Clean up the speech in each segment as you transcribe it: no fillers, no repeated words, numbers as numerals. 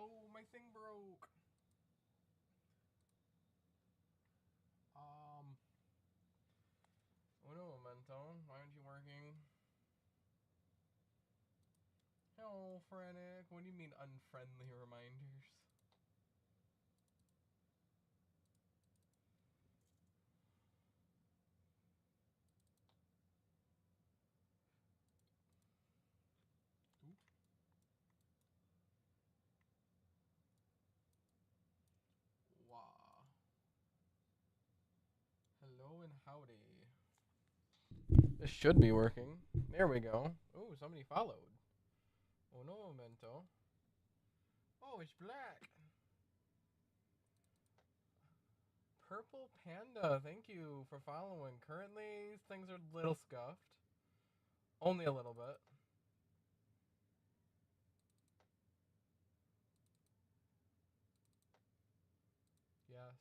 Oh, my thing broke. Oh no, Memento. Why aren't you working? Hello, Frantic. What do you mean unfriendly reminders? Oop. Wah. Hello and howdy. This should be working. There we go. Oh, somebody followed. Oh no, Memento. Oh, it's black. Purple Panda, thank you for following. Currently, things are a little scuffed. Only a little bit. Yes.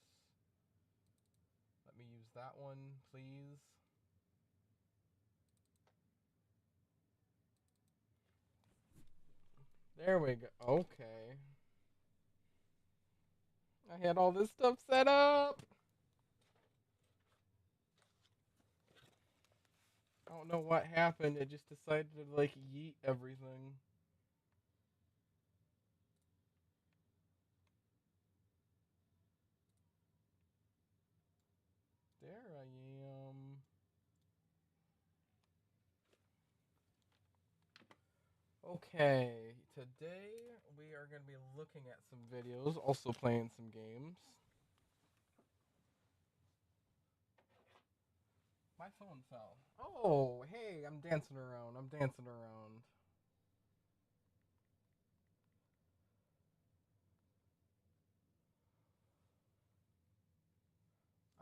Let me use that one, please. There we go. Okay. I had all this stuff set up. I don't know what happened. It just decided to like yeet everything. There I am. Okay, today we are going to be looking at some videos, also playing some games. My phone fell. Oh, hey, I'm dancing around. I'm dancing around.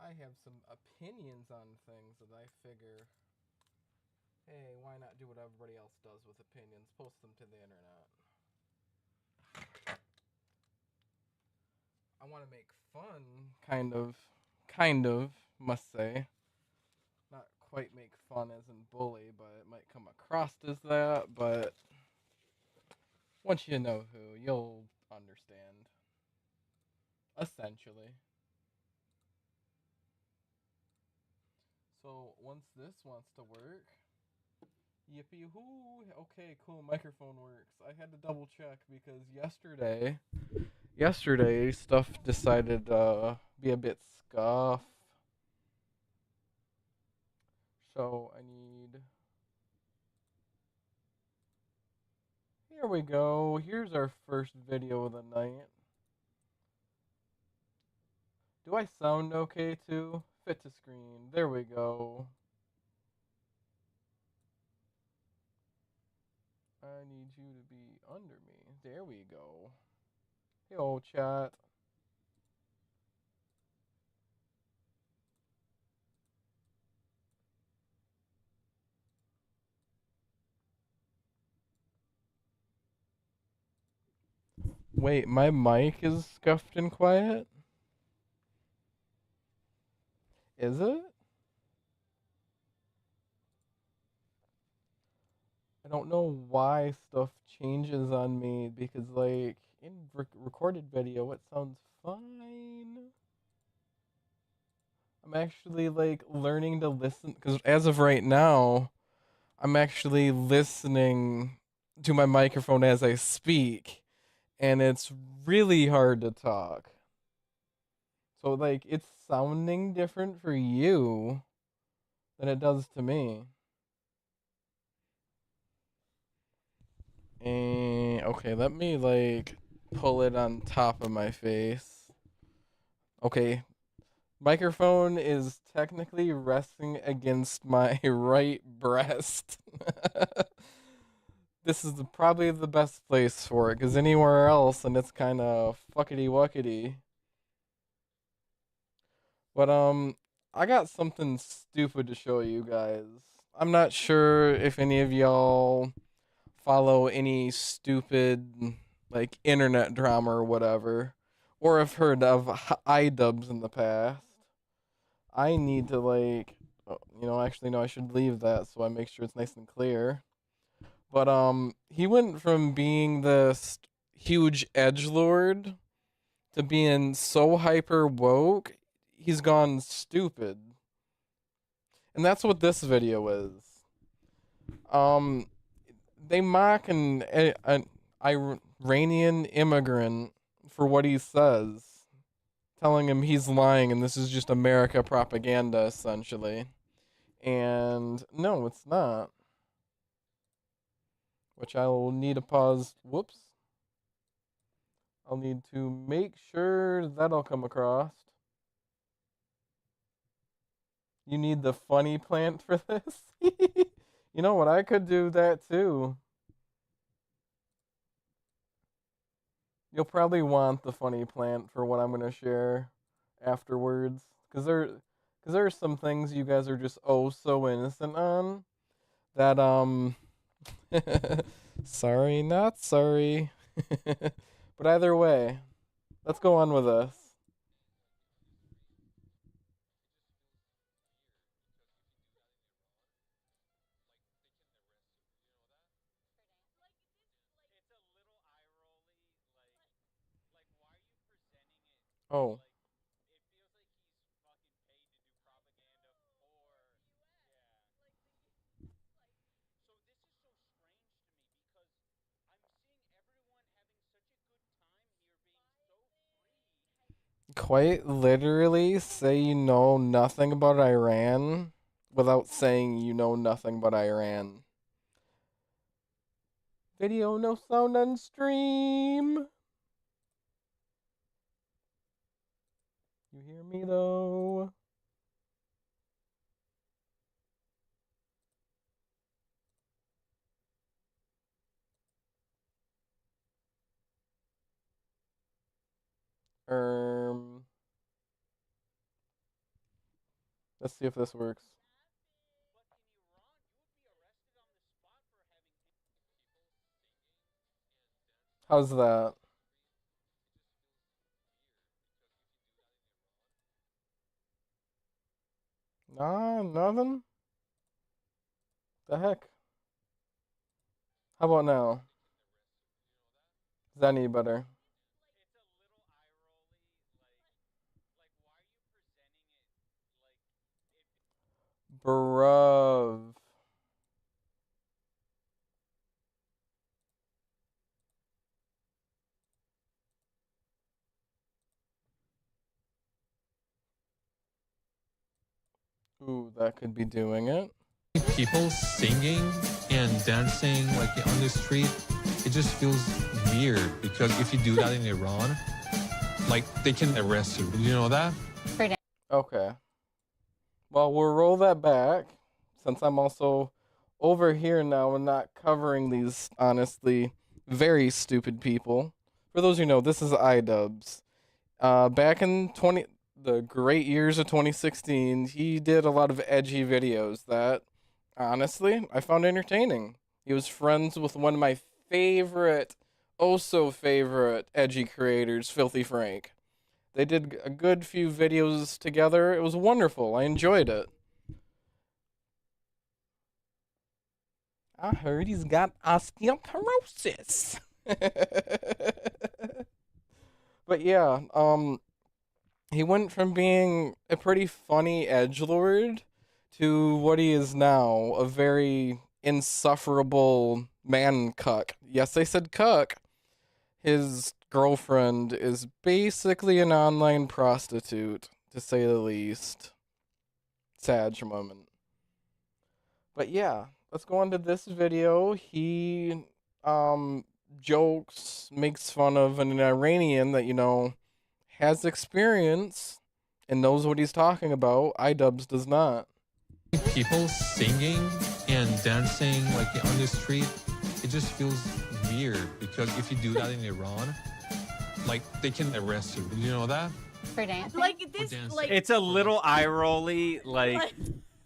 I have some opinions on things that I figure, hey, why not do what everybody else does with opinions? Post them to the internet. I want to make fun, kind of, must say. Not quite make fun as in bully, but it might come across as that, but once you know who, you'll understand. Essentially. So once this wants to work, yippee hoo! Okay, cool. Microphone works. I had to double check because yesterday stuff decided to be a bit scuff. So I need. Here we go. Here's our first video of the night. Do I sound okay too? Fit to screen. There we go. I need you to be under me. There we go. Hey, old chat. Wait, my mic is scuffed and quiet? Is it? I don't know why stuff changes on me because, like, in recorded video, it sounds fine. I'm actually, like, learning to listen because as of right now, I'm actually listening to my microphone as I speak, and it's really hard to talk. So, like, it's sounding different for you than it does to me. And, okay, let me, like, pull it on top of my face. Okay, microphone is technically resting against my right breast. This is probably the best place for it, because anywhere else, and it's kind of fuckety wuckety. But I got something stupid to show you guys. I'm not sure if any of y'all follow any stupid like internet drama or whatever, or have heard of iDubbbz in the past. I need to like, actually no, I should leave that so I make sure it's nice and clear. But he went from being this huge edgelord to being so hyper woke, he's gone stupid. And that's what this video is. They mock an Iranian immigrant for what he says, telling him he's lying and this is just America propaganda, essentially. And no, it's not. Which I will need to pause. Whoops. I'll need to make sure that'll come across. You need the funny plant for this? You know what? I could do that too. You'll probably want the funny plant for what I'm going to share afterwards. Because there are some things you guys are just oh so innocent on. That, sorry, not sorry. But either way, let's go on with this. Oh. Quite literally say you know nothing about Iran without saying you know nothing about Iran. Video, no sound on stream. You hear me though? Let's see if this works. How's that? Nah, nothing? The heck? How about now? Is that any better? Bruv. Ooh, that could be doing it. People singing and dancing like on the street, it just feels weird because if you do that in Iran, like they can arrest you. You know that? Okay. Well, we'll roll that back since I'm also over here now and not covering these honestly very stupid people. For those who know, this is iDubbbz. Back in the great years of 2016, he did a lot of edgy videos that honestly I found entertaining. He was friends with one of my favorite, oh so favorite edgy creators, Filthy Frank. They did a good few videos together. It was wonderful. I enjoyed it. I heard he's got osteoporosis. But yeah, he went from being a pretty funny edgelord to what he is now, a very insufferable man cuck. Yes, I said cuck. His girlfriend is basically an online prostitute, to say the least. Sad moment. But yeah, let's go on to this video. He jokes, makes fun of an Iranian that, you know, has experience and knows what he's talking about. iDubbbz does not. People singing and dancing like on the street, it just feels weird because if you do that in Iran, like they can arrest you. You know that? For dancing? Like this, like It's a little eye rolly, like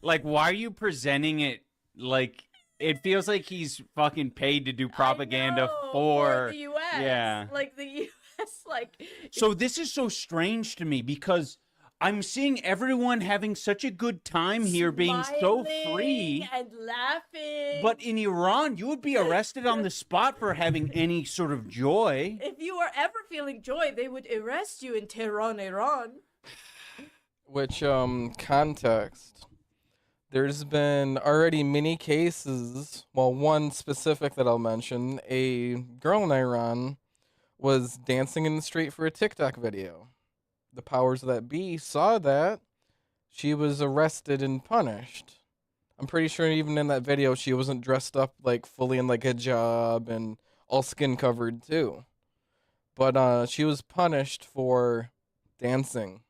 why are you presenting it like it feels like he's fucking paid to do propaganda for the U.S. Yeah. Like the U.S. Like So this is so strange to me because I'm seeing everyone having such a good time here, being so free Smiling and laughing. But in Iran, you would be arrested on the spot for having any sort of joy. if you were ever feeling joy, they would arrest you in Tehran, Iran. Which context? There's been already many cases. Well, one specific that I'll mention: a girl in Iran was dancing in the street for a TikTok video. The powers that be saw that. She was arrested and punished. I'm pretty sure even in that video she wasn't dressed up like fully in like a hijab and all skin covered too. But she was punished for dancing.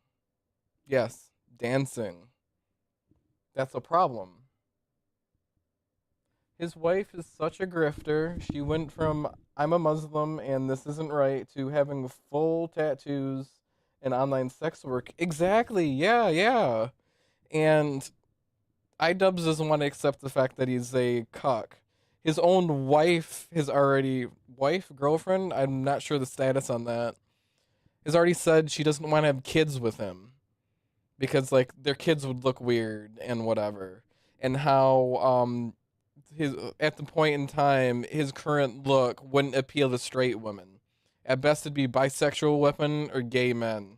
Yes, dancing. That's a problem. His wife is such a grifter. She went from I'm a Muslim and this isn't right to having full tattoos and online sex work. Exactly. Yeah, yeah. And iDubbbz doesn't want to accept the fact that he's a cuck. His own wife, his already girlfriend, I'm not sure the status on that, has already said she doesn't want to have kids with him because like their kids would look weird and whatever. And how his at the point in time his current look wouldn't appeal to straight women. At best it'd be bisexual women or gay men.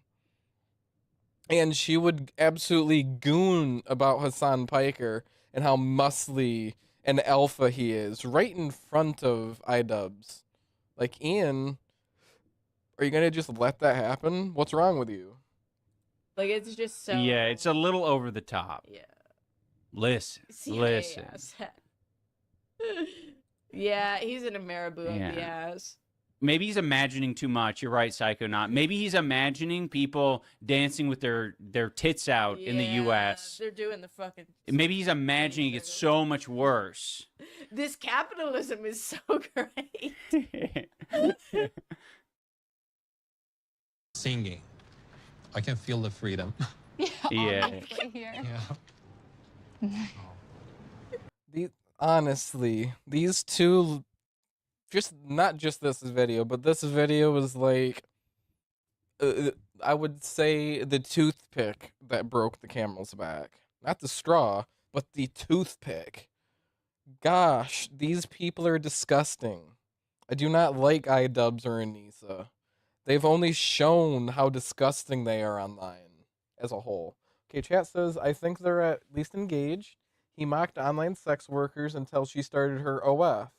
And she would absolutely goon about Hassan Piker and how muscly and alpha he is right in front of iDubbbz. Like, Ian, are you gonna just let that happen? What's wrong with you? Like, it's just so... Yeah, it's a little over the top. Yeah. Listen. Yeah, he's in a marabou up the Yeah. ass. Maybe he's imagining too much. You're right, Psychonaut. Maybe he's imagining people dancing with their tits out in the Yeah, U.S. They're doing the fucking... Maybe he's imagining it gets so much worse. This capitalism is so great. Singing. I can feel the freedom. Yeah. Honestly here. Yeah. Honestly, these two, just not just this video, but this video was like, I would say the toothpick that broke the camel's back. Not the straw, but the toothpick. Gosh, these people are disgusting. I do not like iDubbbz or Anissa. They've only shown how disgusting they are online as a whole. Okay, chat says, I think they're at least engaged. He mocked online sex workers until she started her OF.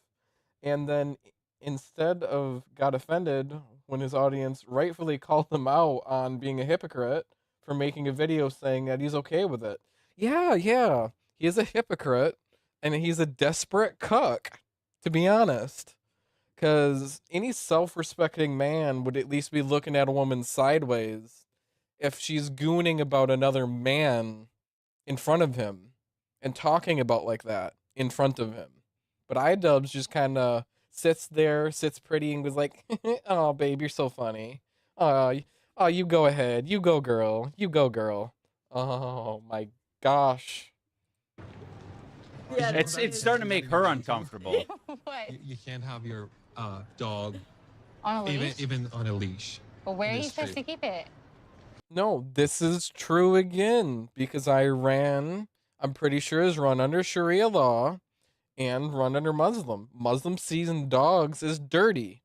And then instead of got offended when his audience rightfully called him out on being a hypocrite for making a video saying that he's okay with it. Yeah, he is a hypocrite and he's a desperate cuck, to be honest. Because any self-respecting man would at least be looking at a woman sideways if she's gooning about another man in front of him and talking about like that in front of him. But iDubbbz just kind of sits pretty and was like, oh, babe, you're so funny. Oh, you go ahead. You go, girl. You go, girl. Oh, my gosh. Yeah, It's starting to make her uncomfortable. What? You can't have your dog On a leash? even on a leash. Well, where are in you the supposed to street. keep it? No, this is true again because Iran, I'm pretty sure, is run under Sharia law and run under Muslim. Muslim seasoned dogs is dirty.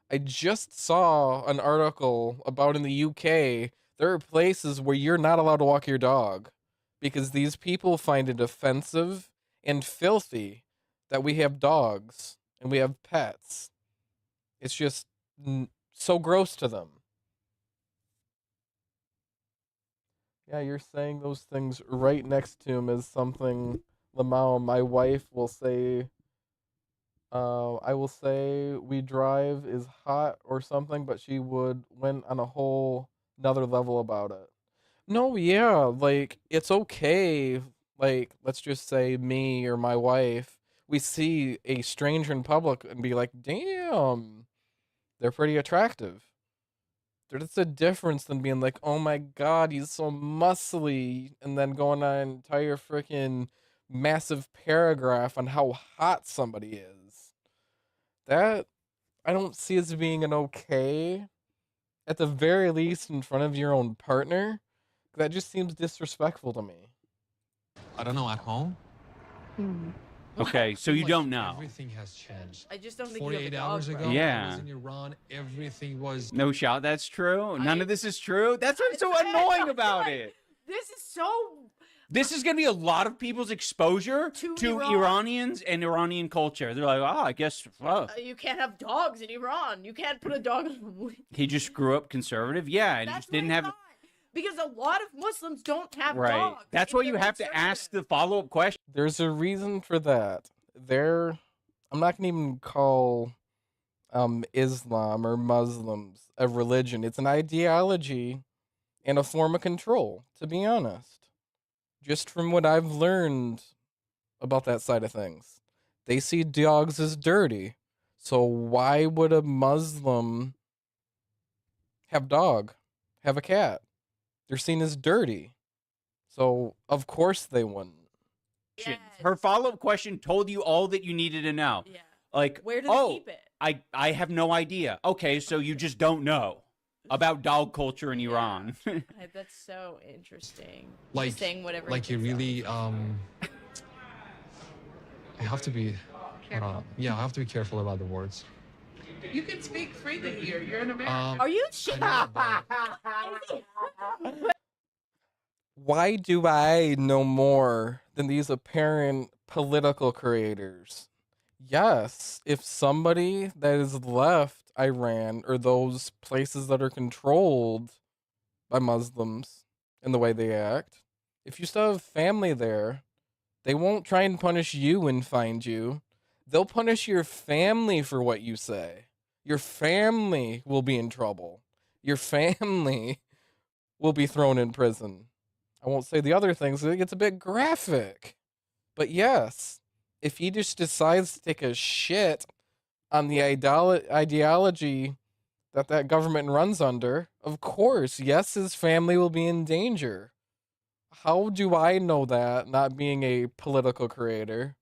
I just saw an article about in the UK, there are places where you're not allowed to walk your dog because these people find it offensive and filthy that we have dogs and we have pets. It's just so gross to them. Yeah, you're saying those things right next to him is something, Lamau, my wife will say, I will say we drive is hot or something, but she would went on a whole another level about it. No, yeah, like, it's okay. Like, let's just say me or my wife, we see a stranger in public and be like, damn, they're pretty attractive. There's a difference than being like, oh my god, he's so muscly, and then going on an entire freaking massive paragraph on how hot somebody is. That, I don't see as being an okay, at the very least in front of your own partner, That just seems disrespectful to me. I don't know, at home. Okay, so you Like, don't know. Everything has changed. I just don't think you have a 48 dog, hours bro. ago, when I Yeah. was in Iran, everything was. No shot. That's true. None of this is true. That's what's so annoying about it. This is so. This is going to be a lot of people's exposure to Iran. Iranians and Iranian culture. They're like, oh, I guess You can't have dogs in Iran. You can't put a dog on. he just grew up conservative. Yeah, and That's just didn't what I have. thought. Because a lot of Muslims don't have Right. dogs. That's in why you their have to ask the follow-up question. There's a reason for that. I'm not gonna even call Islam or Muslims a religion. It's an ideology and a form of control, to be honest. Just from what I've learned about that side of things. They see dogs as dirty. So why would a Muslim have a cat? They're seen as dirty. So of course they wouldn't. Yes. Her follow-up question told you all that you needed to know. Yeah. Like, Where do they keep it? I have no idea. Okay, so you just don't know about dog culture in Iran. That's so interesting. Like, Just saying whatever. like you thinks really I have to be yeah, I have to be careful about the words. You can speak freely here. You're in America. Are you I know, but Why do I know more than these apparent political creators? Yes, if somebody that has left Iran or those places that are controlled by Muslims in the way they act, if you still have family there, they won't try and punish you and find you. They'll punish your family for what you say. Your family will be in trouble. Your family will be thrown in prison. I won't say the other things, it gets a bit graphic. But yes, if he just decides to take a shit on the ideology that government runs under, of course, yes, his family will be in danger. How do I know that, not being a political creator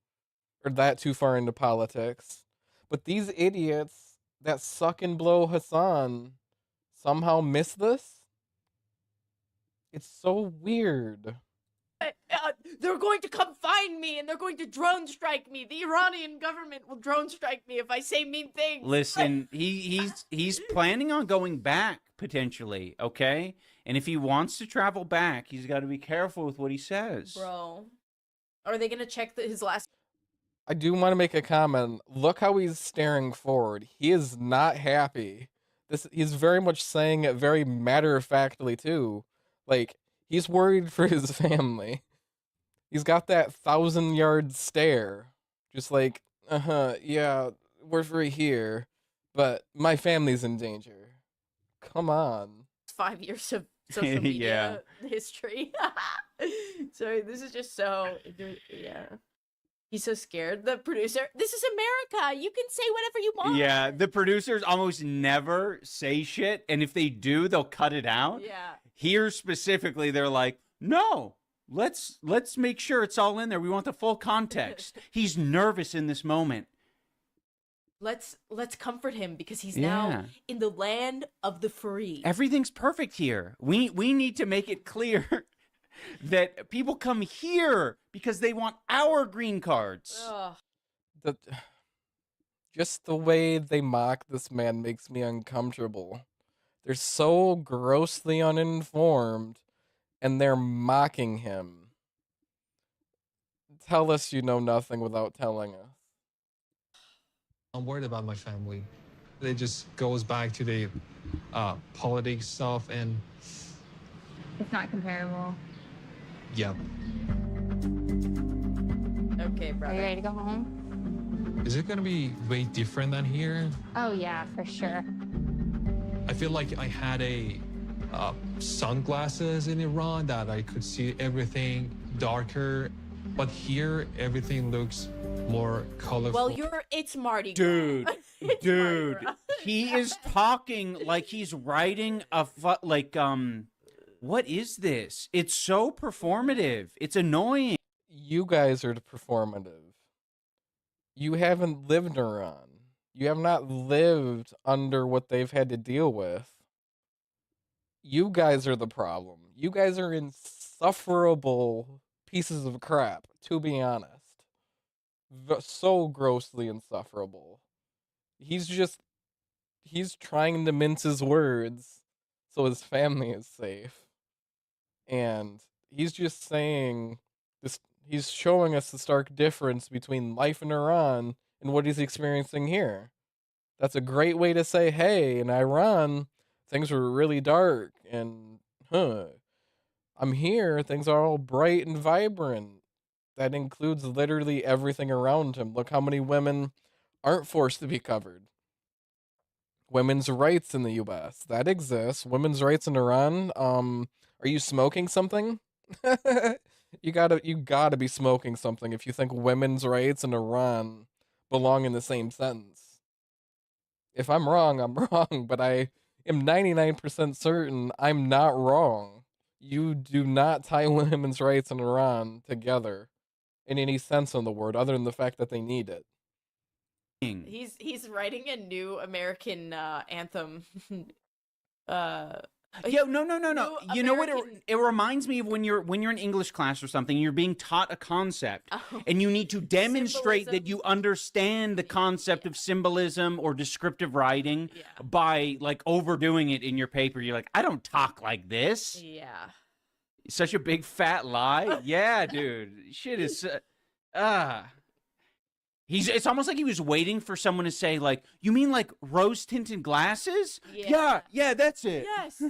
or that too far into politics? But these idiots that suck and blow Hassan somehow miss this? It's so weird. They're going to come find me and they're going to drone strike me. The Iranian government will drone strike me if I say mean things. Listen, he's planning on going back potentially, okay? And if he wants to travel back, he's got to be careful with what he says. Bro, are they gonna check his last? I do want to make a comment. Look how he's staring forward. He is not happy. He's very much saying it very matter-of-factly too. Like, he's worried for his family. He's got that 1,000-yard stare. Just like, yeah, we're free here, but my family's in danger. Come on. 5 years of social media history. Sorry, this is just so. Yeah. He's so scared. The producer, this is America. You can say whatever you want. Yeah, the producers almost never say shit, and if they do, they'll cut it out. Yeah. Here specifically, they're like, no, let's make sure it's all in there. We want the full context. He's nervous in this moment. Let's comfort him because he's now in the land of the free. Everything's perfect here. We need to make it clear that people come here because they want our green cards. Ugh. Just the way they mock this man makes me uncomfortable. They're so grossly uninformed, and they're mocking him. Tell us you know nothing without telling us. I'm worried about my family. It just goes back to the politics stuff, and It's not comparable. yeah. Okay, Are brother. you ready to go home? Is it gonna be way different than here? Oh yeah, for sure. I feel like I had a sunglasses in Iran that I could see everything darker, but here everything looks more colorful. Well, it's Mardi Gras. Dude, It's dude, Mardi Gras. he is talking like he's writing what is this? It's so performative. It's annoying. You guys are the performative. You haven't lived Iran. You have not lived under what they've had to deal with. You guys are the problem. You guys are insufferable pieces of crap, to be honest. So grossly insufferable. He's just he's trying to mince his words so his family is safe. And he's just saying this he's showing us the stark difference between life in Iran and what he's experiencing here. That's a great way to say, hey, in Iran, things were really dark and I'm here, things are all bright and vibrant. That includes literally everything around him. Look how many women aren't forced to be covered. Women's rights in the US. That exists. Women's rights in Iran. Are you smoking something? You gotta be smoking something if you think women's rights in Iran belong in the same sentence. If I'm wrong, I'm wrong, but I am 99% certain I'm not wrong. You do not tie women's rights in Iran together in any sense of the word, other than the fact that they need it. He's writing a new American anthem. uh Yo, no. New You know what? American- It reminds me of when you're in English class or something. You're being taught a concept, Oh. and you need to demonstrate that Symbolism. you understand the concept of symbolism or descriptive writing Yeah. by like overdoing it in your paper. You're like, I don't talk like this. Yeah. Such a big fat lie. Yeah, dude. Shit is. It's almost like he was waiting for someone to say, like, you mean like rose tinted glasses? Yeah. Yeah, that's it. Yes.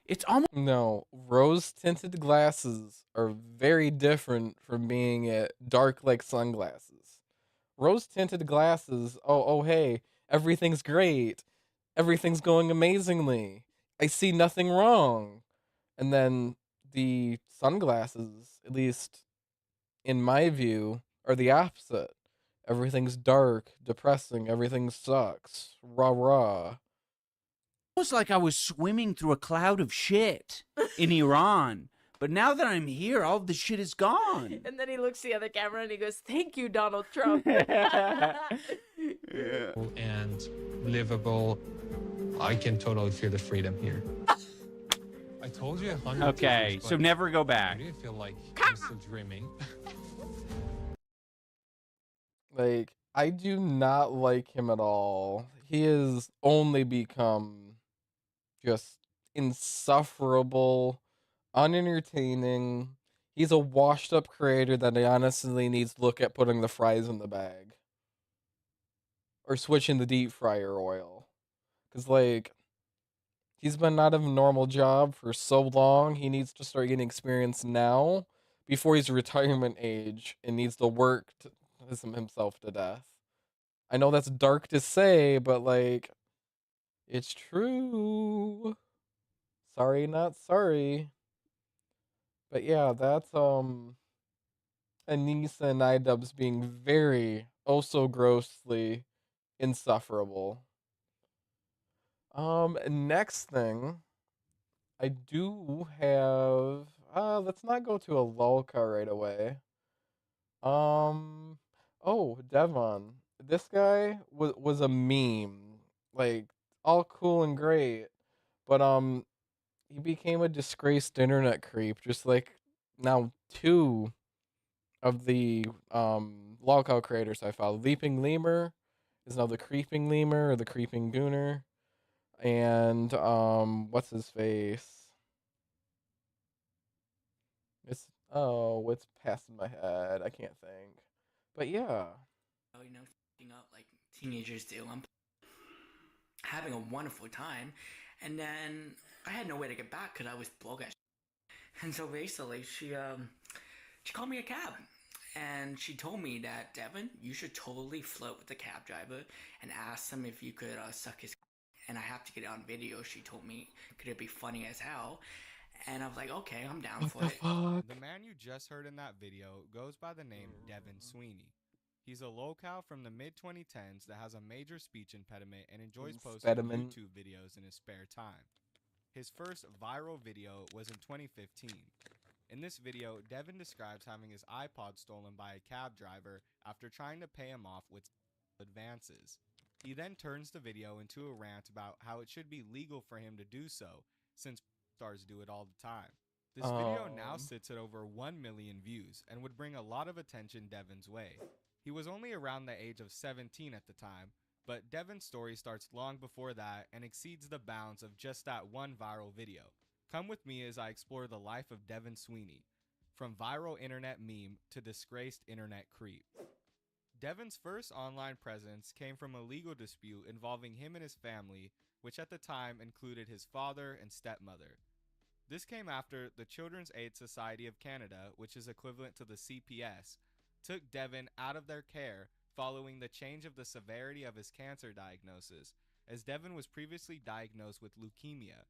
It's almost. No, rose tinted glasses are very different from being dark like sunglasses. Rose tinted glasses, oh, hey, everything's great. Everything's going amazingly. I see nothing wrong. And then the sunglasses, at least in my view, are the opposite. Everything's dark, depressing, everything sucks. Rah rah. Almost like I was swimming through a cloud of shit in Iran. But now that I'm here, all of the shit is gone. And then he looks the other camera and he goes, "Thank you, Donald Trump." And livable. I can totally feel the freedom here. I told you 100 Okay, times, so but never go I back. really feel like I'm still dreaming. Like, I do not like him at all. He has only become just insufferable, unentertaining. He's a washed up creator that honestly needs to look at putting the fries in the bag. Or switching the deep fryer oil. Because, like, he's been out of a normal job for so long, he needs to start getting experience now before he's retirement age and needs to work to himself to death. I know that's dark to say, but, like, it's true. Sorry, not sorry. But yeah, that's Anissa and iDubbbz being very oh so grossly insufferable. Next thing I do have let's not go to a lolca right away. Oh, Devon. This guy was a meme. Like, all cool and great. But he became a disgraced internet creep, just like now two of the lolcow creators I follow. Leaping Lemur is now the Creeping Lemur or the Creeping Gooner. And what's his face? It's passing my head. I can't think. But yeah. Up like teenagers do. I'm having a wonderful time, and then I had no way to get back because I was broke as. And so basically, she called me a cab, and she told me that, Devin, you should totally flirt with the cab driver and ask him if you could suck his. And I have to get it on video. She told me, could it be funny as hell? And I was like, okay, I'm down What for the it. fuck? The man you just heard in that video goes by the name Devin Sweeney. He's a lolcow from the mid-2010s that has a major speech impediment and enjoys posting Impediment. YouTube videos in his spare time. His first viral video was in 2015. In this video, Devin describes having his iPod stolen by a cab driver after trying to pay him off with advances. He then turns the video into a rant about how it should be legal for him to do so, since stars do it all the time. This video now Um, sits at over 1 million views and would bring a lot of attention Devin's way. He was only around the age of 17 at the time, but Devin's story starts long before that and exceeds the bounds of just that one viral video. Come with me as I explore the life of Devin Sweeney, from viral internet meme to disgraced internet creep. Devin's first online presence came from a legal dispute involving him and his family, which at the time included his father and stepmother. This came after the Children's Aid Society of Canada, which is equivalent to the CPS, took Devin out of their care following the change of the severity of his cancer diagnosis, as Devin was previously diagnosed with leukemia.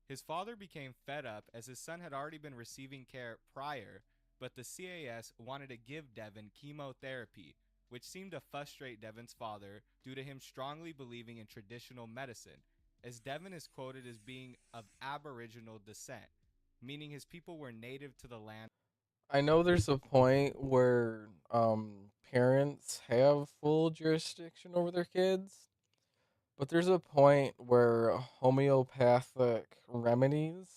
His father became fed up as his son had already been receiving care prior, but the CAS wanted to give Devin chemotherapy, which seemed to frustrate Devin's father due to him strongly believing in traditional medicine, as Devin is quoted as being of Aboriginal descent, meaning his people were native to the land. I know there's a point where parents have full jurisdiction over their kids, but there's a point where homeopathic remedies,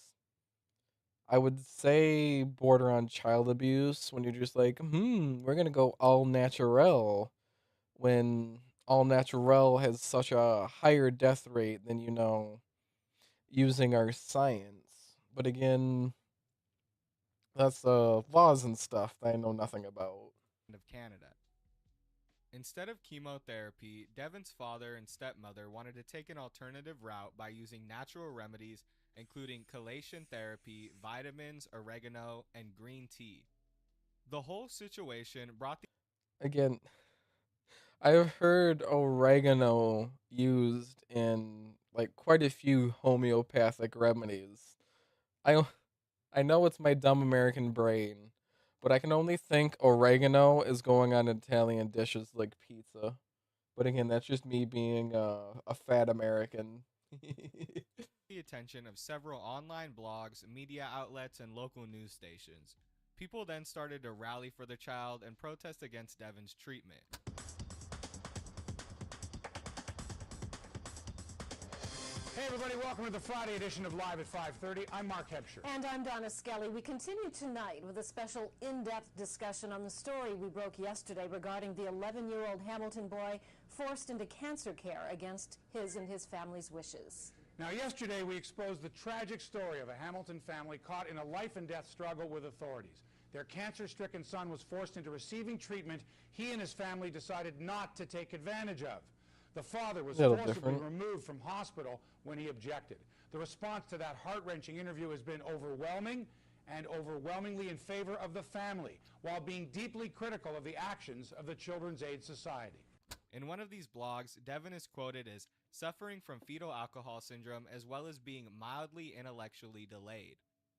I would say, border on child abuse when you're just like, we're gonna go all natural, when all natural has such a higher death rate than using our science. But again, that's laws and stuff that I know nothing about. Of Canada. Instead of chemotherapy, Devin's father and stepmother wanted to take an alternative route by using natural remedies including chelation therapy, vitamins, oregano, and green tea. The whole situation brought the Again, I've heard oregano used in like quite a few homeopathic remedies. I I know it's my dumb American brain, but I can only think oregano is going on Italian dishes like pizza. But again, that's just me being a fat American. the attention of several online blogs, media outlets, and local news stations. People then started to rally for the child and protest against Devin's treatment. Hey everybody, welcome to the Friday edition of Live at 5:30. I'm Mark Hebscher. And I'm Donna Skelly. We continue tonight with a special in-depth discussion on the story we broke yesterday regarding the 11-year-old Hamilton boy forced into cancer care against his and his family's wishes. Now yesterday we exposed the tragic story of a Hamilton family caught in a life and death struggle with authorities. Their cancer-stricken son was forced into receiving treatment he and his family decided not to take advantage of. The father was forcibly removed from hospital when he objected. The response to that heart-wrenching interview has been overwhelming and overwhelmingly in favor of the family, while being deeply critical of the actions of the Children's Aid Society. In one of these blogs, Devin is quoted as suffering from fetal alcohol syndrome as well as being mildly intellectually delayed.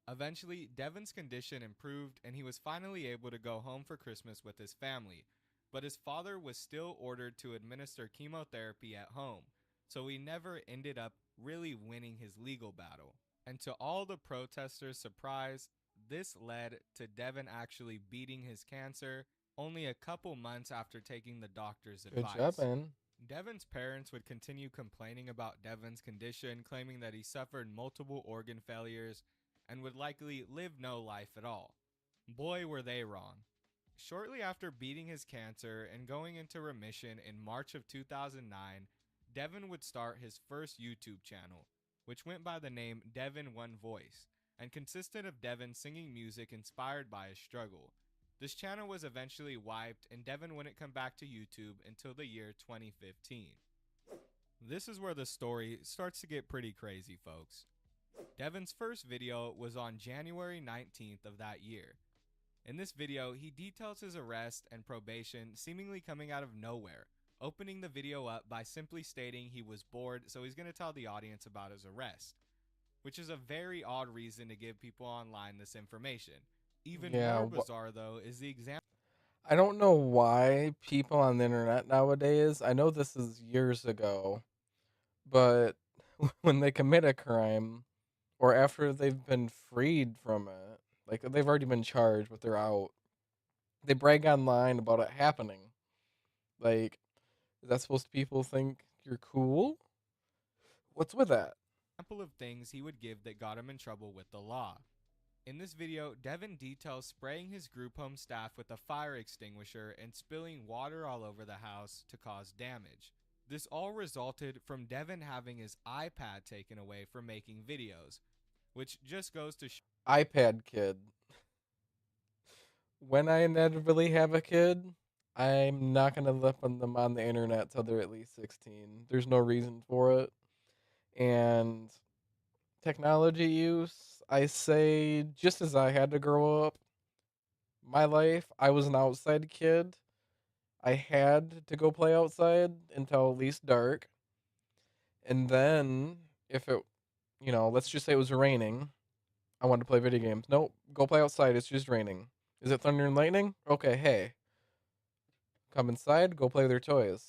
Eventually, Devin's condition improved and he was finally able to go home for Christmas with his family, but his father was still ordered to administer chemotherapy at home, so he never ended up really winning his legal battle. And to all the protesters' surprise, this led to Devin actually beating his cancer only a couple months after taking the doctor's advice. Good job, man. Devin's parents would continue complaining about Devin's condition, claiming that he suffered multiple organ failures and would likely live no life at all. Boy, were they wrong. Shortly after beating his cancer and going into remission in March of 2009, Devin would start his first YouTube channel, which went by the name Devin One Voice, and consisted of Devin singing music inspired by his struggle. This channel was eventually wiped, and Devin wouldn't come back to YouTube until the year 2015. This is where the story starts to get pretty crazy, folks. Devin's first video was on January 19th of that year. In this video, he details his arrest and probation seemingly coming out of nowhere, opening the video up by simply stating he was bored, so he's going to tell the audience about his arrest, which is a very odd reason to give people online this information. Even more bizarre, though, is the example. I don't know why people on the internet nowadays, I know this is years ago, but when they commit a crime or after they've been freed from it, like they've already been charged but they're out, they brag online about it happening. Like, is that supposed to people think you're cool? What's with that? example of things he would give that got him in trouble with the law. In this video, Devin details spraying his group home staff with a fire extinguisher and spilling water all over the house to cause damage. This all resulted from Devin having his iPad taken away for making videos, which just goes to iPad kid. When I inevitably have a kid, I'm not going to let them on the internet till they're at least 16. There's no reason for it. And technology use, I say, just as I had to grow up, my life, I was an outside kid. I had to go play outside until at least dark. And then, if it, let's just say it was raining, I wanted to play video games. Nope, go play outside. It's just raining. Is it thunder and lightning? Okay, hey, come inside, go play with your toys.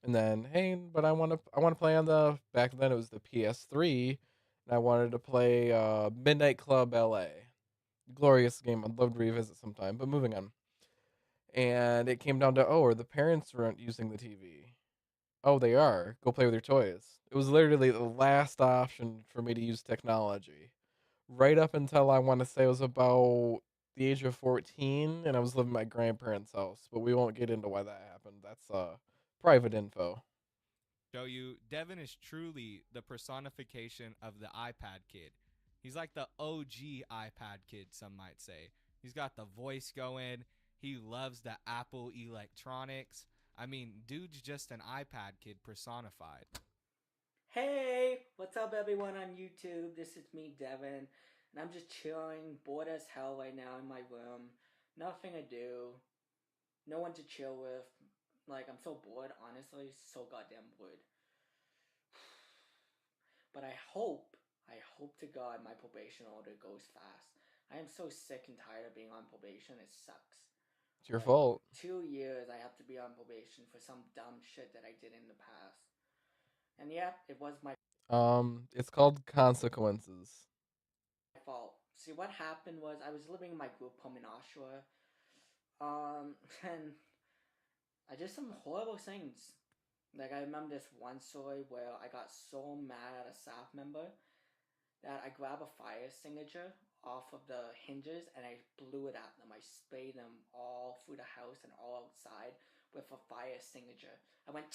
And then, hey, but I want to play on the back then it was the PS3, and I wanted to play Midnight Club LA. Glorious game. I'd love to revisit sometime. But moving on. And it came down to, are the parents weren't using the TV? Oh, they are. Go play with your toys. It was literally the last option for me to use technology. Right up until I want to say I was about the age of 14 and I was living at my grandparents' house. But we won't get into why that happened. That's private info. show you Devin is truly the personification of the iPad kid. He's like the OG iPad kid, some might say. He's got the voice going. He loves the Apple electronics. I mean, dude's just an iPad kid personified. Hey, what's up everyone on YouTube? This is me, Devin, and I'm just chilling, bored as hell right now in my room. Nothing to do, no one to chill with. Like, I'm so bored, honestly, so goddamn bored. But I hope to God my probation order goes fast. I am so sick and tired of being on probation, it sucks. It's your fault. 2 years I have to be on probation for some dumb shit that I did in the past. And yeah, it was my It's called consequences. fault. See, what happened was I was living in my group home in Oshawa, and I did some horrible things. Like, I remember this one story where I got so mad at a staff member that I grabbed a fire extinguisher off of the hinges and I blew it at them. I sprayed them all through the house and all outside with a fire extinguisher. I went,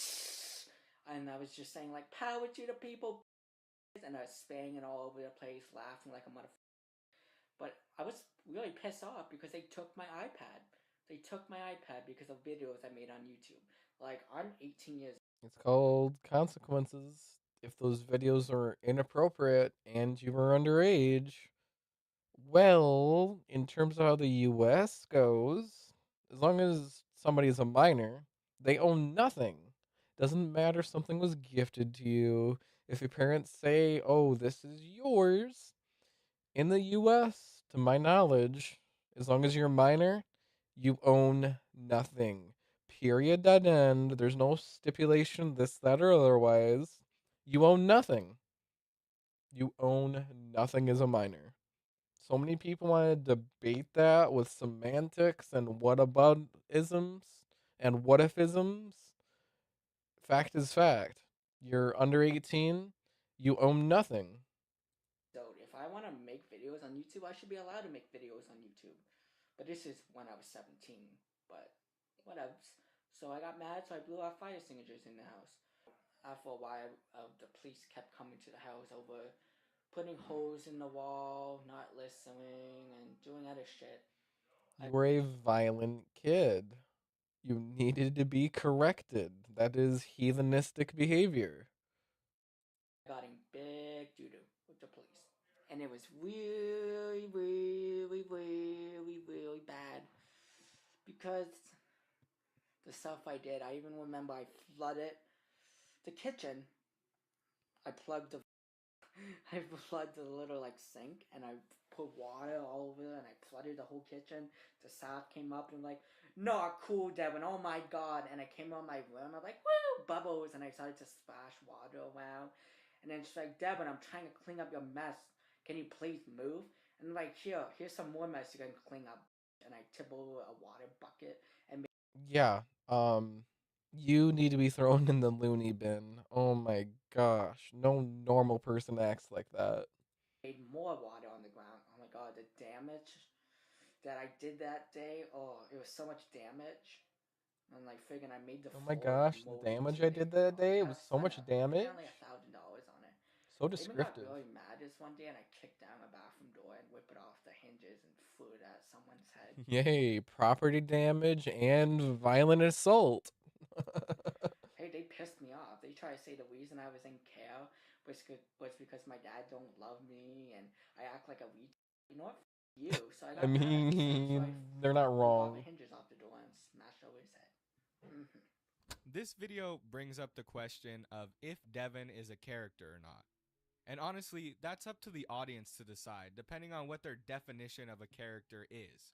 and I was just saying, like, power to the people, and I was spraying it all over the place, laughing like a motherfucker. But I was really pissed off because they took my iPad. They took my iPad because of videos I made on YouTube. Like, I'm 18 years. It's called consequences. If those videos are inappropriate and you were underage, well, in terms of how the US goes, as long as somebody is a minor, they own nothing. Doesn't matter if something was gifted to you. If your parents say, oh, this is yours, in the US, to my knowledge, as long as you're a minor, you own nothing. Period. Dead end. There's no stipulation, this, that, or otherwise. You own nothing. You own nothing as a minor. So many people want to debate that with semantics and whataboutisms and what ifisms. Fact is fact. You're under 18, you own nothing. So if I want to make videos on YouTube, I should be allowed to make videos on YouTube. But this is when I was 17. But whatever. So I got mad, so I blew out fire extinguishers in the house. After a while, the police kept coming to the house over putting holes in the wall, not listening, and doing other shit. You were a violent kid. You needed to be corrected. That is heathenistic behavior. I got in big doo-doo with the police. And it was really, really, really, really bad. Because the stuff I did, I even remember I flooded the kitchen. I plugged the I flooded the little like sink and I put water all over it and I flooded the whole kitchen. The staff came up and like, not cool, Devin, oh my god. And I came out my room, I'm like, woo, bubbles, and I started to splash water around. And then she's like, Devin, I'm trying to clean up your mess. Can you please move? And I'm like, here's some more mess you can clean up. And I tip over a water bucket and Yeah. You need to be thrown in the loony bin. Oh my gosh. No normal person acts like that. Made more water on the ground. Oh my god, the damage that I did that day. Oh, it was so much damage. And like friggin' I made the Oh my floor like gosh, the moldy damage I today. did that Oh, I day, it had was to so spend much damage. apparently $1,000 on it. So I even got descriptive. really mad this one day and I kicked down a bathroom door and whipped it off the hinges and threw it at someone's head. Yay, property damage and violent assault. Hey, they pissed me off. They try to say the reason I was in care was because my dad don't love me and I act like a retard. You know what? You. So I I got mad at them. So I mean, they're not blew all the wrong. hinges off the door and smashed over his head. This video brings up the question of if Devin is a character or not. And honestly, that's up to the audience to decide, depending on what their definition of a character is.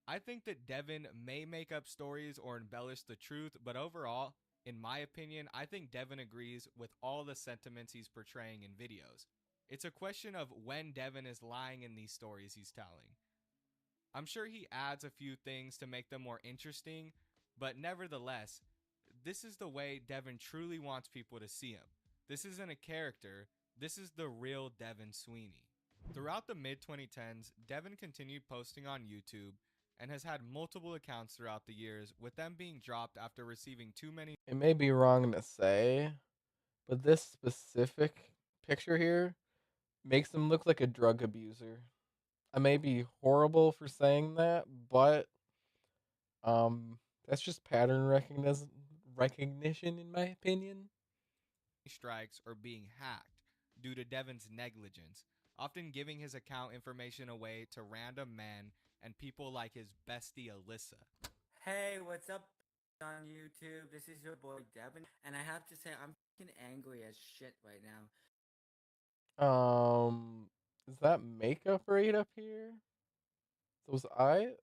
I think that Devin may make up stories or embellish the truth, but overall, in my opinion, I think Devin agrees with all the sentiments he's portraying in videos. It's a question of when Devin is lying in these stories he's telling. I'm sure he adds a few things to make them more interesting, but nevertheless, this is the way Devin truly wants people to see him. This isn't a character, this is the real Devin Sweeney. Throughout the mid 2010s, Devin continued posting on YouTube and has had multiple accounts throughout the years, with them being dropped after receiving too many. It may be wrong to say, but this specific picture here makes him look like a drug abuser. I may be horrible for saying that, but that's just pattern recognition in my opinion. Strikes or being hacked due to Devin's negligence, often giving his account information away to random men and people like his bestie Alyssa. Hey, what's up on YouTube? This is your boy Devin, and I have to say I'm fucking angry as shit right now. Is that makeup right up here? Those eyes?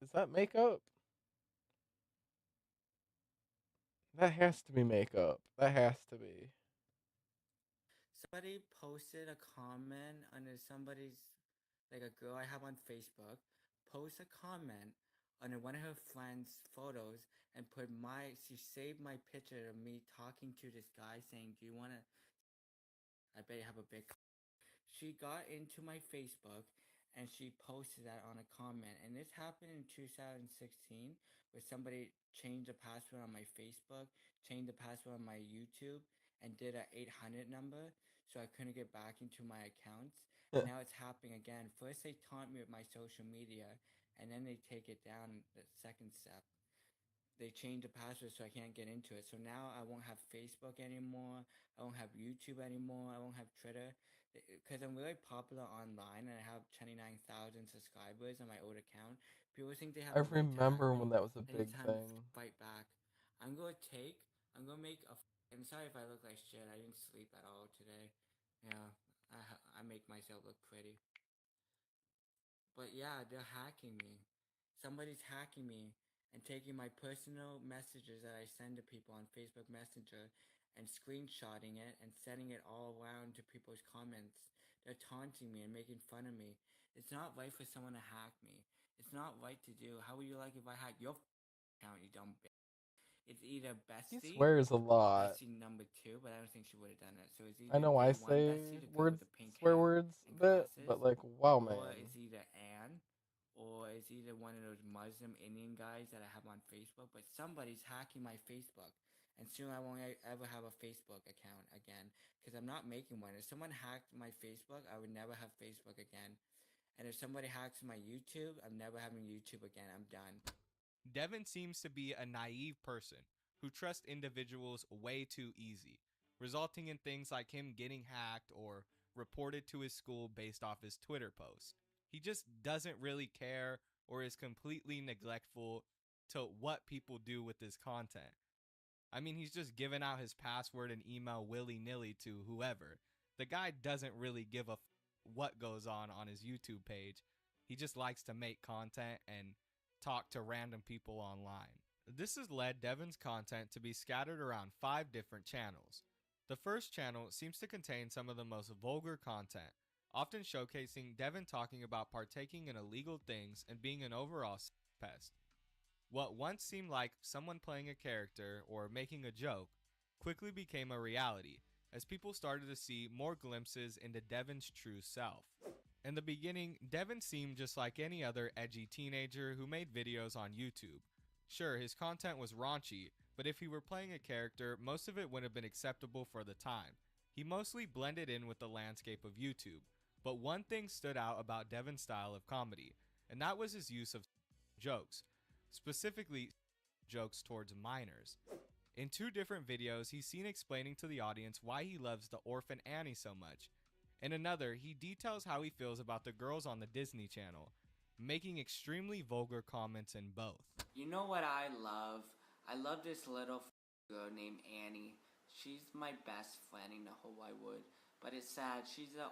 Is that makeup? That has to be makeup. That has to be. Somebody posted a comment under somebody's, like a girl I have on Facebook, post a comment under one of her friend's photos and she saved my picture of me talking to this guy saying, do you want to, I bet you have a big, she got into my Facebook and she posted that on a comment. And this happened in 2016 where somebody changed the password on my Facebook, changed the password on my YouTube, and did a 800 number so I couldn't get back into my accounts. And now it's happening again. First they taunt me with my social media and then they take it down the second step. They changed the password so I can't get into it. So now I won't have Facebook anymore. I won't have YouTube anymore. I won't have Twitter. Because I'm really popular online and I have 29,000 subscribers on my old account. People think they have I a right to hack remember when me that was a big anytime to thing. fight back. I'm going to make a. I'm sorry if I look like shit. I didn't sleep at all today. Yeah, I make myself look pretty. But yeah, they're hacking me. Somebody's hacking me and taking my personal messages that I send to people on Facebook Messenger and screenshotting it and sending it all around to people's comments. They're taunting me and making fun of me. It's not right for someone to hack me. It's not right to do. How would you like if I hacked your account, you dumb bitch? It's either He Bestie swears a or lot. Bestie number two, but I don't think she would have done it. So it's I either know I day one say Bestie, the girl words, with the pink swear hair words and a bit, glasses, but like, wow, or man. it's either Anne, or it's either one of those Muslim Indian guys that I have on Facebook. But somebody's hacking my Facebook, and soon I won't ever have a Facebook account again because I'm not making one. If someone hacked my Facebook, I would never have Facebook again. And if somebody hacks my YouTube, I'm never having YouTube again. I'm done. Devin seems to be a naive person who trusts individuals way too easy, resulting in things like him getting hacked or reported to his school based off his Twitter post. He just doesn't really care or is completely neglectful to what people do with his content. I mean, he's just giving out his password and email willy-nilly to whoever. The guy doesn't really give a what goes on his YouTube page. He just likes to make content and talk to random people online. This has led Devin's content to be scattered around 5 different channels. The first channel seems to contain some of the most vulgar content, often showcasing Devin talking about partaking in illegal things and being an overall pest. What once seemed like someone playing a character or making a joke quickly became a reality as people started to see more glimpses into Devin's true self. In the beginning, Devin seemed just like any other edgy teenager who made videos on YouTube. Sure, his content was raunchy, but if he were playing a character, most of it would have been acceptable for the time. He mostly blended in with the landscape of YouTube. But one thing stood out about Devin's style of comedy, and that was his use of jokes, specifically jokes towards minors. In 2 different videos, he's seen explaining to the audience why he loves the orphan Annie so much. In another, he details how he feels about the girls on the Disney Channel, making extremely vulgar comments in both. You know what I love? I love this little girl named Annie. She's my best friend in the whole wide world. But it's sad, she's an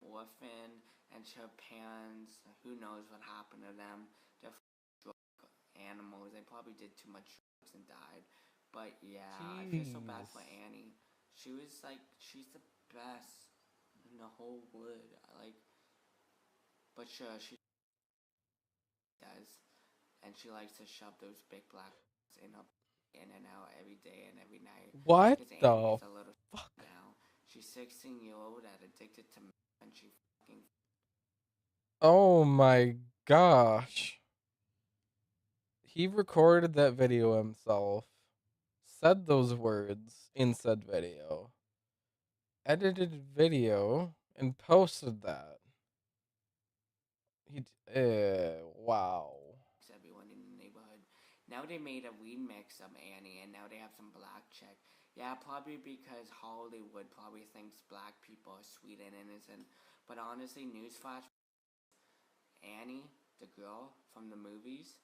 orphan, and her parents, who knows what happened to them. They're drug animals. They probably did too much drugs and died. But yeah, I feel so bad for Annie. She's the best in the whole world. But sure, she does. And she likes to shove those big black in and out every day and every night. What Because the Annie is a little fuck? now. She's 16-year-old that addicted to meth, and she fucking. Oh my gosh. He recorded that video himself, said those words in said video, edited video, and posted that. Wow. Everyone in the neighborhood. Now they made a remix of Annie, and now they have some black chick. Yeah, probably because Hollywood probably thinks black people are sweet and innocent. But honestly, newsflash: Annie, the girl from the movies,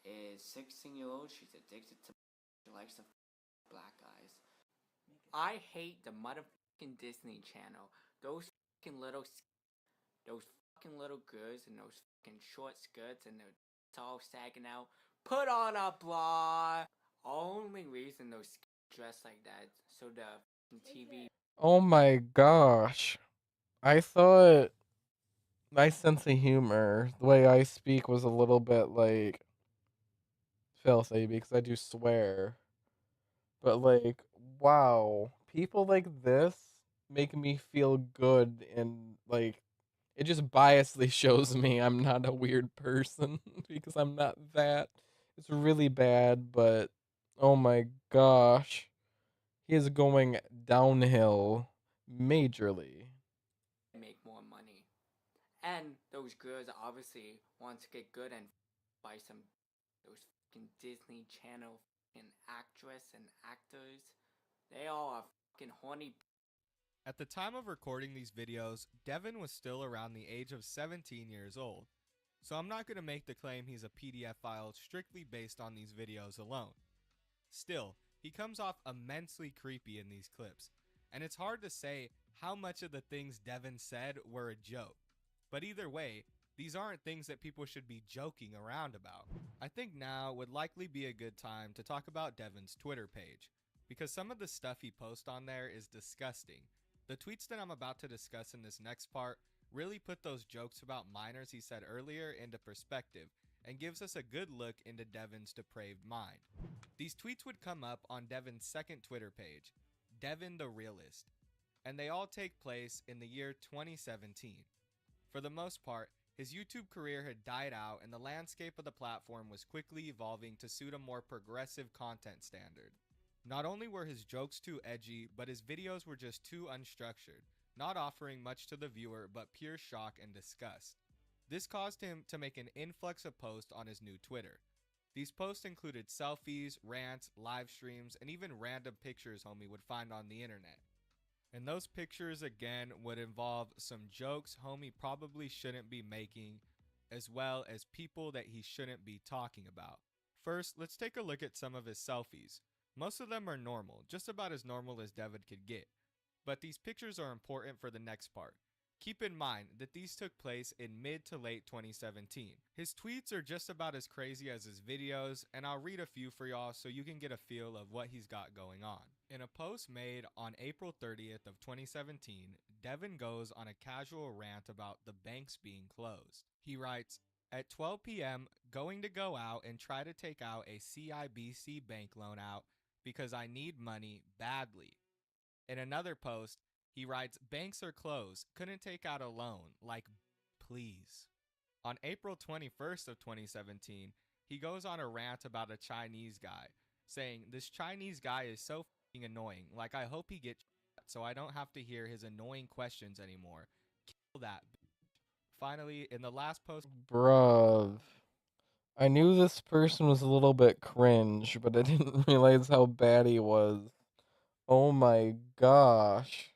is 16-year-old. She's addicted to. She likes to black guys. I hate the motherfucking Disney Channel. Those fucking little girls in those fucking short skirts and they're all sagging out. Put on a bra. Only reason those dress like that so the TV. Oh my gosh. I thought my sense of humor, the way I speak, was a little bit like filthy because I do swear. But like, wow, people like this make me feel good, and like it just biasly shows me I'm not a weird person because I'm not that. It's really bad, but oh my gosh, he is going downhill majorly. Make more money. And those girls obviously want to get good and buy some those fucking Disney Channel fucking actress and actors. They all are fucking horny. At the time of recording these videos, Devin was still around the age of 17 years old. So I'm not going to make the claim he's a PDF file strictly based on these videos alone. Still, he comes off immensely creepy in these clips, and it's hard to say how much of the things Devin said were a joke. But either way, these aren't things that people should be joking around about. I think now would likely be a good time to talk about Devin's Twitter page, because some of the stuff he posts on there is disgusting. The tweets that I'm about to discuss in this next part really put those jokes about minors he said earlier into perspective and gives us a good look into Devin's depraved mind. These tweets would come up on Devin's second Twitter page, Devin the Realist, and they all take place in the year 2017. For the most part, his YouTube career had died out and the landscape of the platform was quickly evolving to suit a more progressive content standard. Not only were his jokes too edgy, but his videos were just too unstructured, not offering much to the viewer but pure shock and disgust. This caused him to make an influx of posts on his new Twitter. These posts included selfies, rants, live streams, and even random pictures homie would find on the internet. And those pictures again would involve some jokes homie probably shouldn't be making, as well as people that he shouldn't be talking about. First, let's take a look at some of his selfies. Most of them are normal, just about as normal as Devin could get. But these pictures are important for the next part. Keep in mind that these took place in mid to late 2017. His tweets are just about as crazy as his videos, and I'll read a few for y'all so you can get a feel of what he's got going on. In a post made on April 30th of 2017, Devin goes on a casual rant about the banks being closed. He writes, At 12 p.m., going to go out and try to take out a CIBC bank loan out because I need money badly. In another post, he writes, banks are closed, couldn't take out a loan, like, please. On April 21st of 2017, he goes on a rant about a Chinese guy, saying, this Chinese guy is so f***ing annoying, like I hope he gets shot so I don't have to hear his annoying questions anymore. Kill that bitch. Finally, in the last post, Bruv. I knew this person was a little bit cringe, but I didn't realize how bad he was. Oh my gosh.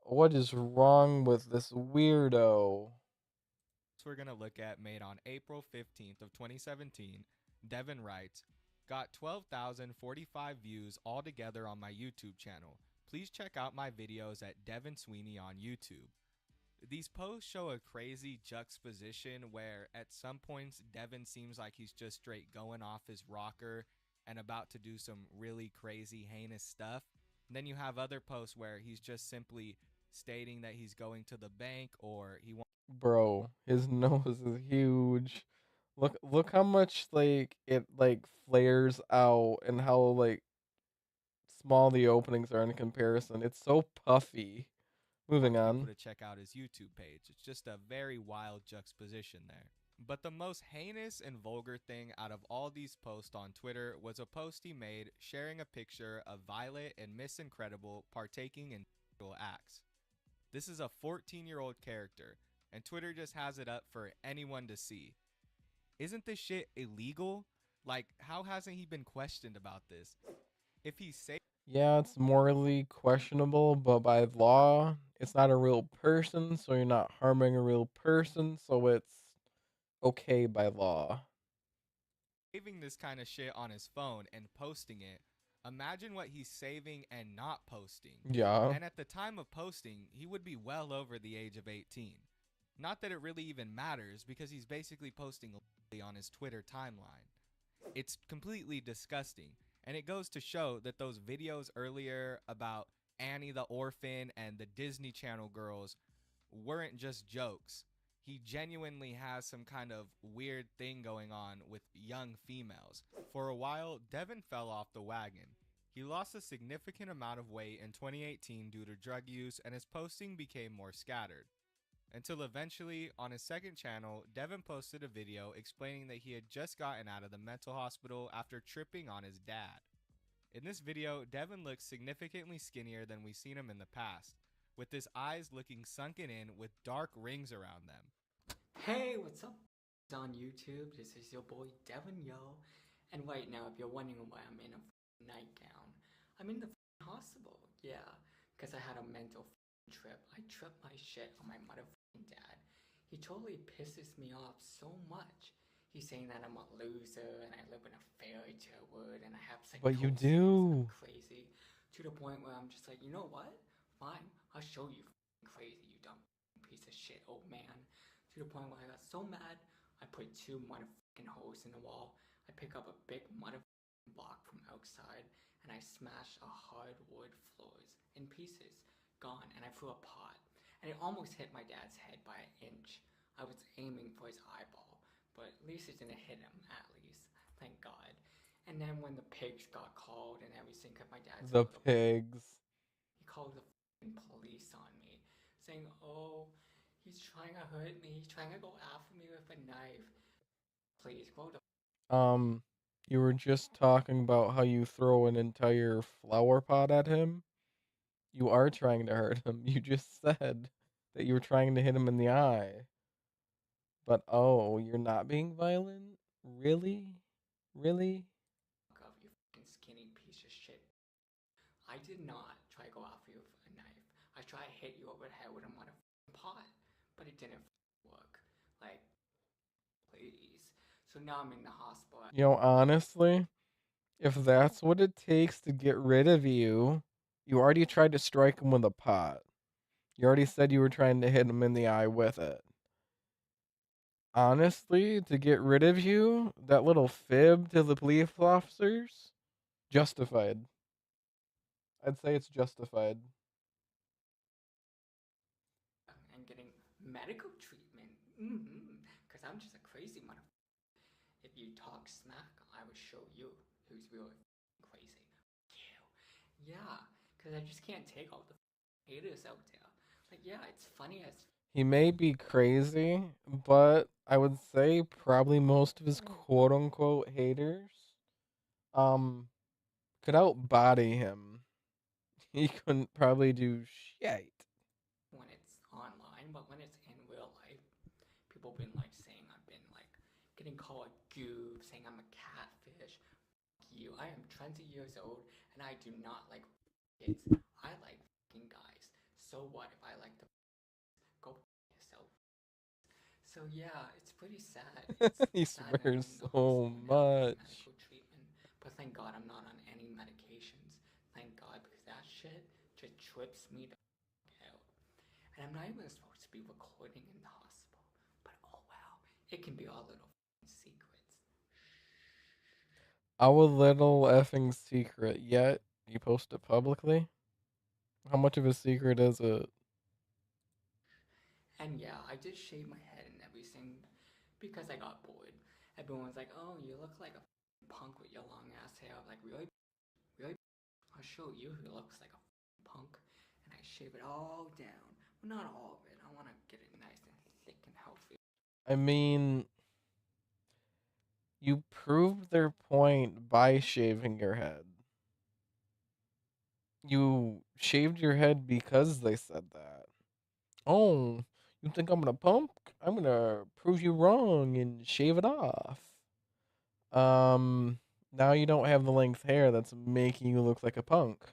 What is wrong with this weirdo? we're going to look at, made on April 15th of 2017, Devin writes, got 12,045 views altogether on my YouTube channel. Please check out my videos at Devin Sweeney on YouTube. These posts show a crazy juxtaposition where at some points Devin seems like he's just straight going off his rocker and about to do some really crazy heinous stuff. And then you have other posts where he's just simply stating that he's going to the bank or he wants. Bro, his nose is huge. Look how much like it like flares out and how like small the openings are in comparison. It's so puffy. Moving People on. to check out his YouTube page. It's just a very wild juxtaposition there. But the most heinous and vulgar thing out of all these posts on Twitter was a post he made sharing a picture of Violet and Miss Incredible partaking in sexual acts. This is a 14-year-old character, and Twitter just has it up for anyone to see. Isn't this shit illegal? Like, how hasn't he been questioned about this? If he's safe. Yeah, it's morally questionable, but by law, it's not a real person, so you're not harming a real person, so it's okay by law. Saving this kind of shit on his phone and posting it, imagine what he's saving and not posting. Yeah. And at the time of posting, he would be well over the age of 18. Not that it really even matters because he's basically posting on his Twitter timeline. It's completely disgusting. And it goes to show that those videos earlier about Annie the orphan and the Disney Channel girls weren't just jokes. He genuinely has some kind of weird thing going on with young females. For a while, Devin fell off the wagon. He lost a significant amount of weight in 2018 due to drug use, and his posting became more scattered. Until eventually, on his second channel, Devin posted a video explaining that he had just gotten out of the mental hospital after tripping on his dad. In this video, Devin looks significantly skinnier than we've seen him in the past, with his eyes looking sunken in with dark rings around them. Hey, what's up? On YouTube, this is your boy Devin, yo. And right now, if you're wondering why I'm in a nightgown, I'm in the hospital, yeah, because I had a mental trip. I tripped my shit on my motherfucking dad. He totally pisses me off so much. He's saying that I'm a loser and I live in a fairy tale world and I have psychosis. But you do. I'm crazy. To the point where I'm just like, you know what? Fine, I'll show you crazy, you dumb piece of shit, old man. To the point where I got so mad, I put 2 motherfucking holes in the wall. I pick up a big motherfucking block from outside and I smash a hardwood floors in pieces. Gone, and I threw a pot. And it almost hit my dad's head by an inch. I was aiming for his eyeball, but at least it didn't hit him, at least. Thank God. And then when the pigs got called and everything, because my dad's The pigs. he called the police on me, saying, oh, he's trying to hurt me. He's trying to go after me with a knife. Please, go to. You were just talking about how you throw an entire flower pot at him. You are trying to hurt him. You just said that you were trying to hit him in the eye. But oh, you're not being violent? Really? Really? You fucking skinny piece of shit. I did not try to go after you with a knife. I tried to hit you over the head with a motherfucking pot, but it didn't work. Like, please. So now I'm in the hospital. You know, honestly, if that's what it takes to get rid of you, you already tried to strike him with a pot. You already said you were trying to hit him in the eye with it. Honestly, to get rid of you, that little fib to the police officers, justified. I'd say it's justified. And getting medical treatment. Because I'm just a crazy motherfucker. If you talk smack, I will show you who's really crazy. You. Yeah, because I just can't take all the haters out there. Like, yeah, it's funny as. He may be crazy, but I would say probably most of his quote unquote haters um could outbody him. He couldn't probably do shit. When it's online, but when it's in real life, people been like saying I've been like getting called a goof, saying I'm a catfish. Fuck you. I am 20 years old and I do not like kids. I like fucking guys. So what if I like the go yourself? So yeah, it's pretty sad. It's He sad that I'm swears in the so hospital now getting much. medical treatment. But thank God I'm not on any medications. Thank God, because that shit just trips me the fuck out. And I'm not even supposed to be recording in the hospital. But oh well, it can be our little secrets. Our little effing secret, yet you post it publicly? How much of a secret is it? And yeah, I did shave my head and everything because I got bored. Everyone's like, oh, you look like a punk with your long ass hair. I'm like, really? Really? I'll show you who looks like a punk. And I shave it all down. Well, not all of it. I want to get it nice and thick and healthy. I mean, you proved their point by shaving your head. You shaved your head because they said that. Oh, you think I'm gonna punk? I'm gonna prove you wrong and shave it off. Um, now you don't have the length hair that's making you look like a punk.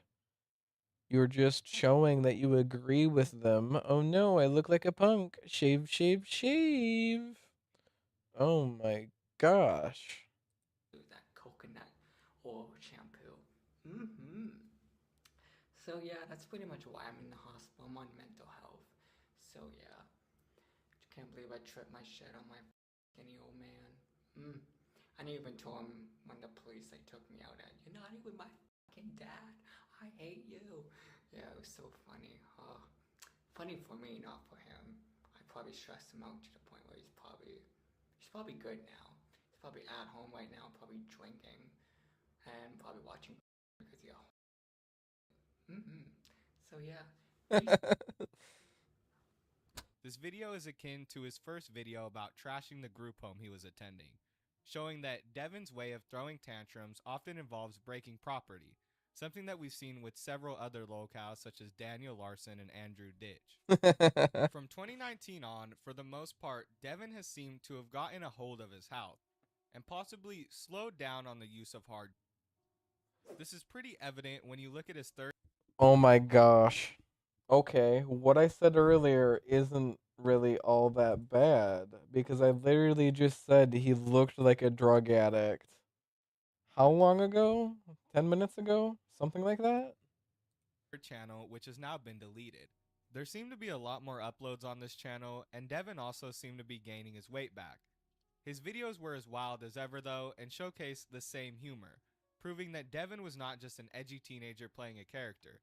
You're just showing that you agree with them. Oh no, I look like a punk. Shave, shave, shave. Oh my gosh. That coconut oil shampoo. Mm-hmm. So yeah, that's pretty much why I'm in the hospital. I'm on mental health. So yeah, can't believe I tripped my shit on my skinny old man. I didn't even tell him when the police they took me out at. You're not even my fucking dad. I hate you. Yeah, it was so funny. Funny for me, not for him. I probably stressed him out to the point where he's probably good now. He's probably at home right now, probably drinking and probably watching because he. So yeah. This video is akin to his first video about trashing the group home he was attending, showing that Devin's way of throwing tantrums often involves breaking property, something that we've seen with several other locals such as Daniel Larson and Andrew Ditch. From 2019 on, for the most part, Devin has seemed to have gotten a hold of his health, and possibly slowed down on the use of hard. This is pretty evident when you look at his third. Oh my gosh. Okay, what I said earlier isn't really all that bad because I literally just said he looked like a drug addict. How long ago? 10 minutes ago? Something like that? Channel, which has now been deleted. There seem to be a lot more uploads on this channel, and Devin also seemed to be gaining his weight back. His videos were as wild as ever though, and showcased the same humor, proving that Devin was not just an edgy teenager playing a character.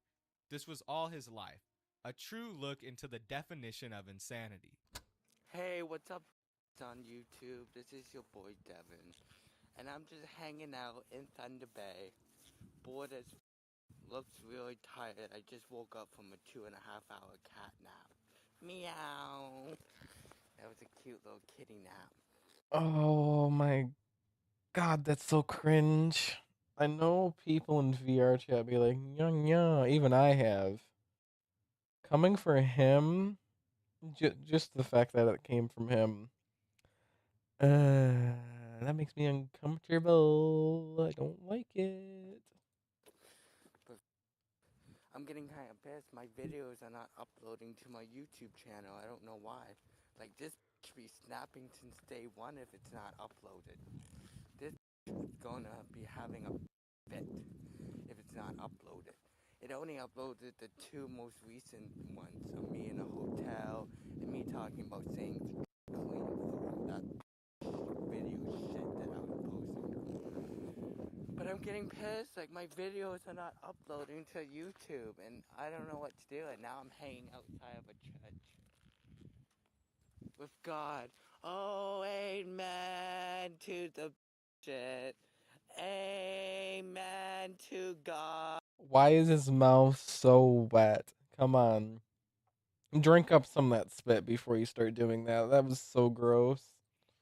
This was all his life, a true look into the definition of insanity. Hey, what's up on YouTube? This is your boy Devin, and I'm just hanging out in Thunder Bay, bored as looks really tired. I just woke up from a 2.5-hour cat nap. Meow. That was a cute little kitty nap. Oh my god, that's so cringe. I know people in VR chat be like, yeah, yeah, even I have. Coming for him, just the fact that it came from him, that makes me uncomfortable. I don't like it. But I'm getting kind of pissed. My videos are not uploading to my YouTube channel. I don't know why. Like, this should be snapping since day one if it's not uploaded. This is gonna be having a fit if it's not uploaded. It only uploaded the 2 most recent ones of me in a hotel and me talking about saying clean for that video shit that I was posting. But I'm getting pissed, like my videos are not uploading to YouTube and I don't know what to do, and now I'm hanging outside of a church with God. Oh, amen to the shit. Amen to God. Why is his mouth so wet? Come on. Drink up some of that spit before you start doing that. That was so gross.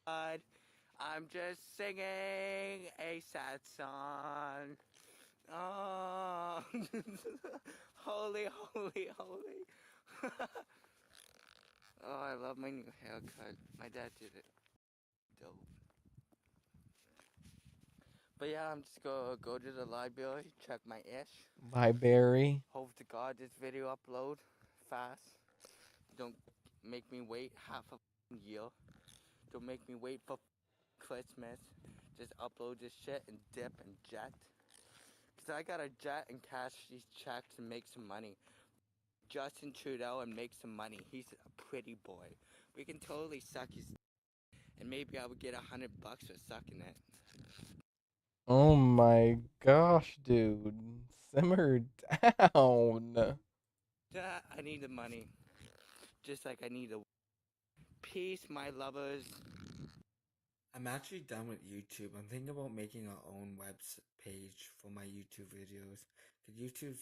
I'm just singing a sad song. Oh, holy, holy, holy. Oh, I love my new haircut. My dad did it. Dope. But yeah, I'm just gonna go to the library, check my ish. Library. Hope to God this video upload fast. Don't make me wait half a year. Don't make me wait for Christmas. Just upload this shit and dip and jet. Cause I gotta jet and cash these checks and make some money. Justin Trudeau and make some money. He's a pretty boy. We can totally suck his and maybe I would get $100 for sucking it. Oh my gosh, dude. Simmer down. I need the money. Just like I need the peace, my lovers. I'm actually done with YouTube. I'm thinking about making our own web page for my YouTube videos. Cause YouTube,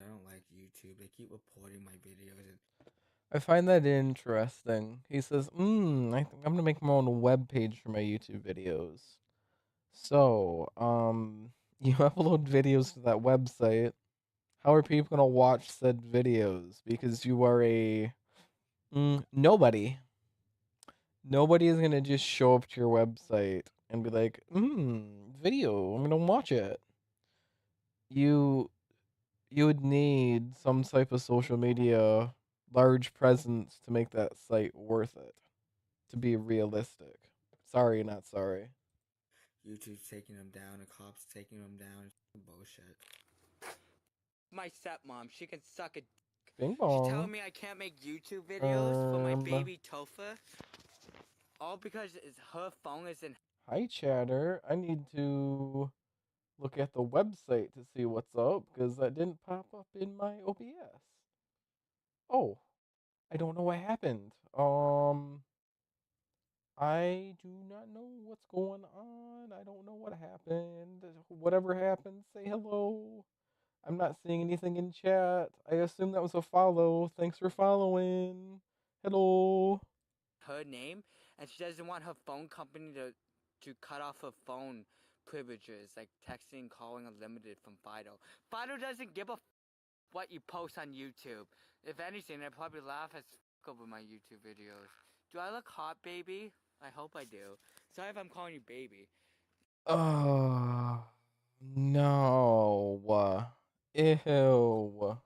I don't like YouTube. They keep reporting my videos. I find that interesting. He says, I think I'm gonna make my own web page for my YouTube videos. So, you upload videos to that website. How are people gonna watch said videos? Because you are a nobody. Nobody is gonna just show up to your website and be like, video, I'm gonna watch it. You would need some type of social media large presence to make that site worth it. To be realistic. Sorry, not sorry. YouTube's taking them down, the cops taking them down. It's bullshit. My stepmom, she can suck a dick. Bing She's bong. telling me I can't make YouTube videos for my baby Topher. All because her phone is in. Hi, chatter. I need to look at the website to see what's up because that didn't pop up in my OBS. Oh, I don't know what happened. I do not know what's going on. I don't know what happened. Whatever happened, say hello. I'm not seeing anything in chat. I assume that was a follow. Thanks for following. Hello. Her name, and she doesn't want her phone company to cut off her phone privileges, like texting, calling unlimited from Fido. Fido doesn't give a what you post on YouTube. If anything, they probably laugh as over my YouTube videos. Do I look hot, baby? I hope I do. Sorry if I'm calling you baby. No. Ew.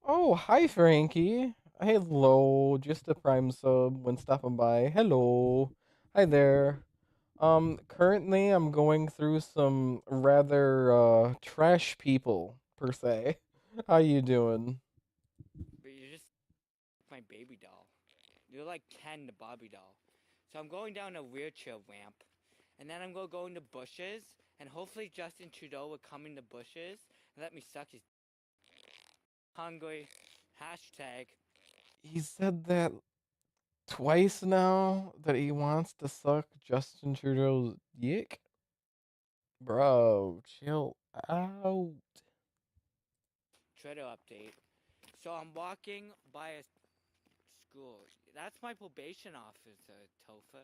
Oh, hi, Frankie. Hello. Just a prime sub when stopping by. Hello. Hi there. Currently I'm going through some rather trash people per se. How you doing? But you're just my baby doll. You're like Ken the Barbie doll. So I'm going down a wheelchair ramp, and then I'm gonna go in the bushes, and hopefully Justin Trudeau will come in the bushes and let me suck his hungry hashtag. He said that twice now that he wants to suck Justin Trudeau's dick. Bro, chill out. Twitter update. So I'm walking by a school. That's my probation officer, Topher.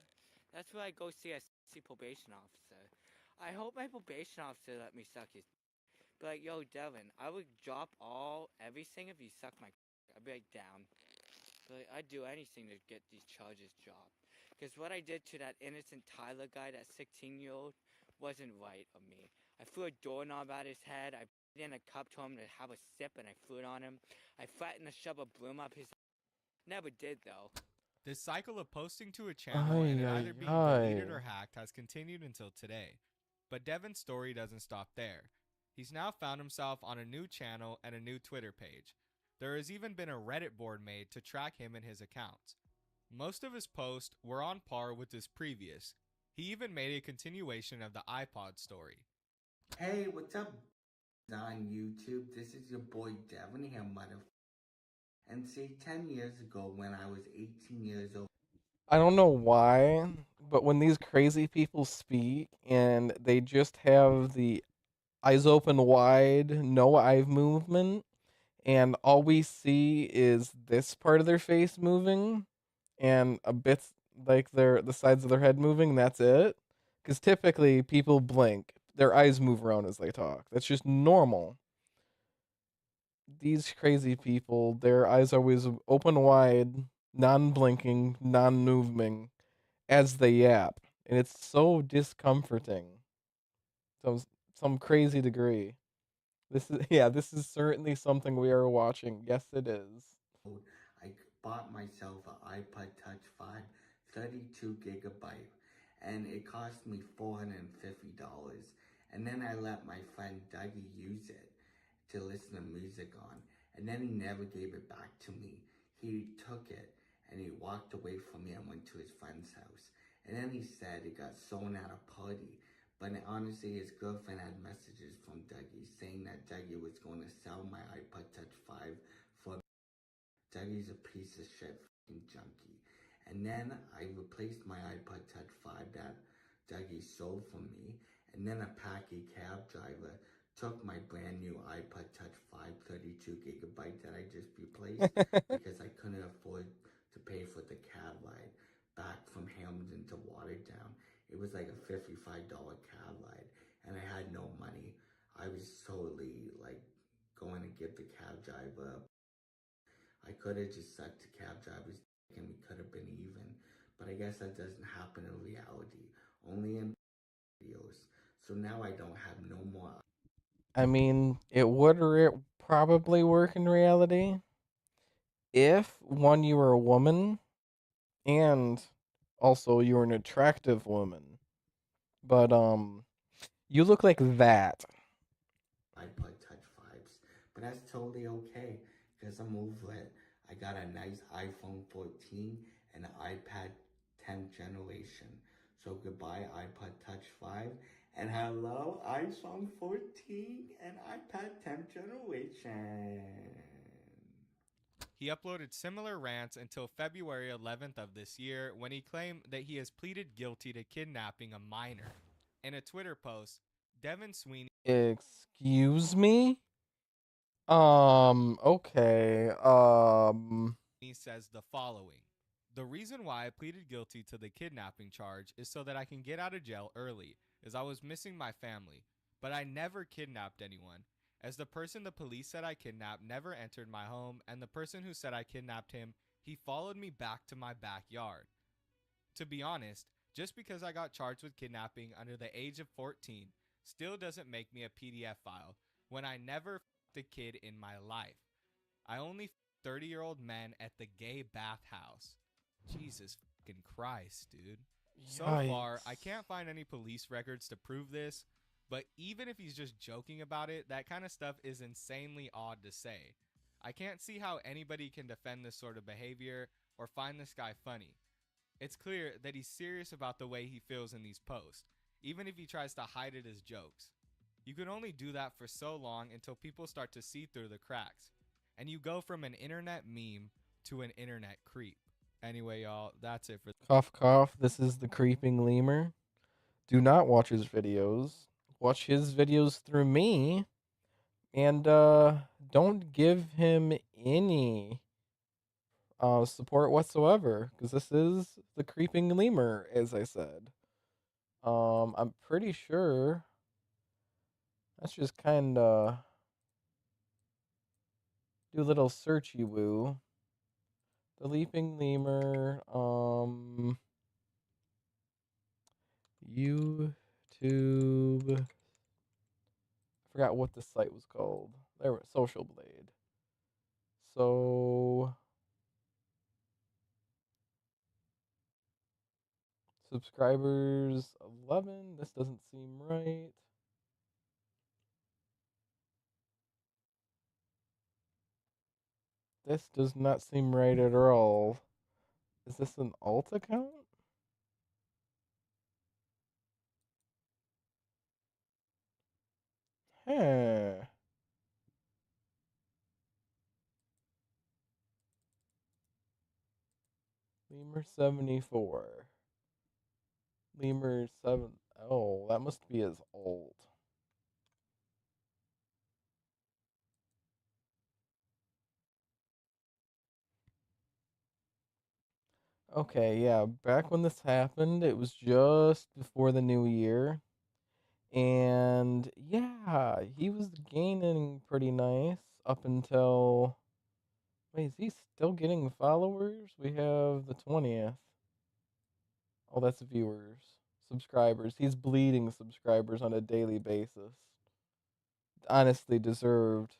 That's where I go see a probation officer. I hope my probation officer let me suck his. Be like, yo, Devin, I would drop everything if you suck my. I'd be like, down. But I'd do anything to get these charges dropped. Because what I did to that innocent Tyler guy, that 16-year-old, wasn't right of me. I threw a doorknob at his head. I put in a cup to him to have a sip, and I threw it on him. I threatened to shove a broom up his. Never did though. This cycle of posting to a channel and it either being deleted or hacked has continued until today. But Devin's story doesn't stop there. He's now found himself on a new channel and a new Twitter page. There has even been a Reddit board made to track him and his accounts. Most of his posts were on par with his previous. He even made a continuation of the iPod story. Hey, what's up on YouTube? This is your boy Devin here, mother. And say 10 years ago when I was 18 years old. I don't know why, but when these crazy people speak and they just have the eyes open wide, no eye movement, and all we see is this part of their face moving and a bit like the sides of their head moving, that's it. Because typically people blink, their eyes move around as they talk. That's just normal. These crazy people, their eyes are always open wide, non blinking, non moving as they yap. And it's so discomforting. To some crazy degree. This is yeah, this is certainly something we are watching. Yes, it is. I bought myself an iPod Touch 5 32 gigabyte and it cost me $450. And then I let my friend Dougie use it to listen to music on, and then he never gave it back to me. He took it and he walked away from me and went to his friend's house. And then he said it got stolen at a party. But honestly, his girlfriend had messages from Dougie saying that Dougie was going to sell my iPod Touch 5 for Dougie's a piece of shit fucking junkie. And then I replaced my iPod Touch 5 that Dougie sold from me. And then a packy cab driver took my brand new iPod Touch 5 32 gigabyte that I just replaced because I couldn't afford to pay for the cab ride back from Hamilton to Watertown. It was like a $55 cab ride and I had no money. I was totally like going to give the cab driver. I could have just sucked the cab driver's dick and we could have been even. But I guess that doesn't happen in reality. Only in videos. So now I don't have no more. I mean, it would probably work in reality if one you were a woman and also you were an attractive woman. But you look like that. iPod Touch 5s. But that's totally okay because I'm over it. I got a nice iPhone 14 and an iPad 10th generation. So goodbye iPod Touch 5 and hello iPhone 14 and iPad 10th generation. He uploaded similar rants until February 11th of this year when he claimed that he has pleaded guilty to kidnapping a minor. In a Twitter post, Devin Sweeney Excuse me? Okay. he says the following. The reason why I pleaded guilty to the kidnapping charge is so that I can get out of jail early, as I was missing my family. But I never kidnapped anyone, as the person the police said I kidnapped never entered my home, and the person who said I kidnapped him, he followed me back to my backyard. To be honest, just because I got charged with kidnapping under the age of 14 still doesn't make me a PDF file when I never f***ed a kid in my life. I only 30-year-old men at the gay bathhouse. Jesus fucking Christ, dude. So far, I can't find any police records to prove this, but even if he's just joking about it, that kind of stuff is insanely odd to say. I can't see how anybody can defend this sort of behavior or find this guy funny. It's clear that he's serious about the way he feels in these posts, even if he tries to hide it as jokes. You can only do that for so long until people start to see through the cracks, and you go from an internet meme to an internet creep. Anyway, y'all, that's it for Cough, cough. This is the creeping lemur. Do not watch his videos. Watch his videos through me. And don't give him any support whatsoever. Because this is the creeping lemur, as I said. I'm pretty sure let's just kinda do a little searchy woo. The leaping lemur, YouTube. I forgot what the site was called. There, Social Blade. So subscribers 11. This doesn't seem right. This does not seem right at all. Is this an alt account? Huh. Lemur 74. Lemur 7. Oh, that must be as old. Okay, yeah, back when this happened, it was just before the new year. And yeah, he was gaining pretty nice up until. Wait, is he still getting followers? We have the 20th. Oh, that's viewers. Subscribers. He's bleeding subscribers on a daily basis. Honestly deserved.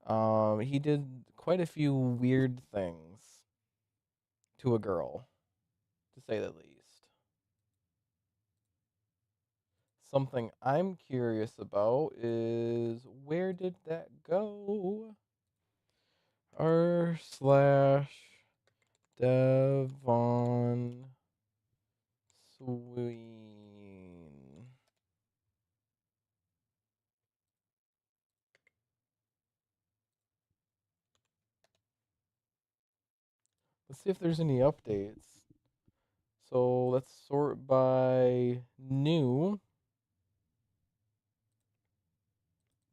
He did quite a few weird things to a girl, to say the least. Something I'm curious about is where did that go? R/Devon Sween. Let's see if there's any updates. So let's sort by new.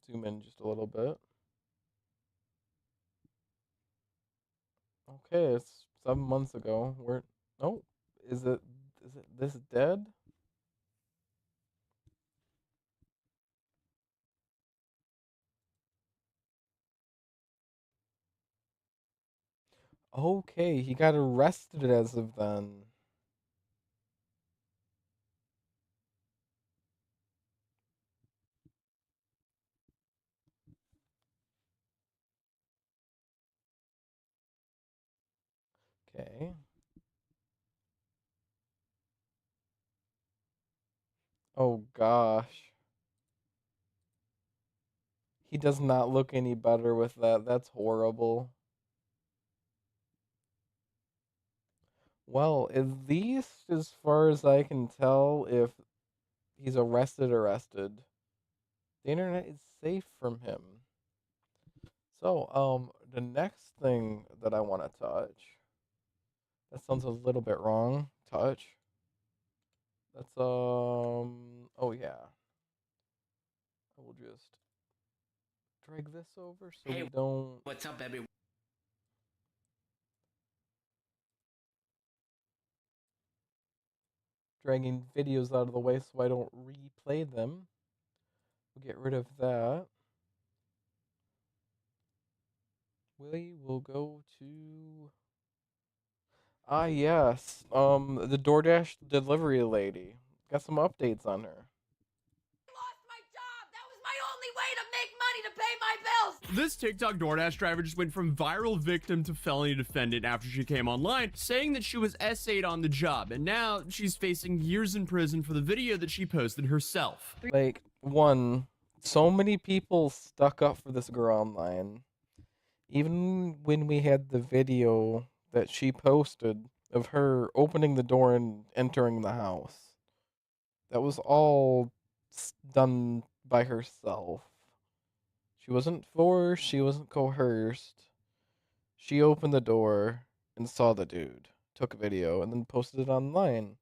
Zoom in just a little bit. Okay, it's 7 months ago. Oh, is it this dead? Okay, he got arrested as of then. Okay. Oh gosh. He does not look any better with that. That's horrible. Well, at least as far as I can tell, if he's arrested, the internet is safe from him. So, the next thing that I want to touch, that sounds a little bit wrong. Touch. That's, oh yeah. I will just drag this over so Hey, we don't. what's up, everyone? Dragging videos out of the way so I don't replay them. We'll get rid of that. We will go to. Ah, yes. The DoorDash delivery lady. Got some updates on her. This TikTok DoorDash driver just went from viral victim to felony defendant after she came online saying that she was essayed on the job, and now she's facing years in prison for the video that she posted herself. Like, one, so many people stuck up for this girl online. Even when we had the video that she posted of her opening the door and entering the house, that was all done by herself. She wasn't forced, she wasn't coerced. She opened the door and saw the dude, took a video, and then posted it online.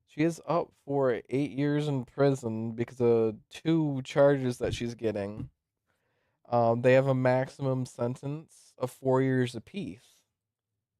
She is up for 8 years in prison because of 2 charges that she's getting. They have a maximum sentence of 4 years apiece.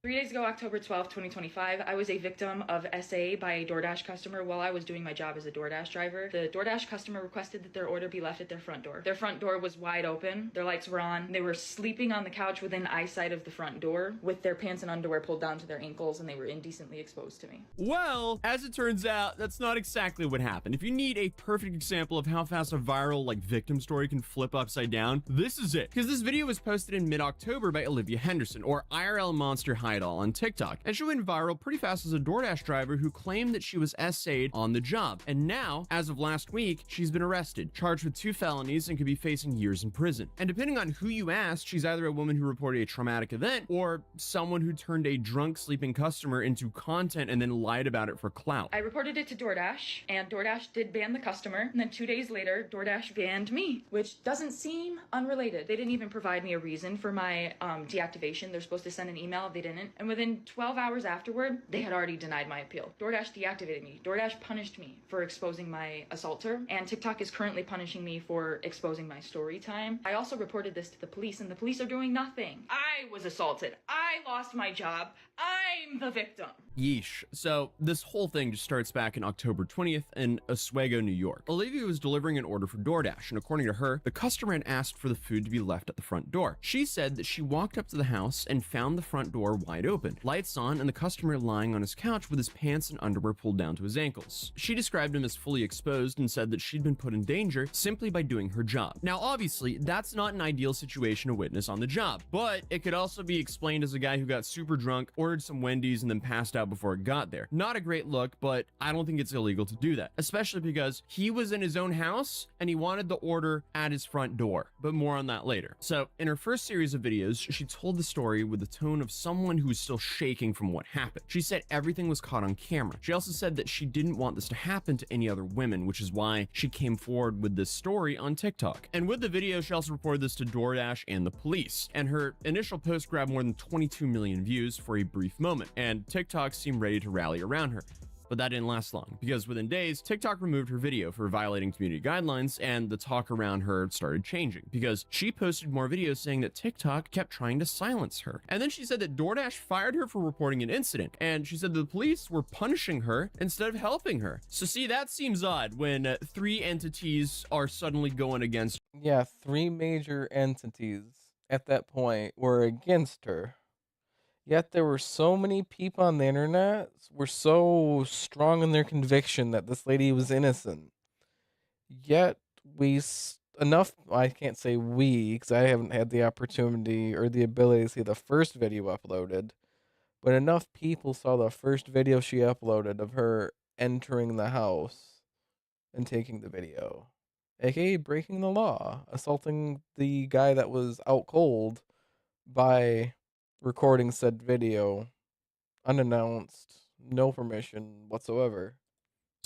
3 days ago, October 12th, 2025, I was a victim of SA by a DoorDash customer while I was doing my job as a DoorDash driver. The DoorDash customer requested that their order be left at their front door. Their front door was wide open, their lights were on, they were sleeping on the couch within eyesight of the front door with their pants and underwear pulled down to their ankles, and they were indecently exposed to me. Well, as it turns out, that's not exactly what happened. If you need a perfect example of how fast a viral, victim story can flip upside down, this is it. Because this video was posted in mid-October by Olivia Henderson, or IRL Monster Hideout on TikTok, and she went viral pretty fast as a DoorDash driver who claimed that she was essayed on the job. And now, as of last week, she's been arrested, charged with 2 felonies, and could be facing years in prison. And depending on who you ask, she's either a woman who reported a traumatic event, or someone who turned a drunk sleeping customer into content and then lied about it for clout. I reported it to DoorDash, and DoorDash did ban the customer, and then 2 days later, DoorDash banned me, which doesn't seem unrelated. They didn't even provide me a reason for my deactivation. They're supposed to send an email. If they didn't tenant, and within 12 hours afterward, they had already denied my appeal. DoorDash deactivated me. DoorDash punished me for exposing my assaulter, and TikTok is currently punishing me for exposing my story time. I also reported this to the police, and the police are doing nothing. I was assaulted. I lost my job. I'm the victim. Yeesh. So this whole thing just starts back in October 20th in Oswego, New York. Olivia was delivering an order for DoorDash, and according to her, the customer had asked for the food to be left at the front door. She said that she walked up to the house and found the front door wide open, lights on, and the customer lying on his couch with his pants and underwear pulled down to his ankles. She described him as fully exposed and said that she'd been put in danger simply by doing her job. Now, obviously, that's not an ideal situation to witness on the job, but it could also be explained as a guy who got super drunk, ordered some Wendy's, and then passed out before it got there. Not a great look, but I don't think it's illegal to do that, especially because he was in his own house and he wanted the order at his front door, but more on that later. So in her first series of videos, she told the story with the tone of someone who was still shaking from what happened. She said everything was caught on camera. She also said that she didn't want this to happen to any other women, which is why she came forward with this story on TikTok. And with the video, she also reported this to DoorDash and the police. And her initial post grabbed more than 22 million views for a brief moment, and TikTok seemed ready to rally around her. But that didn't last long, because within days, TikTok removed her video for violating community guidelines, and the talk around her started changing, because she posted more videos saying that TikTok kept trying to silence her. And then she said that DoorDash fired her for reporting an incident, and she said the police were punishing her instead of helping her. So see, that seems odd when 3 entities are suddenly going against. Yeah, 3 major entities at that point were against her. Yet there were so many people on the internet were so strong in their conviction that this lady was innocent. Yet I can't say we, because I haven't had the opportunity or the ability to see the first video uploaded, but enough people saw the first video she uploaded of her entering the house and taking the video, aka breaking the law, assaulting the guy that was out cold by recording said video unannounced, no permission whatsoever.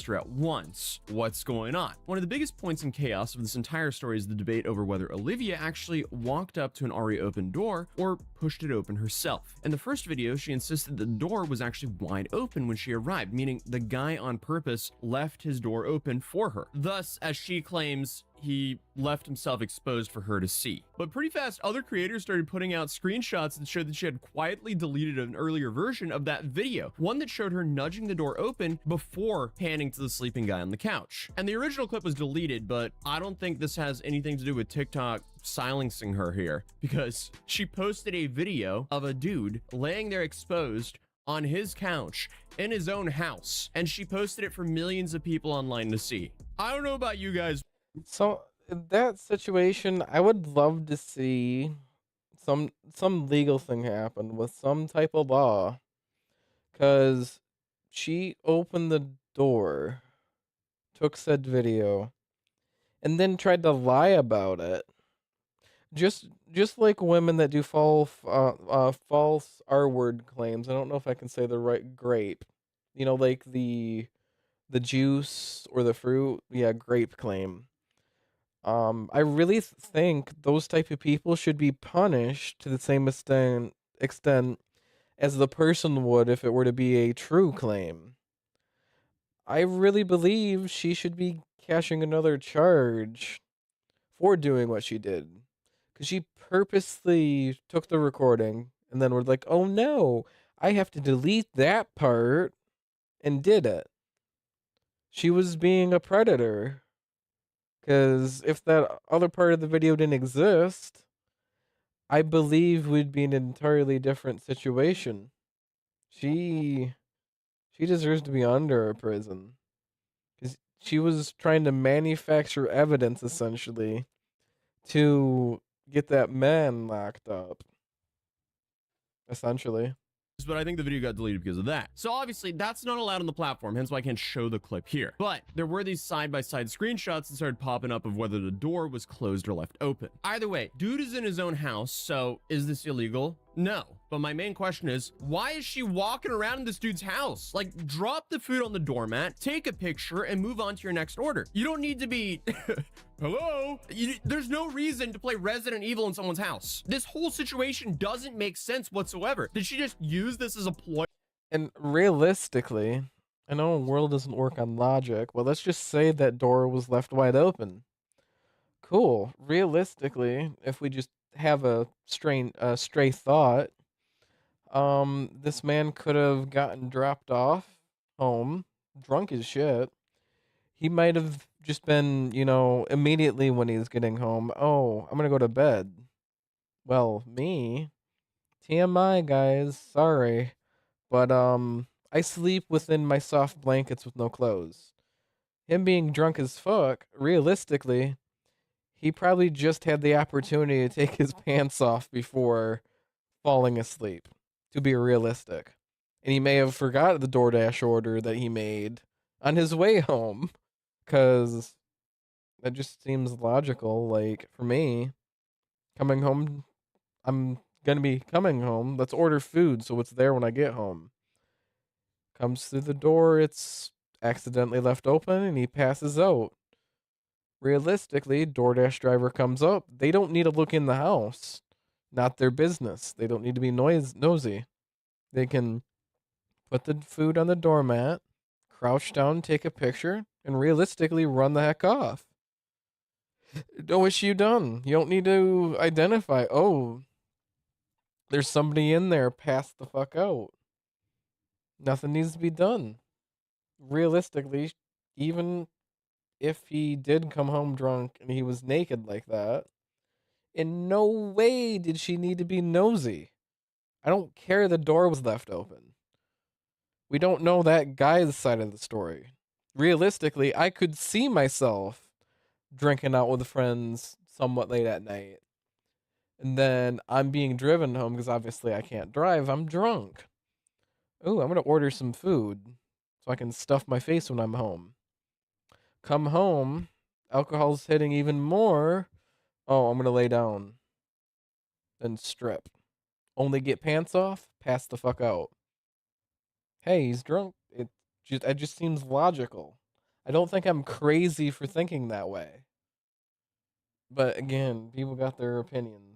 At once. What's going on? One of the biggest points in chaos of this entire story is the debate over whether Olivia actually walked up to an already open door or pushed it open herself. In the first video, she insisted the door was actually wide open when she arrived, meaning the guy on purpose left his door open for her. Thus, as she claims, he left himself exposed for her to see. But pretty fast, other creators started putting out screenshots that showed that she had quietly deleted an earlier version of that video, one that showed her nudging the door open before panning to the sleeping guy on the couch. And the original clip was deleted, but I don't think this has anything to do with TikTok silencing her here, because she posted a video of a dude laying there exposed on his couch in his own house, and she posted it for millions of people online to see. I don't know about you guys. So in that situation, I would love to see some legal thing happen with some type of law, because she opened the door, took said video, and then tried to lie about it. Just like women that do false R-word claims. I don't know if I can say the right grape. You know, like the juice or the fruit. Yeah, grape claim. I really think those type of people should be punished to the same extent as the person would if it were to be a true claim. I really believe she should be cashing another charge for doing what she did. Because she purposely took the recording and then was like, oh no, I have to delete that part, and did it. She was being a predator. Because if that other part of the video didn't exist, I believe we'd be in an entirely different situation. She deserves to be under a prison. Because she was trying to manufacture evidence, essentially, to get that man locked up. Essentially. But I think the video got deleted because of that. So obviously that's not allowed on the platform, hence why I can't show the clip here. But there were these side-by-side screenshots that started popping up of whether the door was closed or left open. Either way, dude is in his own house, so is this illegal? No. But my main question is, why is she walking around in this dude's house? Like, drop the food on the doormat, take a picture, and move on to your next order. You don't need to be, hello? There's no reason to play Resident Evil in someone's house. This whole situation doesn't make sense whatsoever. Did she just use this as a ploy? And realistically, I know the world doesn't work on logic, but let's just say that door was left wide open. Cool. Realistically, if we just have a stray thought, this man could have gotten dropped off home, drunk as shit. He might have just been, immediately when he's getting home, oh, I'm gonna go to bed. Well, me, TMI, guys, sorry, but I sleep within my soft blankets with no clothes. Him being drunk as fuck, realistically, he probably just had the opportunity to take his pants off before falling asleep, to be realistic. And he may have forgot the DoorDash order that he made on his way home, because that just seems logical. Like, for me, coming home, I'm going to be coming home. Let's order food so it's there when I get home. Comes through the door, it's accidentally left open, and he passes out. Realistically, DoorDash driver comes up. They don't need to look in the house. Not their business. They don't need to be nosy. They can put the food on the doormat, crouch down, take a picture, and realistically run the heck off. No issue done. You don't need to identify, oh, there's somebody in there, pass the fuck out. Nothing needs to be done. Realistically, even if he did come home drunk and he was naked like that, in no way did she need to be nosy. I don't care the door was left open. We don't know that guy's side of the story. Realistically, I could see myself drinking out with friends somewhat late at night. And then I'm being driven home because obviously I can't drive. I'm drunk. Ooh, I'm going to order some food so I can stuff my face when I'm home. Come home, alcohol's hitting even more. Oh, I'm going to lay down. Then strip. Only get pants off, pass the fuck out. Hey, he's drunk. It just seems logical. I don't think I'm crazy for thinking that way. But again, people got their opinions.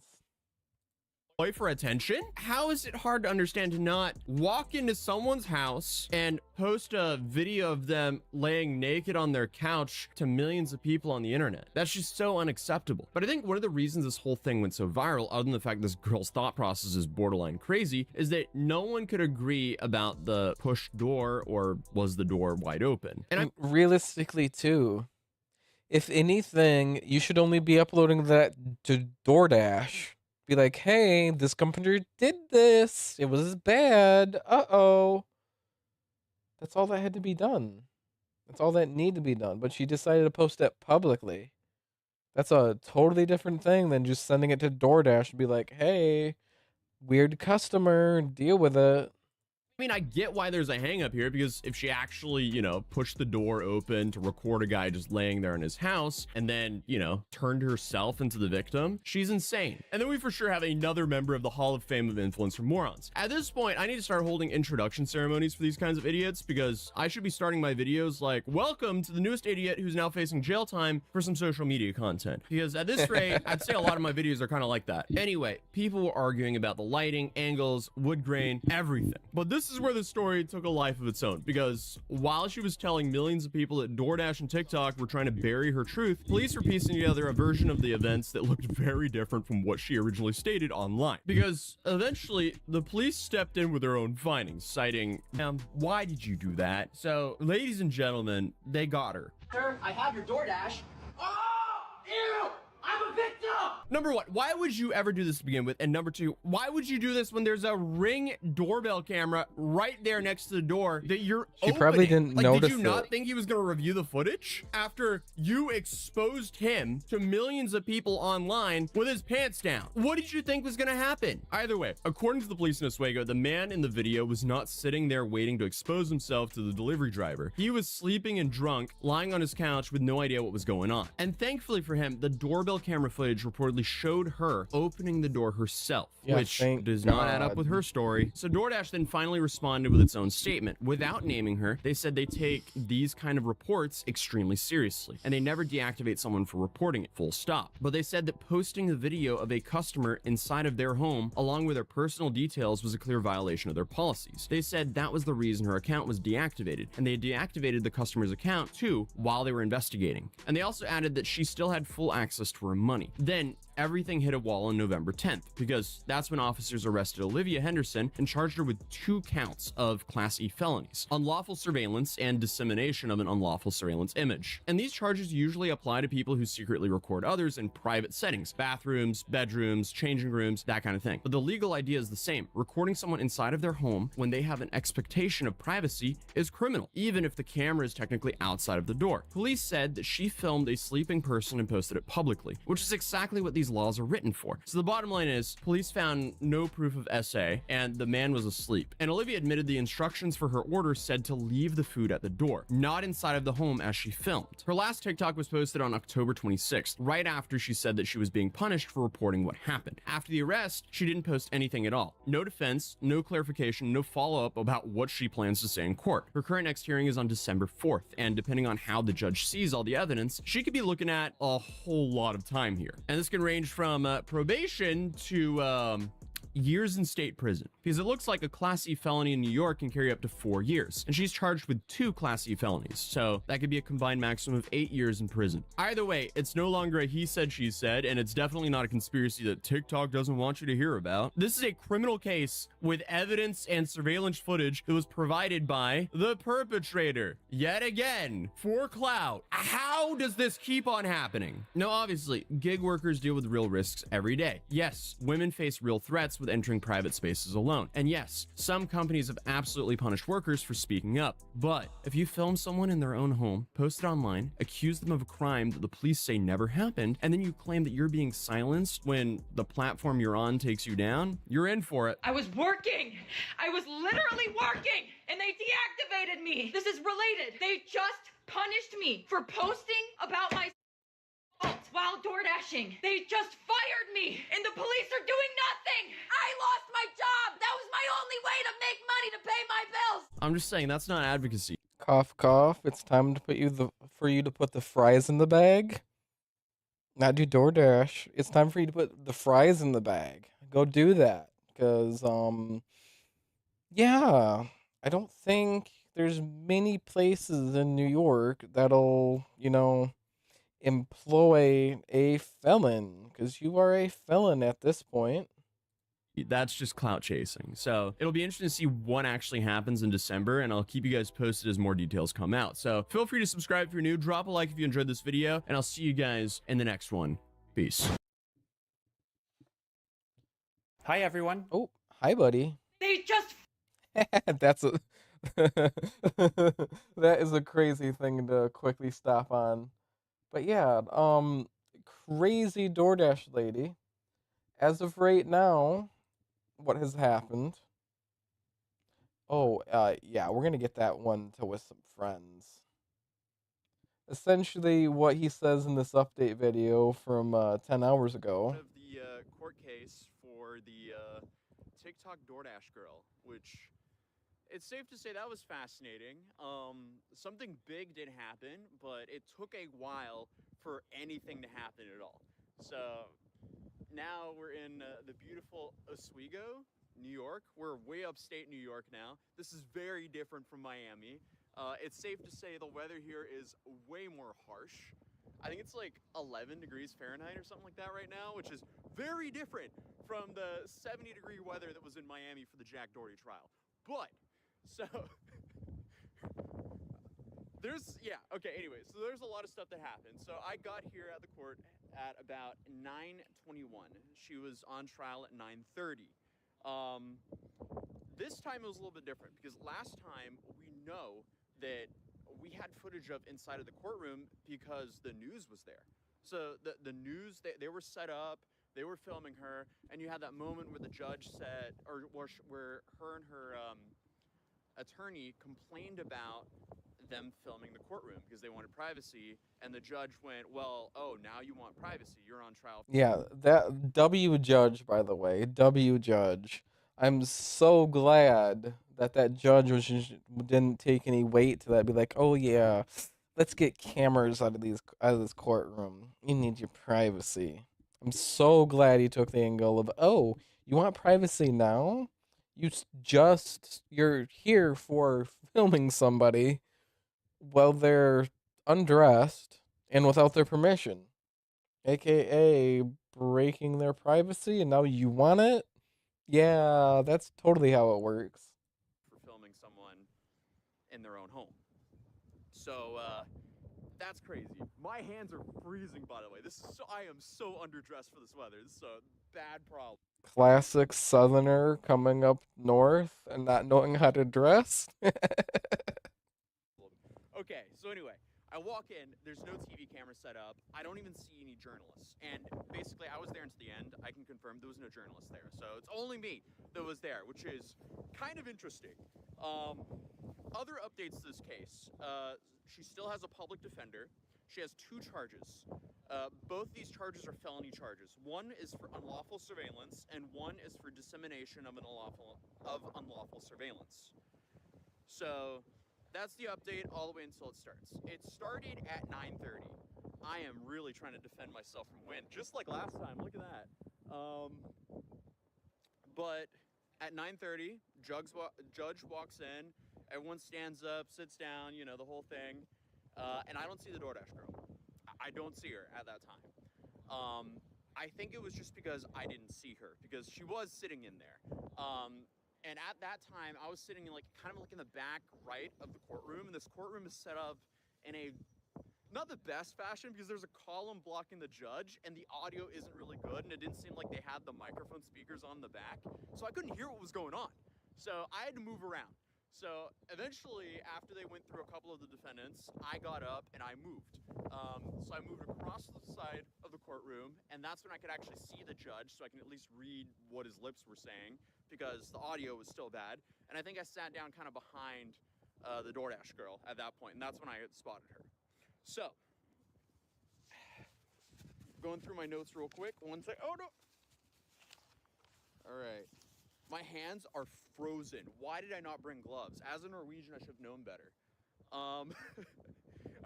For attention? How is it hard to understand to not walk into someone's house and post a video of them laying naked on their couch to millions of people on the internet? That's just so unacceptable. But I think one of the reasons this whole thing went so viral, other than the fact this girl's thought process is borderline crazy, is that no one could agree about the push door or was the door wide open. And realistically too, if anything, you should only be uploading that to DoorDash. Be like, hey, this company did this. It was bad. Uh-oh. That's all that had to be done. That's all that needed to be done. But she decided to post it publicly. That's a totally different thing than just sending it to DoorDash and be like, hey, weird customer, deal with it. I mean, I get why there's a hang up here, because if she actually, pushed the door open to record a guy just laying there in his house and then, turned herself into the victim, she's insane. And then we for sure have another member of the Hall of Fame of Influencer Morons. At this point, I need to start holding introduction ceremonies for these kinds of idiots, because I should be starting my videos like, welcome to the newest idiot who's now facing jail time for some social media content. Because at this rate, I'd say a lot of my videos are kind of like that. Anyway, people were arguing about the lighting, angles, wood grain, everything. But this is where the story took a life of its own, because while she was telling millions of people that DoorDash and TikTok were trying to bury her truth, police were piecing together a version of the events that looked very different from what she originally stated online. Because eventually, the police stepped in with their own findings, citing, why did you do that? So, ladies and gentlemen, they got her. Sir, I have your DoorDash. Oh, ew! I'm a victim! Number one, why would you ever do this to begin with? And number two, why would you do this when there's a Ring doorbell camera right there next to the door that you're opening? She probably didn't notice Did you not think he was going to review the footage after you exposed him to millions of people online with his pants down? What did you think was going to happen? Either way, according to the police in Oswego, the man in the video was not sitting there waiting to expose himself to the delivery driver. He was sleeping and drunk, lying on his couch with no idea what was going on. And thankfully for him, the doorbell camera footage reportedly reportedly showed her opening the door herself, Yeah, which thank does not add up God. with her story. So DoorDash then finally responded with its own statement. Without naming her, they said they take these kind of reports extremely seriously, and they never deactivate someone for reporting it, full stop. But they said that posting a video of a customer inside of their home, along with their personal details, was a clear violation of their policies. They said that was the reason her account was deactivated, and they deactivated the customer's account too while they were investigating. And they also added that she still had full access to her money. Then everything hit a wall on November 10th, because that's when officers arrested Olivia Henderson and charged her with 2 counts of Class E felonies: unlawful surveillance and dissemination of an unlawful surveillance image. And these charges usually apply to people who secretly record others in private settings: bathrooms, bedrooms, changing rooms, that kind of thing. But the legal idea is the same. Recording someone inside of their home when they have an expectation of privacy is criminal, even if the camera is technically outside of the door. Police said that she filmed a sleeping person and posted it publicly, which is exactly what these laws are written for. So the bottom line is, police found no proof of SA, and the man was asleep. And Olivia admitted the instructions for her order said to leave the food at the door, not inside of the home as she filmed. Her last TikTok was posted on October 26th, right after she said that she was being punished for reporting what happened. After the arrest, she didn't post anything at all. No defense, no clarification, no follow-up about what she plans to say in court. Her current next hearing is on December 4th, and depending on how the judge sees all the evidence, she could be looking at a whole lot of time here. And this can range from probation to years in state prison, because it looks like a Class E felony in New York can carry up to 4 years, and she's charged with 2 Class E felonies, so that could be a combined maximum of 8 years in prison. Either way, it's no longer a he said, she said, and it's definitely not a conspiracy that TikTok doesn't want you to hear about. This is a criminal case with evidence and surveillance footage that was provided by the perpetrator, yet again, for clout. How does this keep on happening? Now, obviously, gig workers deal with real risks every day. Yes, women face real threats with entering private spaces alone. And yes, some companies have absolutely punished workers for speaking up. But if you film someone in their own home, post it online, accuse them of a crime that the police say never happened, and then you claim that you're being silenced when the platform you're on takes you down, you're in for it. I was working. I was literally working, and they deactivated me. This is related. They just punished me for posting about my while door dashing. They just fired me, and the police are doing nothing. I lost my job. That was my only way to make money to pay my bills. I'm just saying, that's not advocacy. Cough, cough. It's time to put for you to put the fries in the bag. Not do DoorDash. It's time for you to put the fries in the bag. Go do that, because yeah, I don't think there's many places in New York that'll, employ a felon, because you are a felon at this point. That's just clout chasing. So it'll be interesting to see what actually happens in December, and I'll keep you guys posted as more details come out. So feel free to subscribe if you're new, drop a like if you enjoyed this video, and I'll see you guys in the next one. Peace. Hi, everyone. Oh, hi, buddy. They just That's a that is a crazy thing to quickly stop on. But yeah, crazy DoorDash lady. As of right now, what has happened? Oh, yeah, we're gonna get that one to with some friends. Essentially, what he says in this update video from 10 hours ago. Of the court case for the TikTok DoorDash girl, which it's safe to say that was fascinating. Something big did happen, but it took a while for anything to happen at all. So now we're in the beautiful Oswego, New York. We're way upstate New York now. This is very different from Miami. It's safe to say the weather here is way more harsh. I think it's like 11 degrees Fahrenheit or something like that right now, which is very different from the 70-degree weather that was in Miami for the Jack Doherty trial. But, so, so there's a lot of stuff that happened. So I got here at the court at about 9:21. She was on trial at 9:30. This time it was a little bit different, because last time we know that we had footage of inside of the courtroom because the news was there. So the news, they were set up, they were filming her, and you had that moment where the judge said, or where her and her attorney complained about them filming the courtroom because they wanted privacy, and the judge went, well, oh, now you want privacy, you're on trial. Yeah, that W judge, by the way, W judge. I'm so glad that that judge didn't take any weight to that. Be like, oh yeah, let's get cameras out of this courtroom. You need your privacy. I'm so glad he took the angle of, oh, you want privacy now? You're here for filming somebody while they're undressed and without their permission, aka breaking their privacy, and now you want it? Yeah, that's totally how it works. For filming someone in their own home. So, that's crazy. My hands are freezing, by the way. I am so underdressed for this weather. This is a bad problem. Classic Southerner coming up north and not knowing how to dress. Okay, so anyway, I walk in, there's no TV camera set up, I don't even see any journalists, and basically I was there until the end. I can confirm there was no journalist there, so it's only me that was there, which is kind of interesting. Other updates to this case, she still has a public defender. She has 2 charges. Both these charges are felony charges. One is for unlawful surveillance, and one is for dissemination of unlawful surveillance. So that's the update all the way until it starts. It started at 9:30. I am really trying to defend myself from wind, just like last time. Look at that. But at 9:30, judge walks in. Everyone stands up, sits down, you know, the whole thing. And I don't see the DoorDash girl. I don't see her at that time. I think it was just because I didn't see her, because she was sitting in there. And at that time, I was sitting in kind of in the back right of the courtroom, and this courtroom is set up in a not the best fashion because there's a column blocking the judge, and the audio isn't really good, and it didn't seem like they had the microphone speakers on the back, so I couldn't hear what was going on. So I had to move around. So eventually, after they went through a couple of the defendants, I got up and I moved. So I moved across the side of the courtroom, and that's when I could actually see the judge, so I can at least read what his lips were saying, because the audio was still bad. And I think I sat down kind of behind the DoorDash girl at that point, and that's when I spotted her. So, going through my notes real quick. One sec. Oh, no. All right. My hands are frozen. Why did I not bring gloves? As a Norwegian, I should have known better.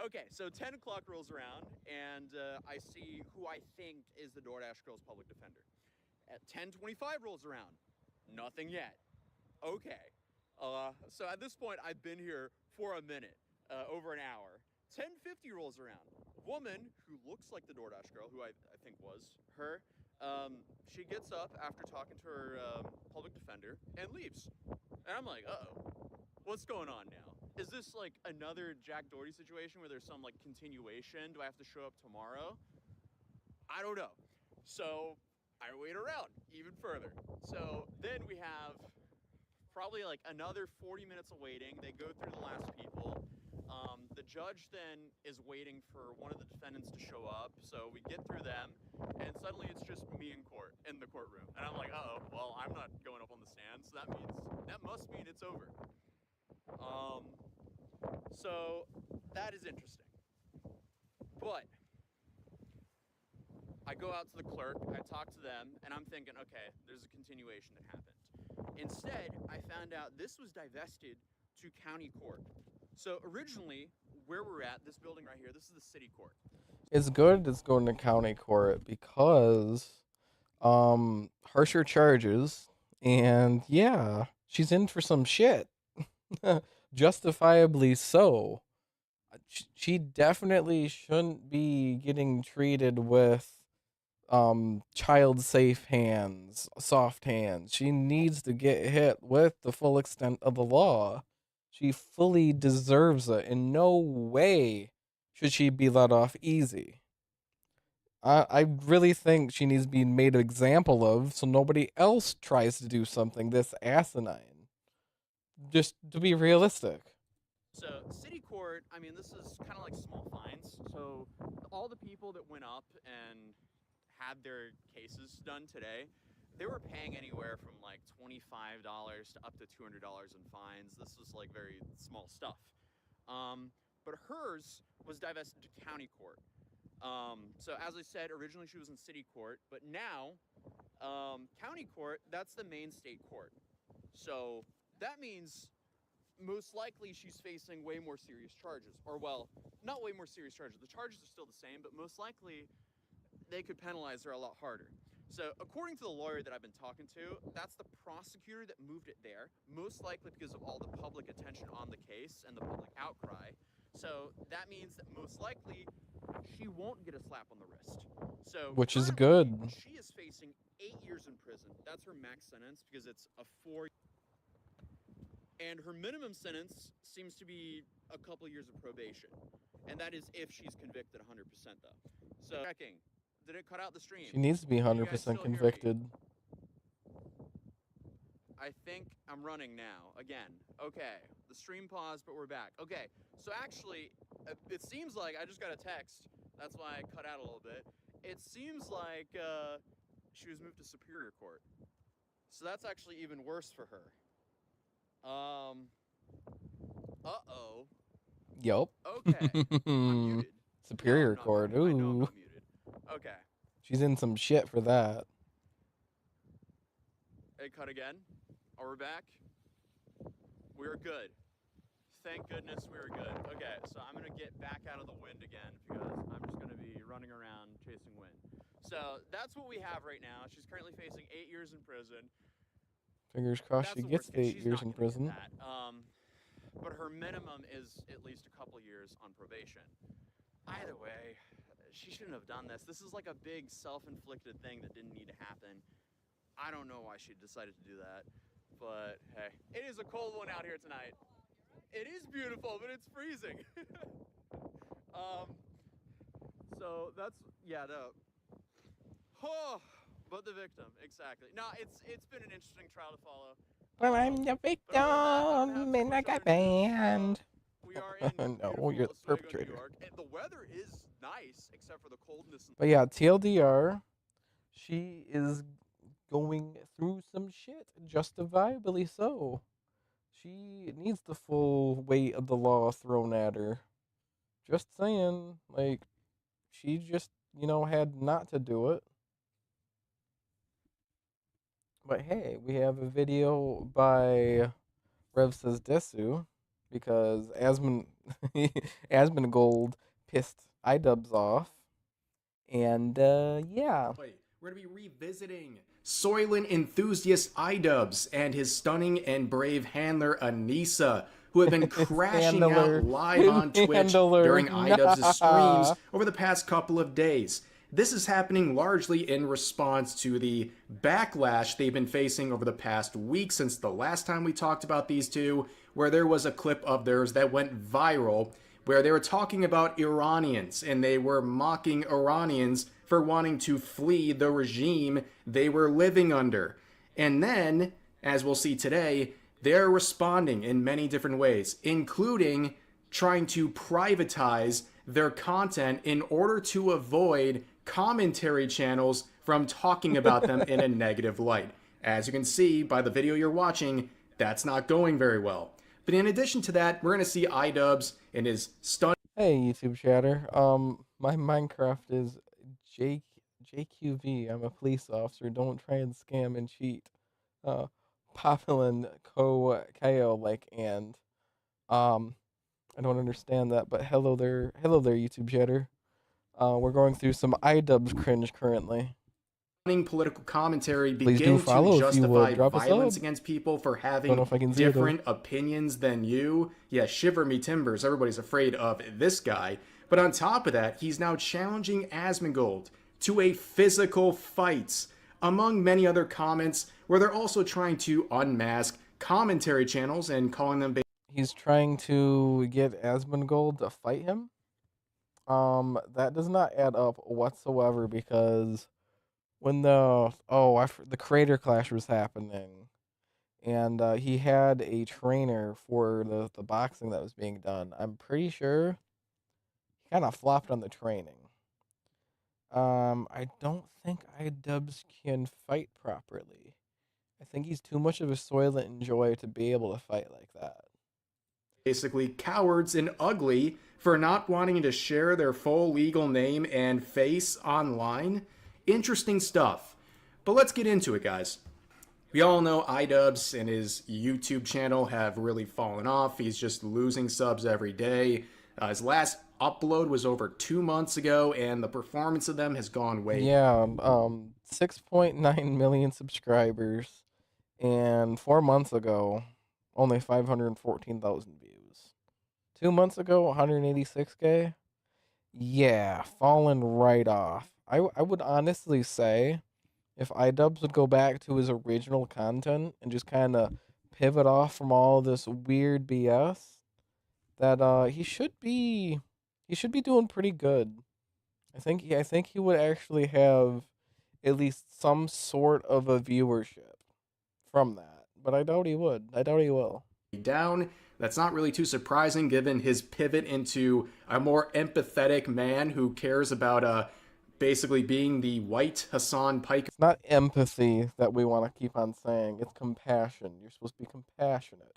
Okay, so 10 o'clock rolls around, and I see who I think is the DoorDash girl's public defender. At 10:25 rolls around. Nothing yet. Okay. So at this point, I've been here for a minute, over an hour. 10:50 rolls around. A woman who looks like the DoorDash girl, who I think was her, she gets up after talking to her public defender and leaves. And I'm like, uh-oh, what's going on now? Is this like another Jack Doherty situation where there's some like continuation? Do I have to show up tomorrow? I don't know. So I wait around even further. So then we have probably like another 40 minutes of waiting. They go through the last people. The judge then is waiting for one of the defendants to show up. So we get through them, and suddenly it's just me in the courtroom. And I'm like, uh-oh, well, I'm not going up on the stand, so that must mean it's over. So that is interesting. But I go out to the clerk, I talk to them, and I'm thinking, okay, there's a continuation that happened. Instead, I found out this was divested to county court. So originally, where we're at, this building right here, this is the city court. It's good it's going to county court because harsher charges, and yeah, she's in for some shit. Justifiably so. She definitely shouldn't be getting treated with child safe hands, soft hands. She needs to get hit with the full extent of the law. She fully deserves it. In no way should she be let off easy. I really think she needs to be made an example of so nobody else tries to do something this asinine. Just to be realistic. So city court, I mean, this is kind of like small fines. So all the people that went up and had their cases done today, they were paying anywhere from like $25 to up to $200 in fines. This was like very small stuff. But hers was divested to county court. So as I said, originally she was in city court, but now county court, that's the main state court. So that means most likely she's facing way more serious charges. Or, well, not way more serious charges. The charges are still the same, but most likely they could penalize her a lot harder. So according to the lawyer that I've been talking to, that's the prosecutor that moved it there, most likely because of all the public attention on the case and the public outcry. So that means that most likely she won't get a slap on the wrist. So which is good. she is facing 8 years in prison. That's her max sentence because it's a 4. And her minimum sentence seems to be a couple years of probation. And that is if she's convicted 100% though. So checking. Did it cut out the stream? She needs to be 100% convicted. I think I'm running now. Again. Okay. The stream paused, but we're back. Okay. So actually, it seems like I just got a text. That's why I cut out a little bit. It seems like she was moved to Superior Court. So that's actually even worse for her. Uh-oh. Yup. Okay. I'm muted. Superior Court. Ooh. I know I'm not muted. Okay. She's in some shit for that. It cut again. Are we back? We're good. Thank goodness we were good. Okay, so I'm gonna get back out of the wind again because I'm just gonna be running around chasing wind. So that's what we have right now. She's currently facing 8 years in prison. Fingers crossed she gets 8 years in prison. But her minimum is at least a couple years on probation. Either way, she shouldn't have done this. This is like a big self-inflicted thing that didn't need to happen. I don't know why she decided to do that. But hey, it is a cold one out here tonight. It is beautiful, but it's freezing. So that's, yeah, no. Oh, but the victim, exactly. No, it's been an interesting trial to follow. Well, I'm the victim, and I got banned. We are in no, you're the perpetrator. New York, and the weather is nice, except for the coldness. But yeah, TLDR, she is going through some shit, justifiably so. She needs the full weight of the law thrown at her. Just saying, like, she just, had not to do it. But hey, we have a video by WeswesO because Asmongold pissed iDubbbz off. And yeah. We're going to be revisiting Soylent enthusiast iDubbbz and his stunning and brave handler Anissa, who have been crashing out live on Twitch during iDubbbz's streams over the past couple of days. This is happening largely in response to the backlash they've been facing over the past week since the last time we talked about these two, where there was a clip of theirs that went viral where they were talking about Iranians and they were mocking Iranians for wanting to flee the regime they were living under. And then, as we'll see today, they're responding in many different ways, including trying to privatize their content in order to avoid commentary channels from talking about them in a negative light. As you can see by the video you're watching, that's not going very well. But in addition to that, we're going to see iDubbbz in his stunning... Hey, YouTube chatter. My Minecraft is JQV. I'm a police officer. Don't try and scam and cheat. Populin Ko like and I don't understand that, but hello there, YouTube chatter. We're going through some iDubbbz cringe currently. Political commentary begin to justify violence against people for having different opinions than you. Yeah, shiver me timbers. Everybody's afraid of this guy. But on top of that, he's now challenging Asmongold to a physical fight, among many other comments where they're also trying to unmask commentary channels and calling them... He's trying to get Asmongold to fight him? That does not add up whatsoever because when the creator clash was happening and he had a trainer for the boxing that was being done, I'm pretty sure he kind of flopped on the training. I don't think iDubbbz can fight properly. I think he's too much of a Soylent enjoyer to be able to fight like that. basically cowards and ugly for not wanting to share their full legal name and face online. Interesting stuff. But let's get into it, guys. We all know iDubbbz and his YouTube channel have really fallen off. He's just losing subs every day. His last upload was over 2 months ago, and the performance of them has gone way. Yeah, 6.9 million subscribers, and 4 months ago, only 514,000 views. 2 months ago, 186K. Yeah, fallen right off. I would honestly say, if iDubbbz would go back to his original content and just kind of pivot off from all this weird BS, that he should be doing pretty good. I think he would actually have at least some sort of a viewership from that, but I doubt he would. I doubt he will. Down. That's not really too surprising given his pivot into a more empathetic man who cares about basically being the white Hassan Pike. It's not empathy that we want to keep on saying. It's compassion. You're supposed to be compassionate.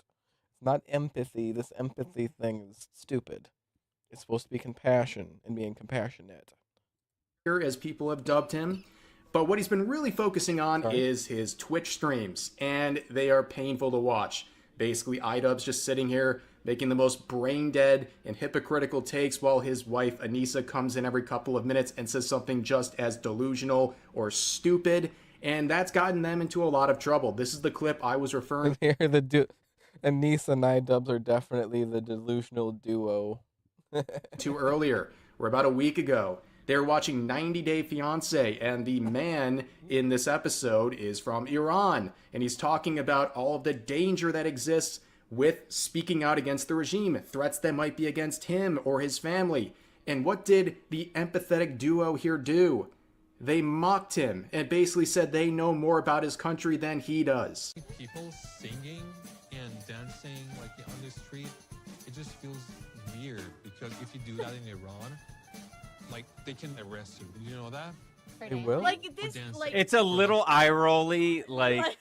It's not empathy. This empathy thing is stupid. It's supposed to be compassion and being compassionate. As people have dubbed him. But what he's been really focusing on is his Twitch streams, and they are painful to watch. Basically, iDubbbz just sitting here making the most brain-dead and hypocritical takes while his wife, Anissa, comes in every couple of minutes and says something just as delusional or stupid, and that's gotten them into a lot of trouble. This is the clip I was referring to. Anissa and iDubbbz are definitely the delusional duo. to earlier, or about a week ago. They were watching 90 Day Fiancé, and the man in this episode is from Iran, and he's talking about all of the danger that exists with speaking out against the regime, threats that might be against him or his family. And what did the empathetic duo here do? They mocked him and basically said they know more about his country than he does. People singing and dancing like on the street, it just feels weird because if you do that in Iran, like they can arrest you. Did you know that? They will. Like this, like It's a little eye rolly, like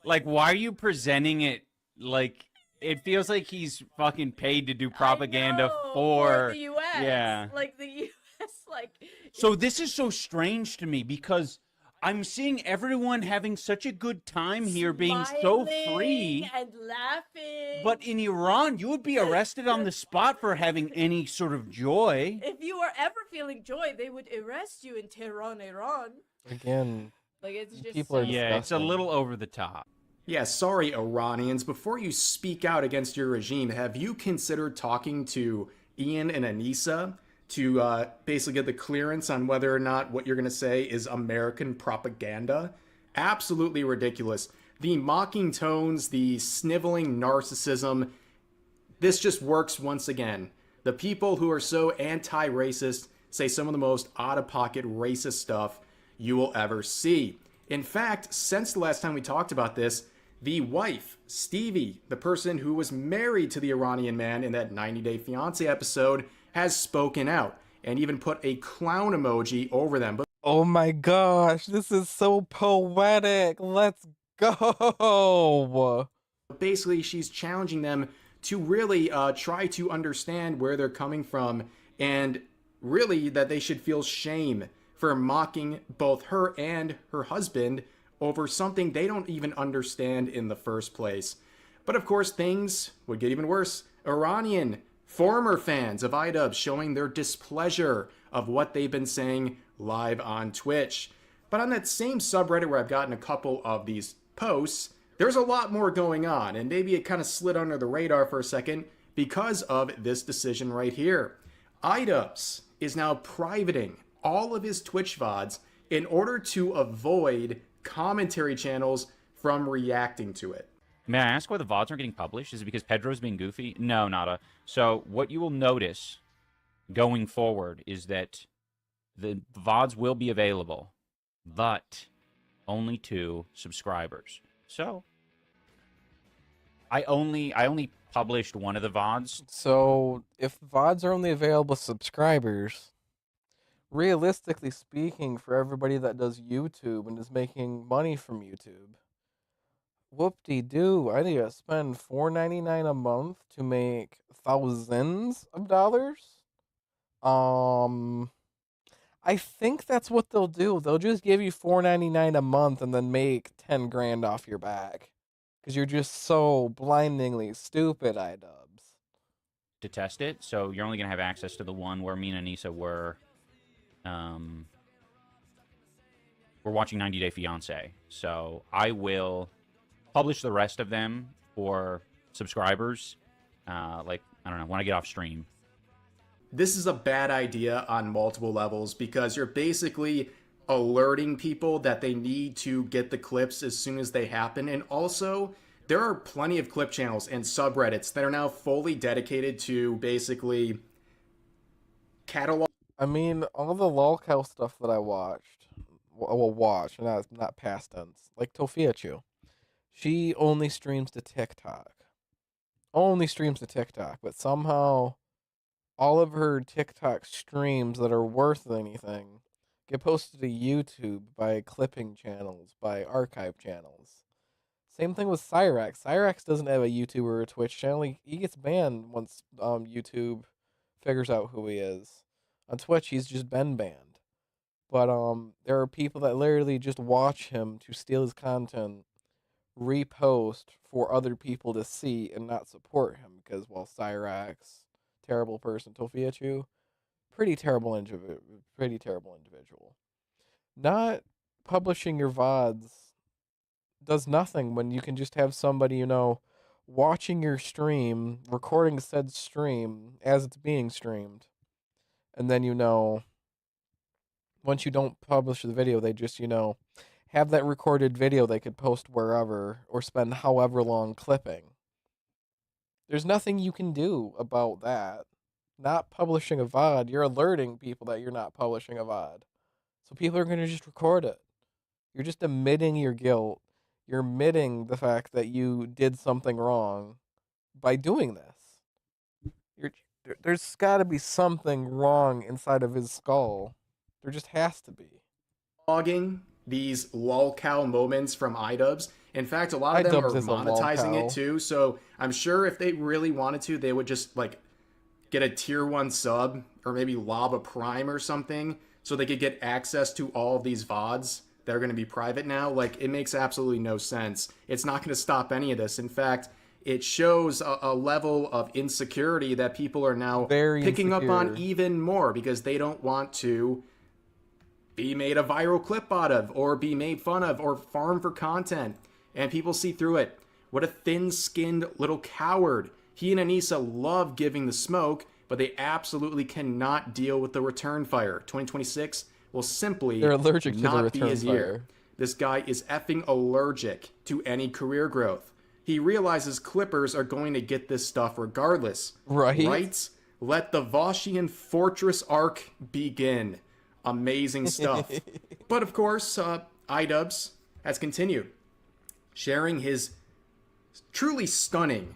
why are you presenting it like it feels like he's fucking paid to do propaganda for the U.S. Yeah. Like the U.S. Like. So this is so strange to me because I'm seeing everyone having such a good time here, being so free and laughing. But in Iran, you would be arrested on the spot for having any sort of joy. If you were ever feeling joy, they would arrest you in Tehran, Iran. Again, like it's just people are yeah, it's a little over the top. Yeah, sorry, Iranians. Before you speak out against your regime, have you considered talking to Ian and Anissa to basically get the clearance on whether or not what you're going to say is American propaganda? Absolutely ridiculous. The mocking tones, the sniveling narcissism, this just works once again. The people who are so anti-racist say some of the most out-of-pocket racist stuff you will ever see. In fact, since the last time we talked about this, the wife, Stevie, the person who was married to the Iranian man in that 90 Day Fiancé episode, has spoken out and even put a clown emoji over them. But oh my gosh, this is so poetic. Let's go. Basically, she's challenging them to really try to understand where they're coming from and really that they should feel shame for mocking both her and her husband over something they don't even understand in the first place. But of course, things would get even worse. Iranian former fans of iDubbbz showing their displeasure of what they've been saying live on Twitch. But on that same subreddit where I've gotten a couple of these posts, there's a lot more going on, and maybe it kind of slid under the radar for a second because of this decision right here. iDubbbz is now privating all of his Twitch VODs in order to avoid commentary channels from reacting to it. May I ask why the VODs aren't getting published? Is it because Pedro's being goofy? No, nada. So what you will notice going forward is that the VODs will be available, but only to subscribers. So I only published one of the VODs. So if VODs are only available to subscribers, realistically speaking, for everybody that does YouTube and is making money from YouTube, Whoop-de-doo. I need to spend $4.99 a month to make thousands of dollars. Um, I think that's what they'll do. They'll just give you $4.99 a month and then make 10 grand off your back. Because you're just so blindingly stupid, iDubbbz. To test it, so you're only gonna have access to the one where me and Anissa were watching 90 Day Fiance. So I will publish the rest of them for subscribers, like, I don't know, when I get off stream. This is a bad idea on multiple levels because you're basically alerting people that they need to get the clips as soon as they happen. And also, there are plenty of clip channels and subreddits that are now fully dedicated to basically catalog. I mean, all the lolcow stuff that I watched, not past tense, like Tofiachu. She only streams to TikTok. But somehow all of her TikTok streams that are worth anything get posted to YouTube by clipping channels, by archive channels. Same thing with Cyrax. Cyrax doesn't have a YouTube or a Twitch channel. He gets banned once YouTube figures out who he is. On Twitch, he's just been banned. But there are people that literally just watch him to steal his content, repost for other people to see and not support him because, well, Cyrax, terrible person. Tofiachu, pretty terrible individual. Not publishing your VODs does nothing when you can just have somebody, watching your stream, recording said stream as it's being streamed. And then, once you don't publish the video, they just, have that recorded video they could post wherever or spend however long clipping. There's nothing you can do about that. Not publishing a VOD, you're alerting people that you're not publishing a VOD. So people are going to just record it. You're just admitting your guilt. You're admitting the fact that you did something wrong by doing this. There's got to be something wrong inside of his skull. There just has to be. Logging these lolcow moments from iDubbbz. In fact, a lot of them are monetizing it too. So I'm sure if they really wanted to, they would just get a tier 1 sub or maybe lob a prime or something so they could get access to all of these VODs that are going to be private now. It makes absolutely no sense. It's not going to stop any of this. In fact, it shows a level of insecurity that people are now picking up on even more because they don't want to be made a viral clip out of or be made fun of or farm for content. And people see through it. What a thin-skinned little coward. He and Anissa love giving the smoke, but they absolutely cannot deal with the return fire. 2026 will simply They're allergic to the not be return his fire. year. This guy is effing allergic to any career growth. He realizes clippers are going to get this stuff regardless. Right? Let the Voshian Fortress arc begin. Amazing stuff. But of course, iDubbbz has continued sharing his truly stunning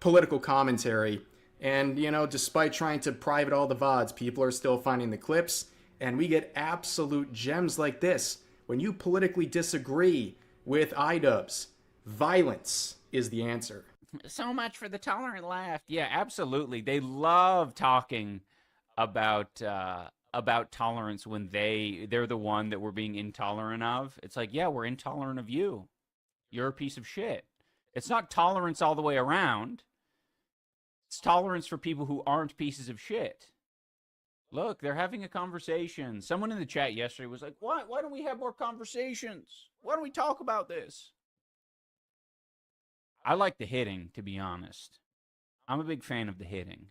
political commentary. And, despite trying to private all the VODs, people are still finding the clips. And we get absolute gems like this. When you politically disagree with iDubbbz, violence is the answer. So much for the tolerant left. Yeah, absolutely. They love talking about tolerance when they're the one that we're being intolerant of. It's like, yeah, we're intolerant of you. You're a piece of shit. It's not tolerance all the way around. It's tolerance for people who aren't pieces of shit. Look, they're having a conversation. Someone in the chat yesterday was like, why don't we have more conversations? Why don't we talk about this? I like the hitting, to be honest. I'm a big fan of the hitting.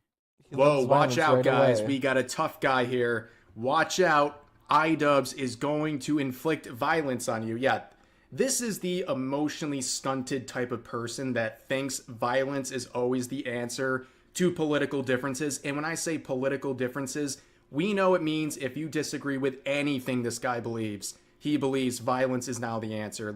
Whoa, watch out, guys. We got a tough guy here. Watch out. iDubbbz is going to inflict violence on you. Yeah, this is the emotionally stunted type of person that thinks violence is always the answer to political differences. And when I say political differences, we know it means if you disagree with anything this guy believes, he believes violence is now the answer.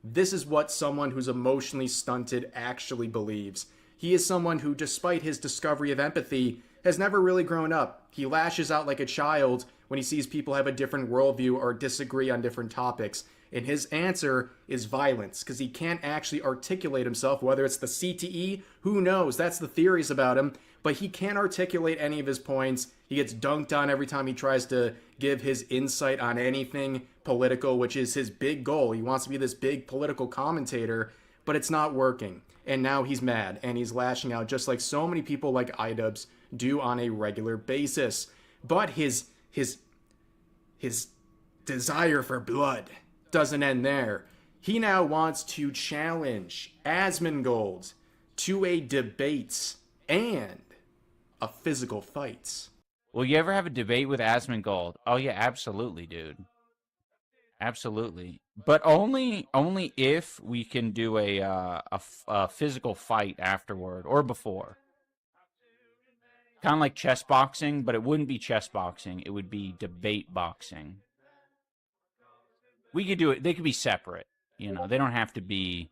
This is what someone who's emotionally stunted actually believes. He is someone who, despite his discovery of empathy, has never really grown up. He lashes out like a child when he sees people have a different worldview or disagree on different topics. And his answer is violence, because he can't actually articulate himself, whether it's the CTE, who knows, that's the theories about him, but he can't articulate any of his points. He gets dunked on every time he tries to give his insight on anything political, which is his big goal. He wants to be this big political commentator, but it's not working. And now he's mad, and he's lashing out just like so many people like iDubbbz do on a regular basis. But his desire for blood doesn't end there. He now wants to challenge Asmongold to a debate and a physical fight. Will you ever have a debate with Asmongold? Oh yeah, absolutely, dude. Absolutely, but only if we can do a physical fight afterward or before. Kind of like chess boxing, but it wouldn't be chess boxing. It would be debate boxing. We could do it. They could be separate. You know, they don't have to be.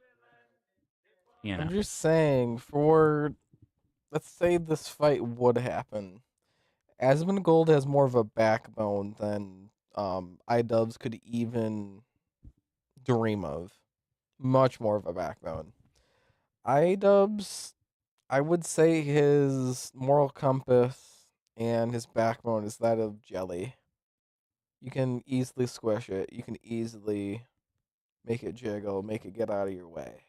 You know. I'm just saying, let's say this fight would happen. Asmongold has more of a backbone than iDubbbz could even dream of. Much more of a backbone. iDubbbz, I would say his moral compass and his backbone is that of jelly. You can easily squish it. You can easily make it jiggle, make it get out of your way.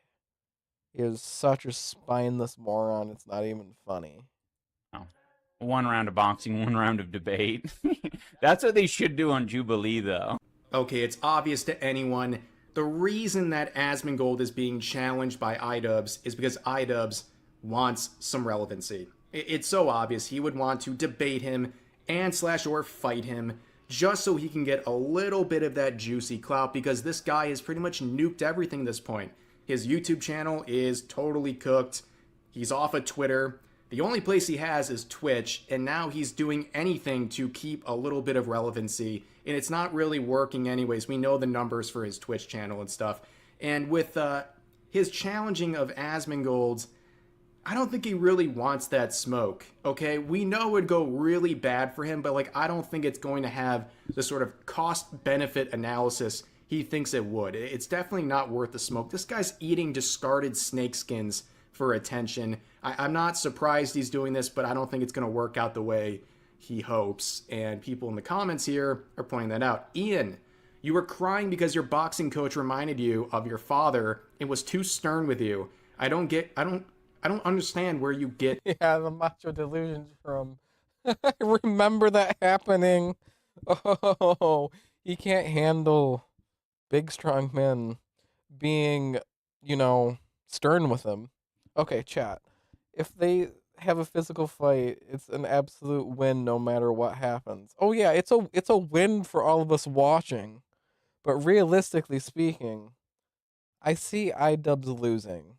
He is such a spineless moron, it's not even funny. Oh. One round of boxing, one round of debate. That's what they should do on Jubilee, though. Okay, it's obvious to anyone. The reason that Asmongold is being challenged by iDubbbz is because iDubbbz wants some relevancy. It's so obvious. He would want to debate him and /or fight him just so he can get a little bit of that juicy clout, because this guy has pretty much nuked everything at this point. His YouTube channel is totally cooked. He's off of Twitter. The only place he has is Twitch, and now he's doing anything to keep a little bit of relevancy, and it's not really working anyways. We know the numbers for his Twitch channel and stuff. And with his challenging of Asmongold's, I don't think he really wants that smoke, okay? We know it would go really bad for him, but like, I don't think it's going to have the sort of cost-benefit analysis he thinks it would. It's definitely not worth the smoke. This guy's eating discarded snakeskins for attention. I'm not surprised he's doing this, but I don't think it's going to work out the way he hopes. And people in the comments here are pointing that out. Ian, you were crying because your boxing coach reminded you of your father and was too stern with you. I don't understand where you get the macho delusions from. I remember that happening. Oh, he can't handle big strong men being, stern with him. Okay, chat. If they have a physical fight, it's an absolute win no matter what happens. Oh yeah, it's a win for all of us watching. But realistically speaking, I see iDubbbz losing.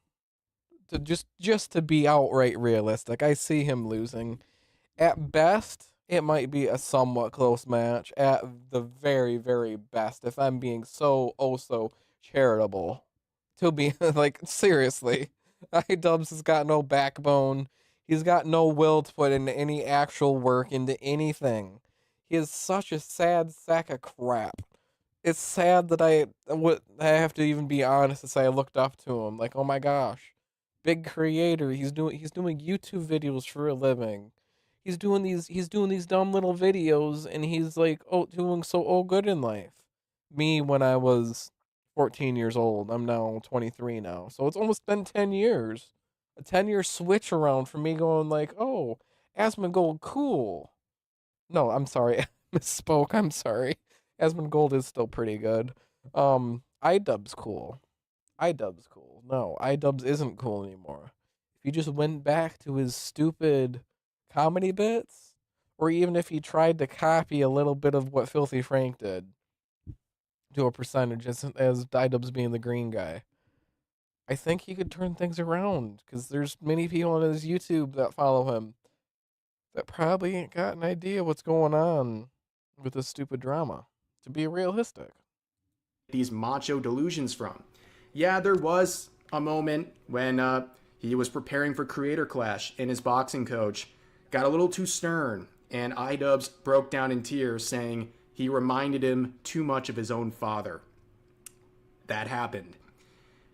Just to be outright realistic, I see him losing. At best, it might be a somewhat close match. At the very, very best, if I'm being so charitable, to be like, seriously, iDubbbz has got no backbone. He's got no will to put into any actual work, into anything. He is such a sad sack of crap. It's sad that I have to even be honest and say I looked up to him. Like, oh my gosh. Big creator. He's doing YouTube videos for a living. He's doing these dumb little videos, and he's like, doing so good in life. Me when I was 14 years old. I'm now 23 now. So it's almost been 10 years. A 10-year switch around for me going like, oh, Asmongold, cool. No, I'm sorry. I misspoke. I'm sorry. Asmongold is still pretty good. iDubbbz cool. iDubbbz cool. No, iDubbbz isn't cool anymore. If he just went back to his stupid comedy bits, or even if he tried to copy a little bit of what Filthy Frank did to a percentage as iDubbbz being the green guy, I think he could turn things around, because there's many people on his YouTube that follow him that probably ain't got an idea what's going on with this stupid drama, to be realistic. These macho delusions from. Yeah, there was a moment when he was preparing for Creator Clash and his boxing coach got a little too stern and iDubbbz broke down in tears saying he reminded him too much of his own father. That happened.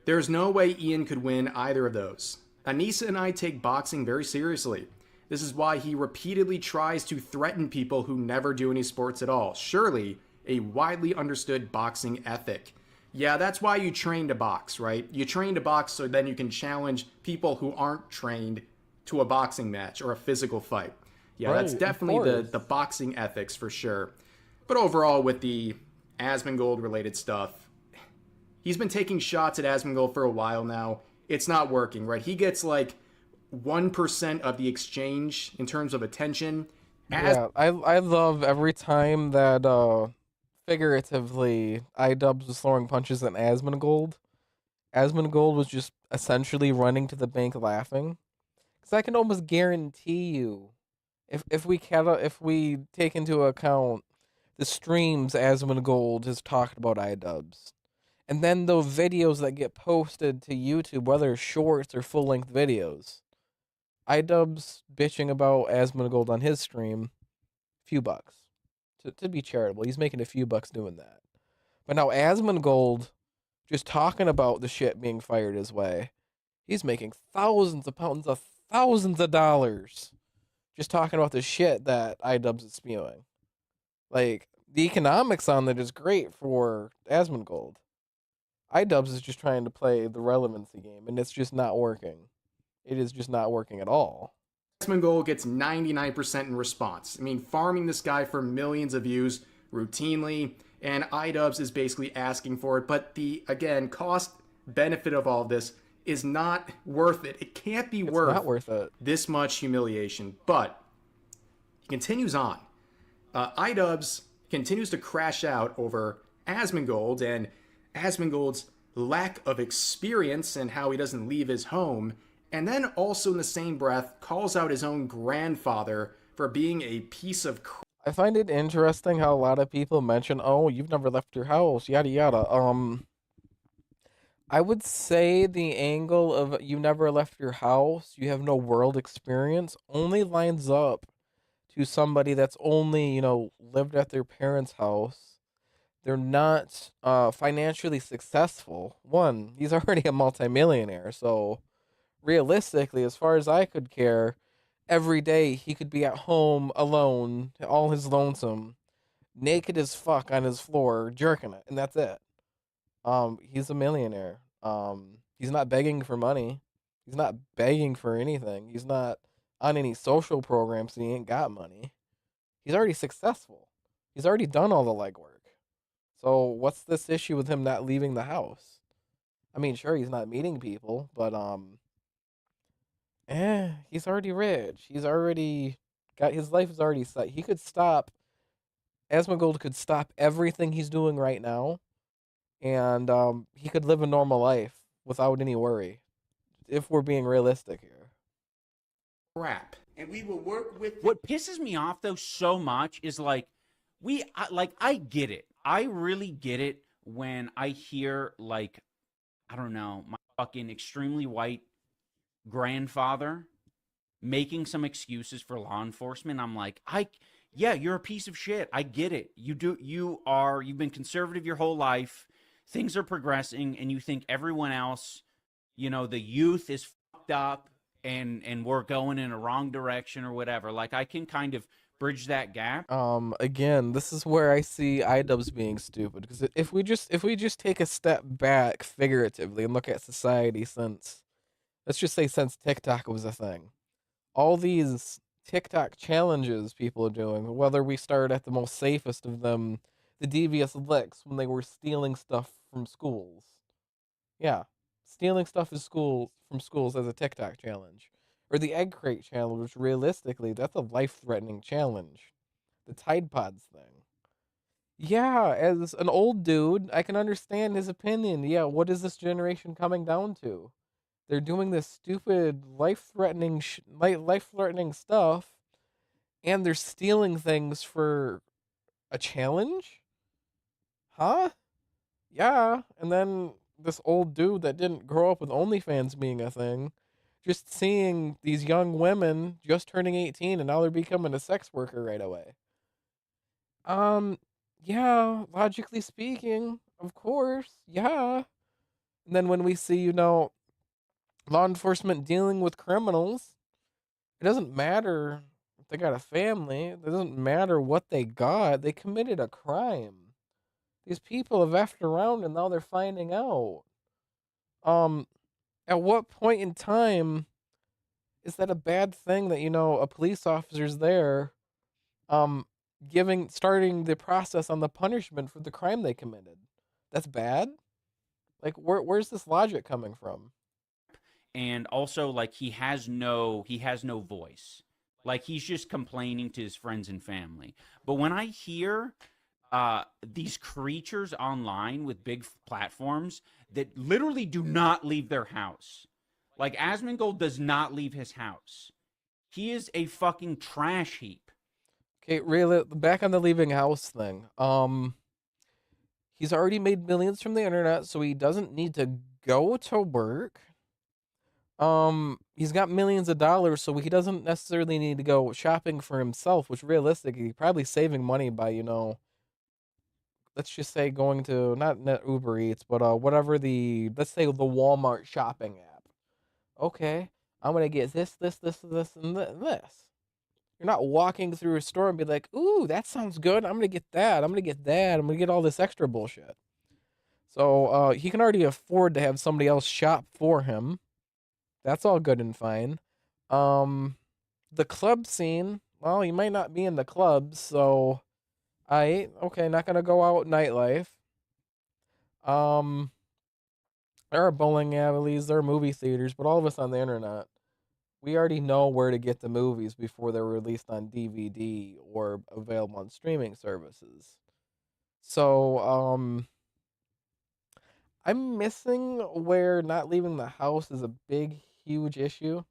There's no way Ian could win either of those. Anissa and I take boxing very seriously. This is why he repeatedly tries to threaten people who never do any sports at all. Surely a widely understood boxing ethic. Yeah, that's why you train to box, right? You train to box so then you can challenge people who aren't trained to a boxing match or a physical fight. Yeah, Right, that's definitely the boxing ethics for sure. But overall, with the Asmongold related stuff, he's been taking shots at Asmongold for a while now. It's not working, right? He gets like 1% of the exchange in terms of attention. Yeah, I love every time that figuratively iDubbbz was throwing punches at Asmongold. Asmongold was just essentially running to the bank laughing. Because I can almost guarantee you, if we take into account the streams Asmongold has talked about iDubbbz, and then those videos that get posted to YouTube, whether shorts or full length videos, iDubbbz bitching about Asmongold on his stream, few bucks. To be charitable, he's making a few bucks doing that. But now Asmongold, just talking about the shit being fired his way, he's making thousands of pounds of thousands of dollars just talking about the shit that iDubbbz is spewing. Like, the economics on that is great for Asmongold. iDubbbz is just trying to play the relevancy game, and it's just not working. It is just not working at all. Asmongold gets 99% in response. I mean, farming this guy for millions of views routinely, and iDubbbz is basically asking for it. But the, again, cost benefit of all of this is not worth it. It can't be worth it. This much humiliation. But he continues on. iDubbbz continues to crash out over Asmongold and Asmongold's lack of experience and how he doesn't leave his home. And then also in the same breath calls out his own grandfather for being a piece of crap. I find it interesting how a lot of people mention, "Oh, you've never left your house," yada yada. I would say the angle of you never left your house, you have no world experience, only lines up to somebody that's only, lived at their parents' house. They're not financially successful. One, he's already a multimillionaire, so realistically, as far as I could care, every day he could be at home alone, all his lonesome, naked as fuck on his floor, jerking it, and that's it. He's a millionaire. He's not begging for money. He's not begging for anything. He's not on any social programs, and he ain't got money. He's already successful. He's already done all the legwork. So what's this issue with him not leaving the house? I mean, sure, he's not meeting people, but he's already rich. He's already got his life is already set. He could stop. Asmongold could stop everything he's doing right now, and he could live a normal life without any worry. If we're being realistic here. Crap. And we will work with. What pisses me off though so much is like, I get it. I really get it when I hear like, I don't know, my fucking extremely white grandfather making some excuses for law enforcement. I'm like, yeah, you're a piece of shit. I get it. You've been conservative your whole life. Things are progressing, and you think everyone else, the youth is fucked up and we're going in a wrong direction or whatever. Like, I can kind of bridge that gap. Again, this is where I see iDubbbz being stupid, because if we just take a step back figuratively and look at society since, let's just say since TikTok was a thing, all these TikTok challenges people are doing, whether we start at the most safest of them, the devious licks when they were stealing stuff from schools. Yeah, stealing stuff from schools as a TikTok challenge. Or the egg crate challenge, which realistically, that's a life-threatening challenge. The Tide Pods thing. Yeah, as an old dude, I can understand his opinion. Yeah, what is this generation coming down to? They're doing this stupid, life-threatening stuff, and they're stealing things for a challenge? Huh? Yeah, and then this old dude that didn't grow up with OnlyFans being a thing just seeing these young women just turning 18 and now they're becoming a sex worker right away. Yeah, logically speaking, of course, yeah. And then when we see, law enforcement dealing with criminals, it doesn't matter if they got a family. It doesn't matter what they got. They committed a crime. These people have effed around and now they're finding out. Um, at what point in time is that a bad thing that, a police officer's there, um, starting the process on the punishment for the crime they committed? That's bad? Like, where's this logic coming from? And also, like, he has no voice. Like, he's just complaining to his friends and family. But when I hear these creatures online with big platforms that literally do not leave their house, like Asmongold does not leave his house. He is a fucking trash heap. Okay, really, back on the leaving house thing. He's already made millions from the internet, so he doesn't need to go to work. He's got millions of dollars, so he doesn't necessarily need to go shopping for himself, which realistically, he's probably saving money by, let's just say going to not Uber Eats, but whatever let's say the Walmart shopping app. Okay, I'm gonna get this, and this. You're not walking through a store and be like, ooh, that sounds good. I'm gonna get that. I'm gonna get that. I'm gonna get all this extra bullshit. So he can already afford to have somebody else shop for him. That's all good and fine. The club scene, well, he might not be in the clubs, so okay, not gonna go out nightlife. There are bowling alleys, there are movie theaters, but all of us on the internet, we already know where to get the movies before they're released on DVD or available on streaming services. So, I'm missing where not leaving the house is a big, huge issue.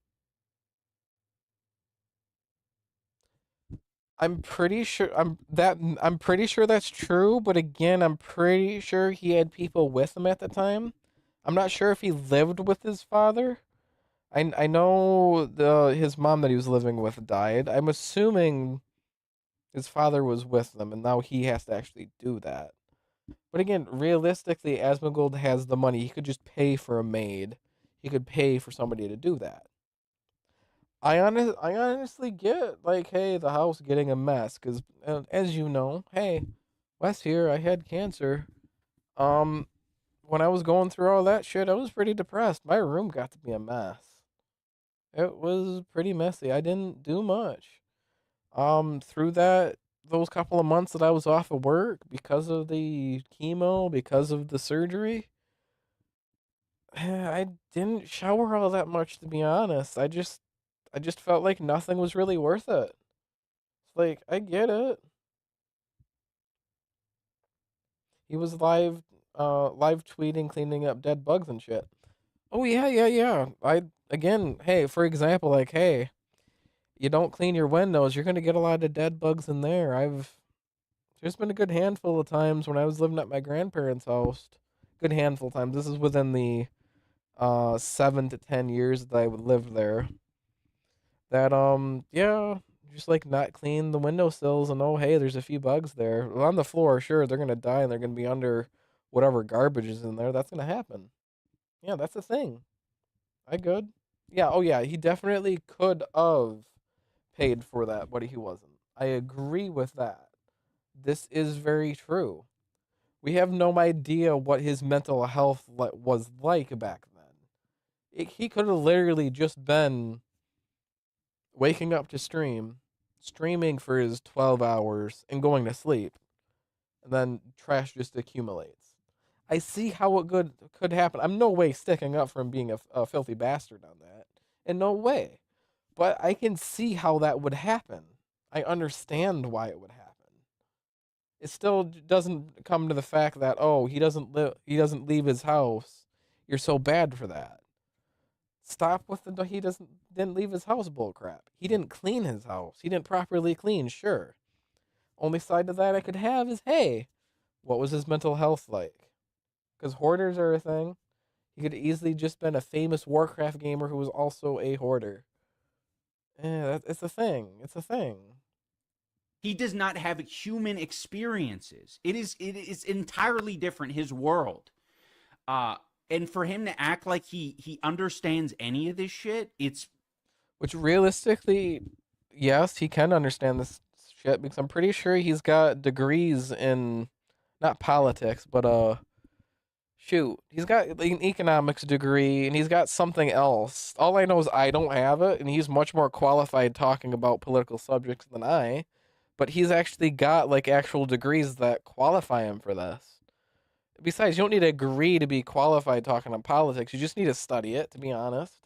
I'm pretty sure I'm pretty sure that's true, but again, I'm pretty sure he had people with him at the time. I'm not sure if he lived with his father. I know his mom that he was living with died. I'm assuming his father was with them, and now he has to actually do that. But again, realistically, Asmongold has the money. He could just pay for a maid. He could pay for somebody to do that. I honestly get, like, hey, the house getting a mess because, as you know, hey, Wes here, I had cancer. When I was going through all that shit, I was pretty depressed. My room got to be a mess. It was pretty messy. I didn't do much. Through those couple of months that I was off of work because of the chemo, because of the surgery, I didn't shower all that much, to be honest. I just felt like nothing was really worth it. It's like, I get it. He was live tweeting cleaning up dead bugs and shit. Oh yeah, yeah, yeah. Again, hey, for example, like, hey, you don't clean your windows, you're gonna get a lot of dead bugs in there. There's been a good handful of times when I was living at my grandparents' house. Good handful of times. This is within the 7 to 10 years that I would live there. That yeah, just like not clean the windowsills and oh hey, there's a few bugs there. Well, on the floor, sure, they're gonna die and they're gonna be under whatever garbage is in there. That's gonna happen. Yeah, that's the thing. I good. Yeah, oh yeah, he definitely could have paid for that, but he wasn't. I agree with that. This is very true. We have no idea what his mental health was like back then. He could have literally just been waking up to streaming for his 12 hours, and going to sleep. And then trash just accumulates. I see how it could happen. I'm no way sticking up for him being a filthy bastard on that. In no way. But I can see how that would happen. I understand why it would happen. It still doesn't come to the fact that, oh, he doesn't leave his house. You're so bad for that. Stop with the didn't leave his house bullcrap. He didn't clean his house. He didn't properly clean, sure. Only side to that I could have is, hey, what was his mental health like? Because hoarders are a thing. He could easily just been a famous Warcraft gamer who was also a hoarder. Yeah, it's a thing. It's a thing. He does not have human experiences. It is entirely different, his world. And for him to act like he understands any of this shit, it's... Which realistically, yes, he can understand this shit because I'm pretty sure he's got degrees in not politics, but shoot, he's got an economics degree and he's got something else. All I know is I don't have it, and he's much more qualified talking about political subjects than I. But he's actually got like actual degrees that qualify him for this. Besides, you don't need a degree to be qualified talking on politics. You just need to study it, to be honest.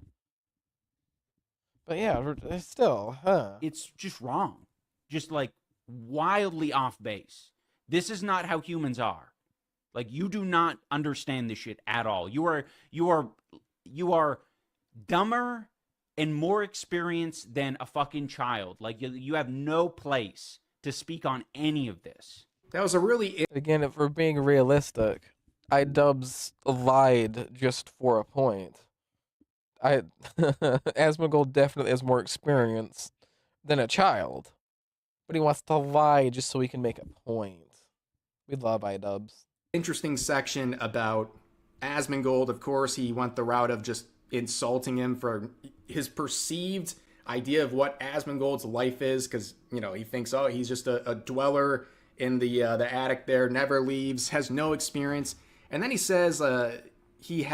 But yeah, still, huh? It's just wrong. Just like wildly off base. This is not how humans are. Like, you do not understand this shit at all. You are dumber and more experienced than a fucking child. Like, you have no place to speak on any of this. That was a really... Again, if we're being realistic, iDubbbz lied just for a point. Asmongold definitely has more experience than a child. But he wants to lie just so he can make a point. We love iDubbbz. Interesting section about Asmongold. Of course, he went the route of just insulting him for his perceived idea of what Asmongold's life is, because, you know, he thinks, oh, he's just a dweller in the attic there, never leaves, has no experience. And then he says he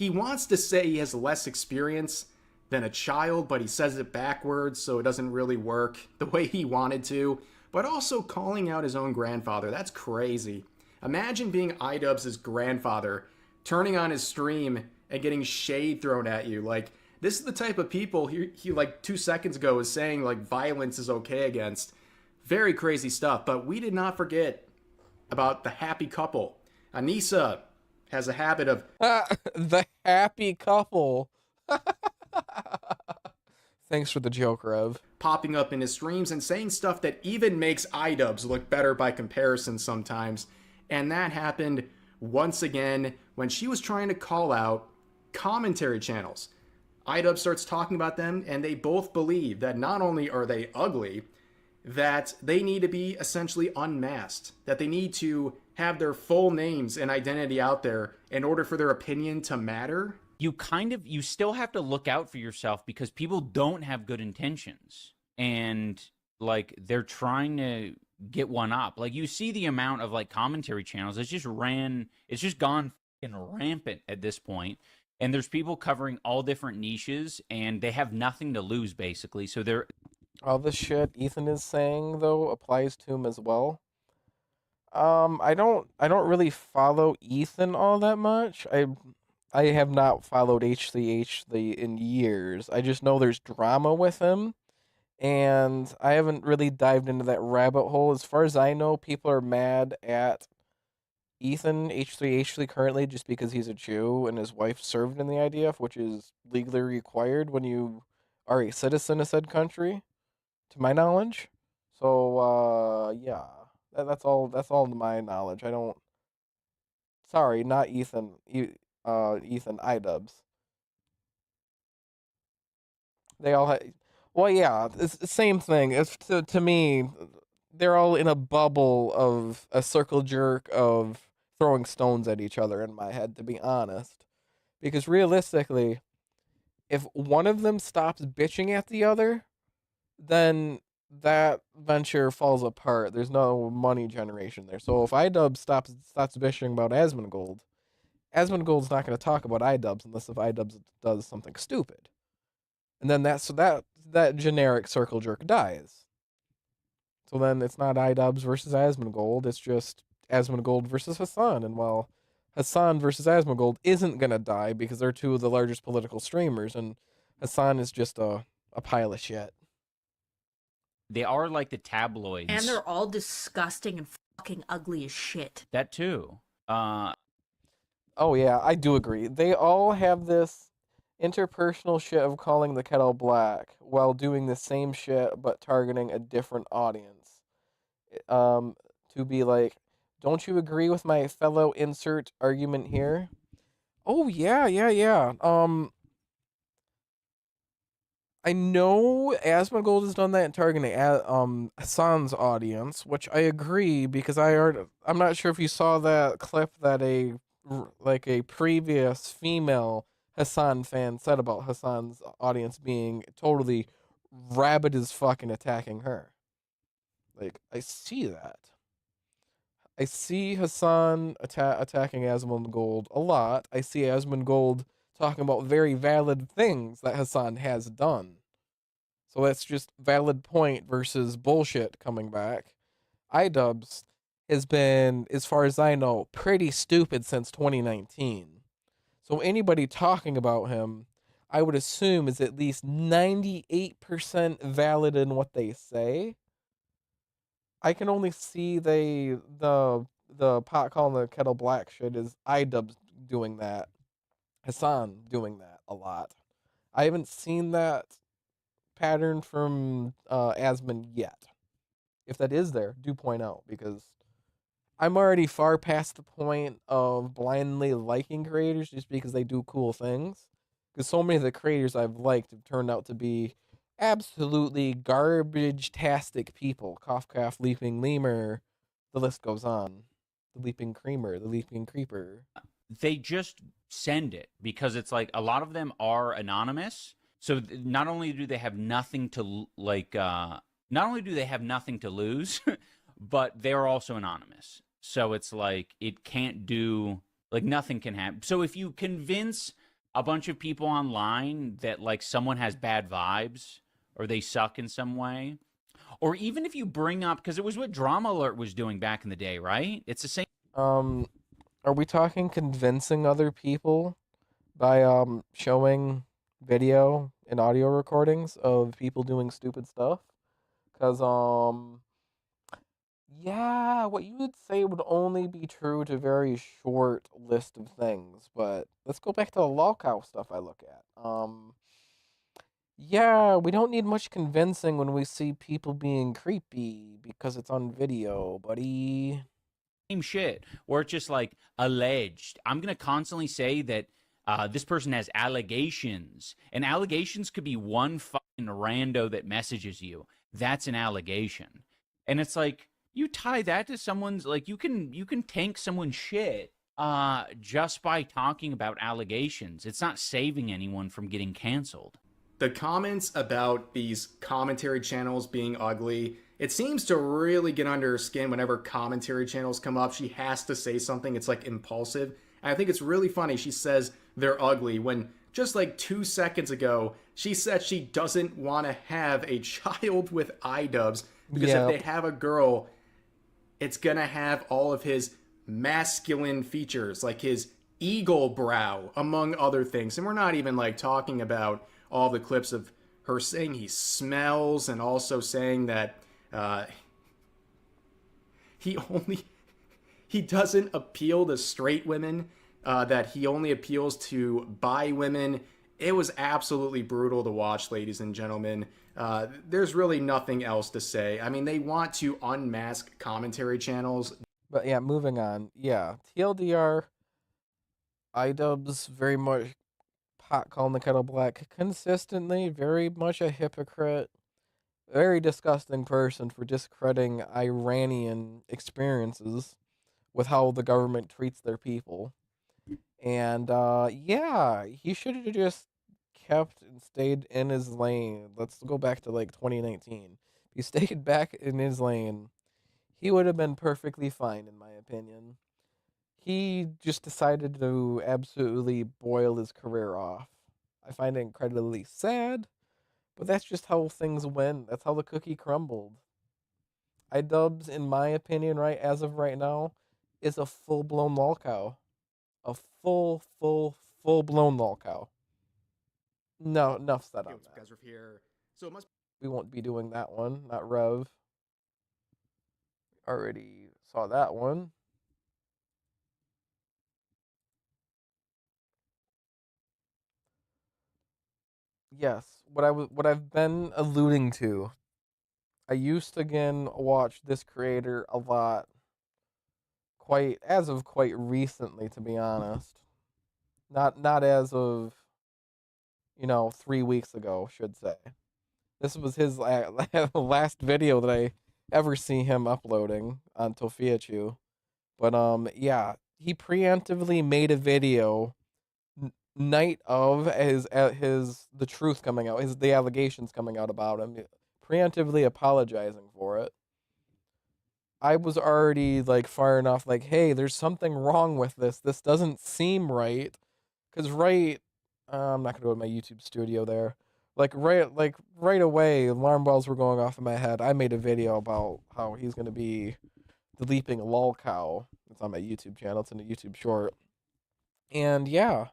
wants to say he has less experience than a child, but he says it backwards, so it doesn't really work the way he wanted to. But also calling out his own grandfather. That's crazy. Imagine being iDubbbz's grandfather, turning on his stream and getting shade thrown at you. Like, this is the type of people he like 2 seconds ago was saying like violence is okay against. Very crazy stuff. But we did not forget about the happy couple. Anissa has a habit of... the happy couple. Thanks for the joke, Rev. Popping up in his streams and saying stuff that even makes iDubbbz look better by comparison sometimes. And that happened once again when she was trying to call out commentary channels. iDubbbz starts talking about them, and they both believe that not only are they ugly, that they need to be essentially unmasked, that they need to have their full names and identity out there in order for their opinion to matter. You still have to look out for yourself because people don't have good intentions. And, like, they're trying to get one up. Like, you see the amount of, like, commentary channels. It's just gone fucking rampant at this point. And there's people covering all different niches, and they have nothing to lose, basically. So they're... All the shit Ethan is saying, though, applies to him as well. I don't really follow Ethan all that much. I have not followed HCH in years. I just know there's drama with him, and I haven't really dived into that rabbit hole. As far as I know, people are mad at Ethan H3 currently just because he's a Jew and his wife served in the IDF, which is legally required when you are a citizen of said country, to my knowledge. So yeah, that's all to my knowledge. I don't. Sorry, not Ethan. Ethan iDubbbz. They all well, yeah, it's the same thing. It's to me, they're all in a bubble of a circle jerk of throwing stones at each other in my head, to be honest. Because realistically, if one of them stops bitching at the other, then that venture falls apart. There's no money generation there. So if iDubbbz stops bitching about Asmongold not going to talk about iDubbbz unless if iDubbbz does something stupid. And then that generic circle jerk dies. So then it's not iDubbbz versus Asmongold, it's just Asmongold versus Hassan. And while Hassan versus Asmongold isn't going to die because they're two of the largest political streamers, and Hassan is just a pile of shit. They are like the tabloids. And they're all disgusting and fucking ugly as shit. That too. Oh yeah, I do agree. They all have this interpersonal shit of calling the kettle black while doing the same shit but targeting a different audience. To be like, don't you agree with my fellow insert argument here? Oh yeah, yeah, yeah. I know Asmongold has done that in targeting Hassan's audience, which I agree because I'm not sure if you saw that clip that a previous female Hassan fan said about Hassan's audience being totally rabid as fucking attacking her. Like I see that. I see Hassan attacking Asmongold a lot. I see Asmongold talking about very valid things that Hassan has done. So that's just valid point versus bullshit coming back. iDubbbz has been, as far as I know, pretty stupid since 2019. So anybody talking about him, I would assume is at least 98% valid in what they say. I can only see the pot calling the kettle black shit is iDubbbz doing that. Hassan doing that a lot. I haven't seen that pattern from Asmon yet. If that is there, do point out because I'm already far past the point of blindly liking creators just because they do cool things. Because so many of the creators I've liked have turned out to be absolutely garbage-tastic people. Cough, cough, leaping lemur. The list goes on. The leaping creamer, the leaping creeper. They just send it because it's like a lot of them are anonymous. So not only do they have nothing to not only do they have nothing to lose, but they're also anonymous. So it's like it can't do like nothing can happen. So if you convince a bunch of people online that like someone has bad vibes or they suck in some way, or even if you bring up because it was what Drama Alert was doing back in the day, right? It's the same. Are we talking convincing other people by showing video and audio recordings of people doing stupid stuff? Cause yeah, what you would say would only be true to a very short list of things, but let's go back to the lolcow stuff I look at. Yeah, we don't need much convincing when we see people being creepy because it's on video, buddy. Same shit where it's just like alleged. I'm gonna constantly say that this person has allegations, and allegations could be one fucking rando that messages you. That's an allegation, and it's like you tie that to someone's like you can tank someone's shit just by talking about allegations. It's not saving anyone from getting canceled. The comments about these commentary channels being ugly, it seems to really get under her skin whenever commentary channels come up. She has to say something. It's like impulsive. And I think it's really funny. She says they're ugly when just like 2 seconds ago, she said she doesn't want to have a child with iDubbbz because if they have a girl, it's going to have all of his masculine features, like his eagle brow, among other things. And we're not even like talking about all the clips of her saying he smells and also saying that he doesn't appeal to straight women, that he only appeals to bi women. It was absolutely brutal to watch, ladies and gentlemen. There's really nothing else to say. I mean, they want to unmask commentary channels. But yeah, moving on. Yeah, TLDR, iDubbbz very much pot calling the kettle black consistently, very much a hypocrite, very disgusting person for discrediting Iranian experiences with how the government treats their people. And yeah, he should have just kept and stayed in his lane. Let's go back to like 2019. If he stayed back in his lane, he would have been perfectly fine, in my opinion. He just decided to absolutely boil his career off. I find it incredibly sad, but that's just how things went. That's how the cookie crumbled. iDubbbz, in my opinion, right as of right now, is a full blown lolcow. A full blown lolcow. No, enough said on that. Here. So it must We won't be doing that one, not Rev. Already saw that one. Yes, what I've been alluding to. I used to again watch this creator a lot, quite as of quite recently, to be honest. Not as of, 3 weeks ago, should say. This was his last video that I ever see him uploading on Tofiachu. But yeah, he preemptively made a video night of the truth coming out, the allegations coming out about him, preemptively apologizing for it. I was already like firing off like, hey, there's something wrong with this. This doesn't seem right. Cause I'm not gonna go to my YouTube studio there. Right away, alarm bells were going off in my head. I made a video about how he's gonna be the leaping lol cow. It's on my YouTube channel. It's in a YouTube short. And yeah,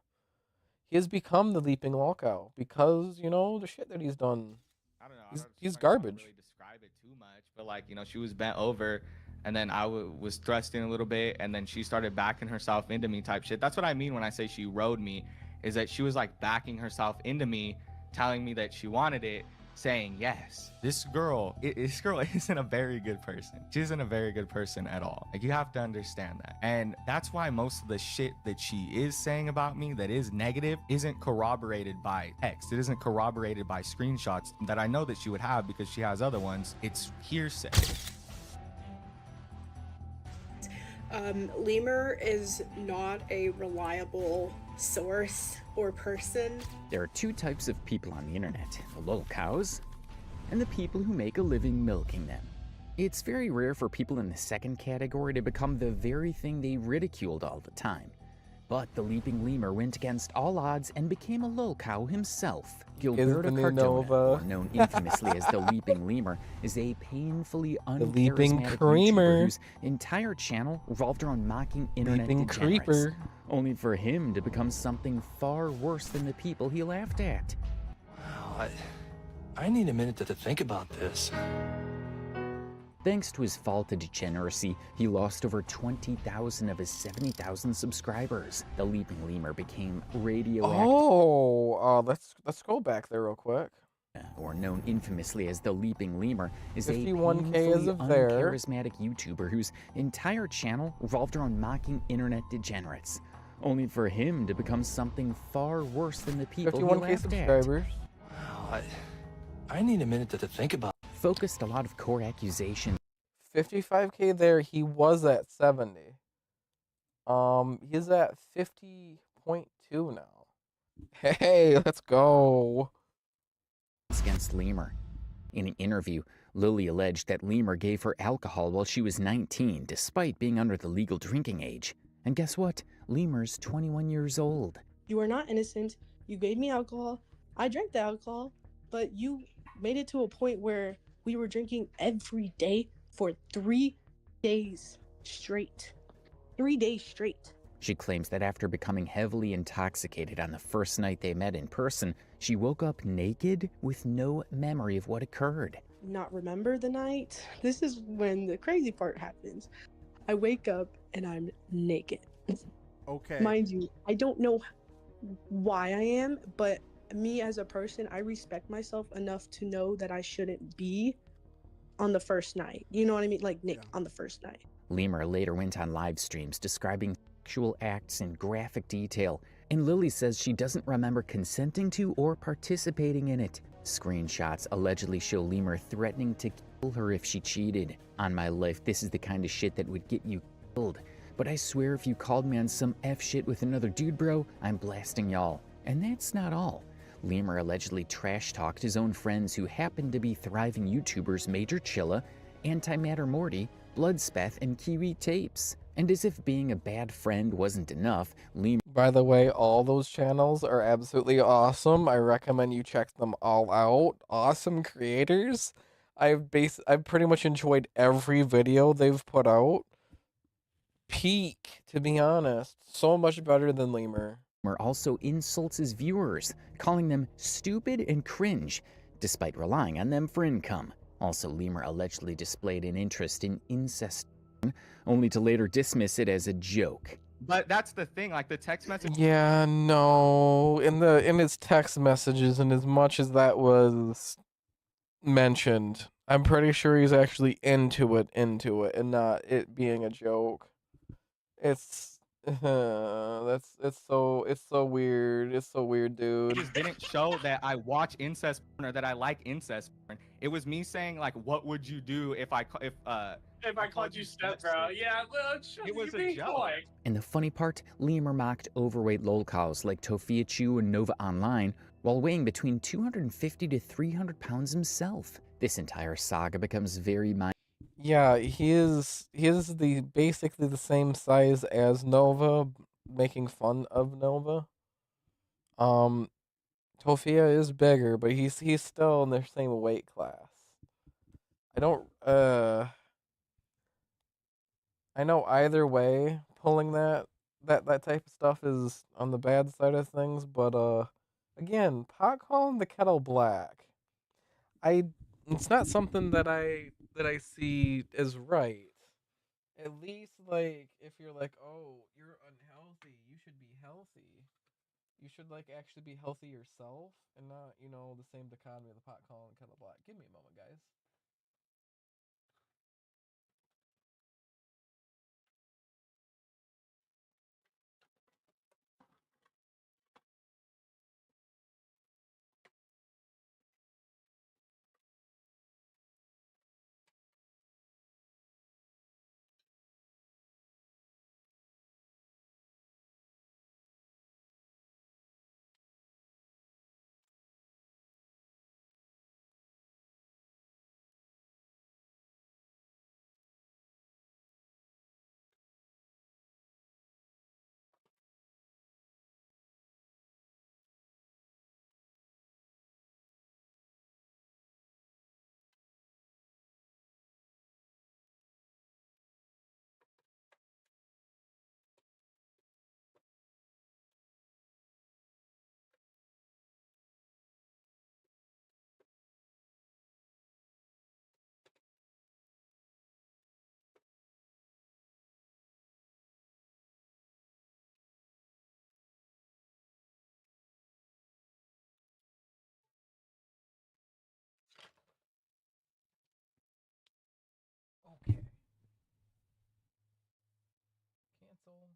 he has become the leaping lol cow because the shit that he's done. I don't know. He's garbage. Really describe it too much, but like she was bent over, and then I was thrusting a little bit, and then she started backing herself into me type shit. That's what I mean when I say she rode me, is that she was like backing herself into me, telling me that she wanted it, saying yes. This girl isn't a very good person. She isn't a very good person at all. Like, you have to understand that. And that's why most of the shit that she is saying about me that is negative isn't corroborated by text. It isn't corroborated by screenshots that I know that she would have because she has other ones. It's hearsay. Lemur is not a reliable source or person. There are two types of people on the internet, the lol cows and the people who make a living milking them. It's very rare for people in the second category to become the very thing they ridiculed all the time. But the leaping lemur went against all odds and became a lol cow himself. Gilberto Cardona, known infamously as the leaping lemur, is a painfully uncharismatic YouTuber whose entire channel revolved around mocking internet degenerates, only for him to become something far worse than the people he laughed at. Wow, I need a minute to think about this. Thanks to his fall to degeneracy, he lost over 20,000 of his 70,000 subscribers. The leaping lemur became radioactive. Let's go back there real quick. Or known infamously as the leaping lemur, is a 51K painfully as of there. uncharismatic YouTuber whose entire channel revolved around mocking internet degenerates, only for him to become something far worse than the people he 51K laughed subscribers. Wow, I need a minute to think about. Focused a lot of core accusations. 55K there. He was at 70. He's at 50.2 now. Hey, let's go. Against Lemur. In an interview, Lily alleged that Lemur gave her alcohol while she was 19, despite being under the legal drinking age. And guess what? Lemur's 21 years old. You are not innocent. You gave me alcohol. I drank the alcohol, but you made it to a point where we were drinking every day for 3 days straight. 3 days straight. She claims that after becoming heavily intoxicated on the first night they met in person, she woke up naked with no memory of what occurred. Not remember the night. This is when the crazy part happens. I wake up and I'm naked. Okay. Mind you, I don't know why I am, but me as a person, I respect myself enough to know that I shouldn't be on the first night. You know what I mean? Like Nick on the first night. Lemur later went on live streams describing sexual acts in graphic detail, and Lily says she doesn't remember consenting to or participating in it. Screenshots allegedly show Lemur threatening to kill her if she cheated. On my life, this is the kind of shit that would get you killed. But I swear if you called me on some F shit with another dude, bro, I'm blasting y'all. And that's not all. Lemur allegedly trash-talked his own friends who happened to be thriving YouTubers Major Chilla, Antimatter Morty, Bloodspeth, and Kiwi Tapes. And as if being a bad friend wasn't enough, Lemur... By the way, all those channels are absolutely awesome. I recommend you check them all out. Awesome creators. I've pretty much enjoyed every video they've put out. Peak, to be honest. So much better than Lemur. Also insults his viewers, calling them stupid and cringe, despite relying on them for income. Also, Lemur allegedly displayed an interest in incest, only to later dismiss it as a joke. But that's the thing, like the text message. Yeah, no. In his text messages, and as much as that was mentioned, I'm pretty sure he's actually into it, and not it being a joke. It's it's so weird. It's so weird, dude. It just didn't show that I watch incest porn or that I like incest porn. It was me saying like, what would you do if I called you step bro? Yeah, well, it was you're a being joke. coy. And the funny part, Lemur mocked overweight lolcows like Tofia Chu and Nova Online while weighing between 250 to 300 pounds himself. This entire saga becomes very Yeah, he is the basically the same size as Nova, making fun of Nova. Tofia is bigger, but he's still in the same weight class. I don't I know either way pulling that type of stuff is on the bad side of things, but again, pot calling the kettle black. It's not something that I see as right. At least like if you're like, "Oh, you're unhealthy. You should be healthy." You should like actually be healthy yourself and not, the same dichotomy of the pot calling and kettle black. Give me a moment, guys. Okay. Cancel.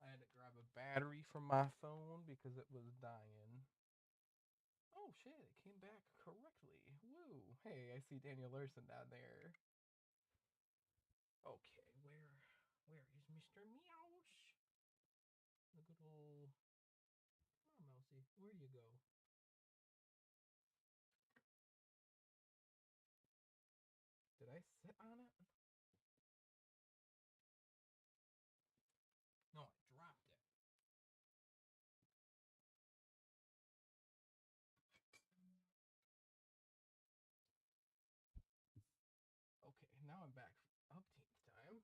I had to grab a battery from my phone because it was dying. Oh shit, it came back correctly. Woo. Hey, I see Daniel Larson down there. Okay, where is Mr. Meows? The good old. Come on, Mousy. Where do you go? Did I sit on it? No, I dropped it. Okay, now I'm back upteenth time.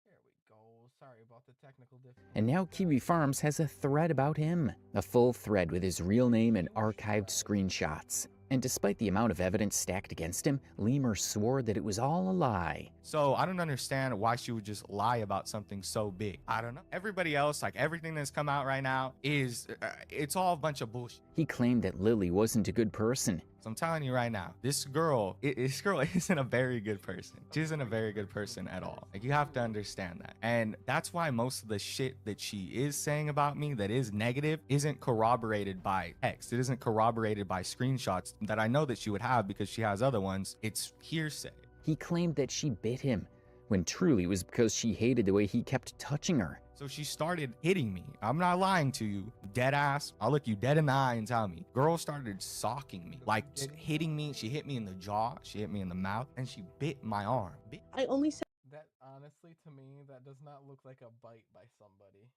There we go. Sorry about the technical difficulties. And now Kiwi Farms has a thread about him, a full thread with his real name and archived screenshots. And despite the amount of evidence stacked against him, Lemur swore that it was all a lie. So I don't understand why she would just lie about something so big. I don't know. Everybody else, like everything that's come out right now it's all a bunch of bullshit. He claimed that Lily wasn't a good person. So I'm telling you right now, this girl isn't a very good person. She isn't a very good person at all. Like, you have to understand that. And that's why most of the shit that she is saying about me that is negative isn't corroborated by text. It isn't corroborated by screenshots that I know that she would have because she has other ones. It's hearsay. He claimed that she bit him, when truly it was because she hated the way he kept touching her. So she started hitting me. I'm not lying to you. Dead ass. I'll look you dead in the eye and tell me. Girl started socking me, like hitting me. She hit me in the jaw. She hit me in the mouth, and she bit my arm. I only said that honestly, to me, that does not look like a bite by somebody.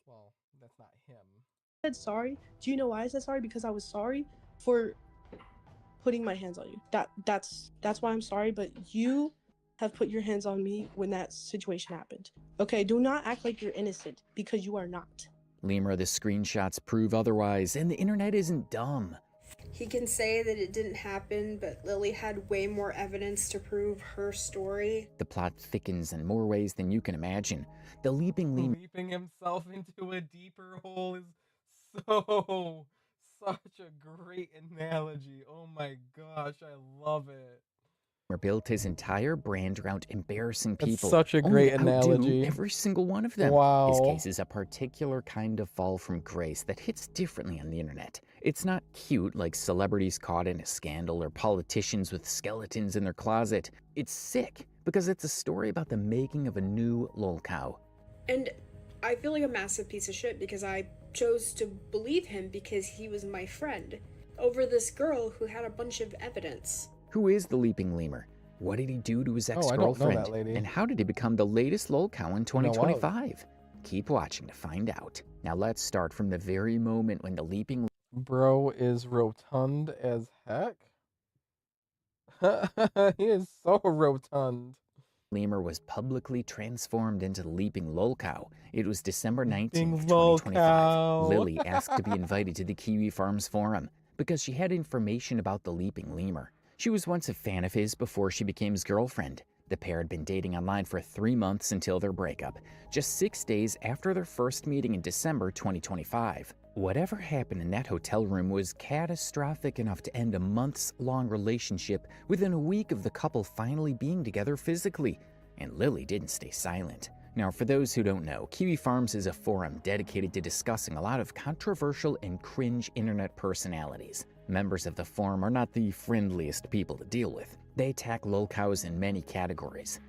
Well, that's not him. said sorry. Do you know why I said sorry? Because I was sorry for putting my hands on you. That's why I'm sorry. But you have put your hands on me when that situation happened. Okay, do not act like you're innocent, because you are not. Lemur, the screenshots prove otherwise, and the internet isn't dumb. He can say that it didn't happen, but Lily had way more evidence to prove her story. The plot thickens in more ways than you can imagine. The leaping lemur Leaping himself into a deeper hole is so such a great analogy. Oh my gosh, I love it. built his entire brand around embarrassing That's people, such a only great to outdo analogy. every single one of them. Wow. His case is a particular kind of fall from grace that hits differently on the internet. It's not cute like celebrities caught in a scandal or politicians with skeletons in their closet. It's sick because it's a story about the making of a new lol cow. And I feel like a massive piece of shit because I chose to believe him because he was my friend over this girl who had a bunch of evidence. Who is the leaping lemur? What did he do to his Oh, I don't know ex-girlfriend? that lady. And how did he become the latest lol cow in You know what? 2025? Keep watching to find out. Now let's start from the very moment when the leaping Bro is rotund as heck. He is so rotund. lemur was publicly transformed into the leaping lol cow. It was December 19th, Leaping lol 2025. cow. Lily asked to be invited to the Kiwi Farms forum because she had information about the leaping lemur. She was once a fan of his before she became his girlfriend. The pair had been dating online for 3 months until their breakup, just 6 days after their first meeting in December 2025. Whatever happened in that hotel room was catastrophic enough to end a months-long relationship within a week of the couple finally being together physically, and Lily didn't stay silent. Now, for those who don't know, Kiwi Farms is a forum dedicated to discussing a lot of controversial and cringe internet personalities. Members of the forum are not the friendliest people to deal with. They attack lolcows in many categories.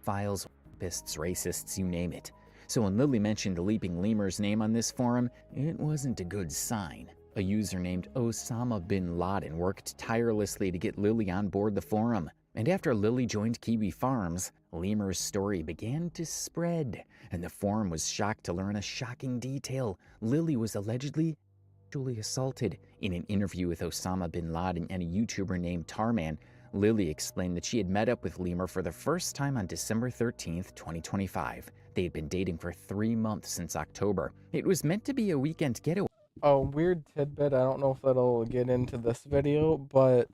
Files, rapists, racists, you name it. So when Lily mentioned the leaping lemur's name on this forum, it wasn't a good sign. A user named Osama bin Laden worked tirelessly to get Lily on board the forum. And after Lily joined Kiwi Farms, Lemur's story began to spread, and the forum was shocked to learn a shocking detail. Lily was allegedly sexually assaulted. In an interview with Osama bin Laden and a YouTuber named Tarman, Lily explained that she had met up with Lemur for the first time on December 13th, 2025. They had been dating for 3 months since October. It was meant to be a weekend getaway. A weird tidbit, I don't know if that'll get into this video, but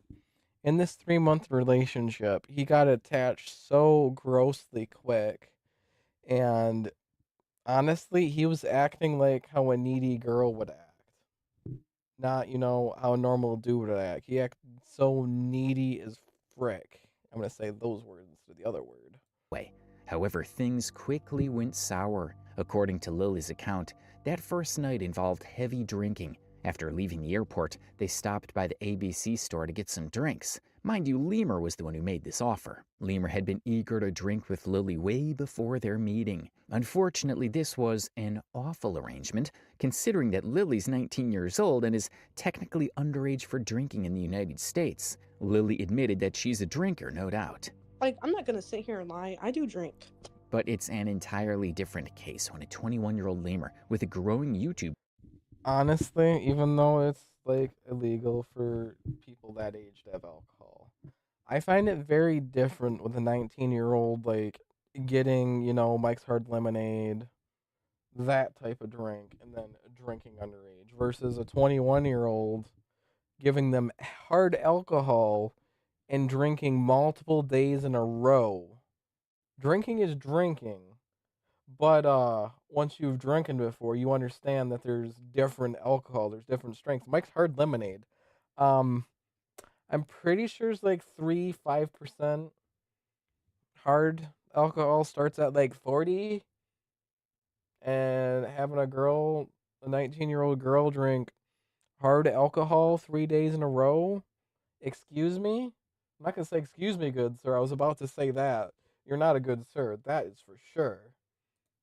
in this 3-month relationship, he got attached so grossly quick. And honestly, he was acting like how a needy girl would act. Not, how a normal dude would act. He acted so needy as frick. I'm going to say those words instead of the other word. However, things quickly went sour. According to Lily's account, that first night involved heavy drinking. After leaving the airport, they stopped by the ABC store to get some drinks. Mind you, Lemur was the one who made this offer. Lemur had been eager to drink with Lily way before their meeting. Unfortunately, this was an awful arrangement, considering that Lily's 19 years old and is technically underage for drinking in the United States. Lily admitted that she's a drinker, no doubt. Like, I'm not gonna sit here and lie. I do drink. But it's an entirely different case when a 21-year-old Lemur with a growing YouTube. Honestly, even though it's illegal for people that age to have alcohol, I find it very different with a 19-year-old getting, Mike's Hard Lemonade, that type of drink, and then drinking underage versus a 21-year-old giving them hard alcohol and drinking multiple days in a row. Drinking is drinking, but once you've drinking before, you understand that there's different alcohol, there's different strengths. Mike's Hard Lemonade, I'm pretty sure it's 3-5% hard alcohol, starts at 40, and having a 19-year-old girl drink hard alcohol 3 days in a row, excuse me? I'm not going to say excuse me, good sir. I was about to say that. You're not a good sir. That is for sure.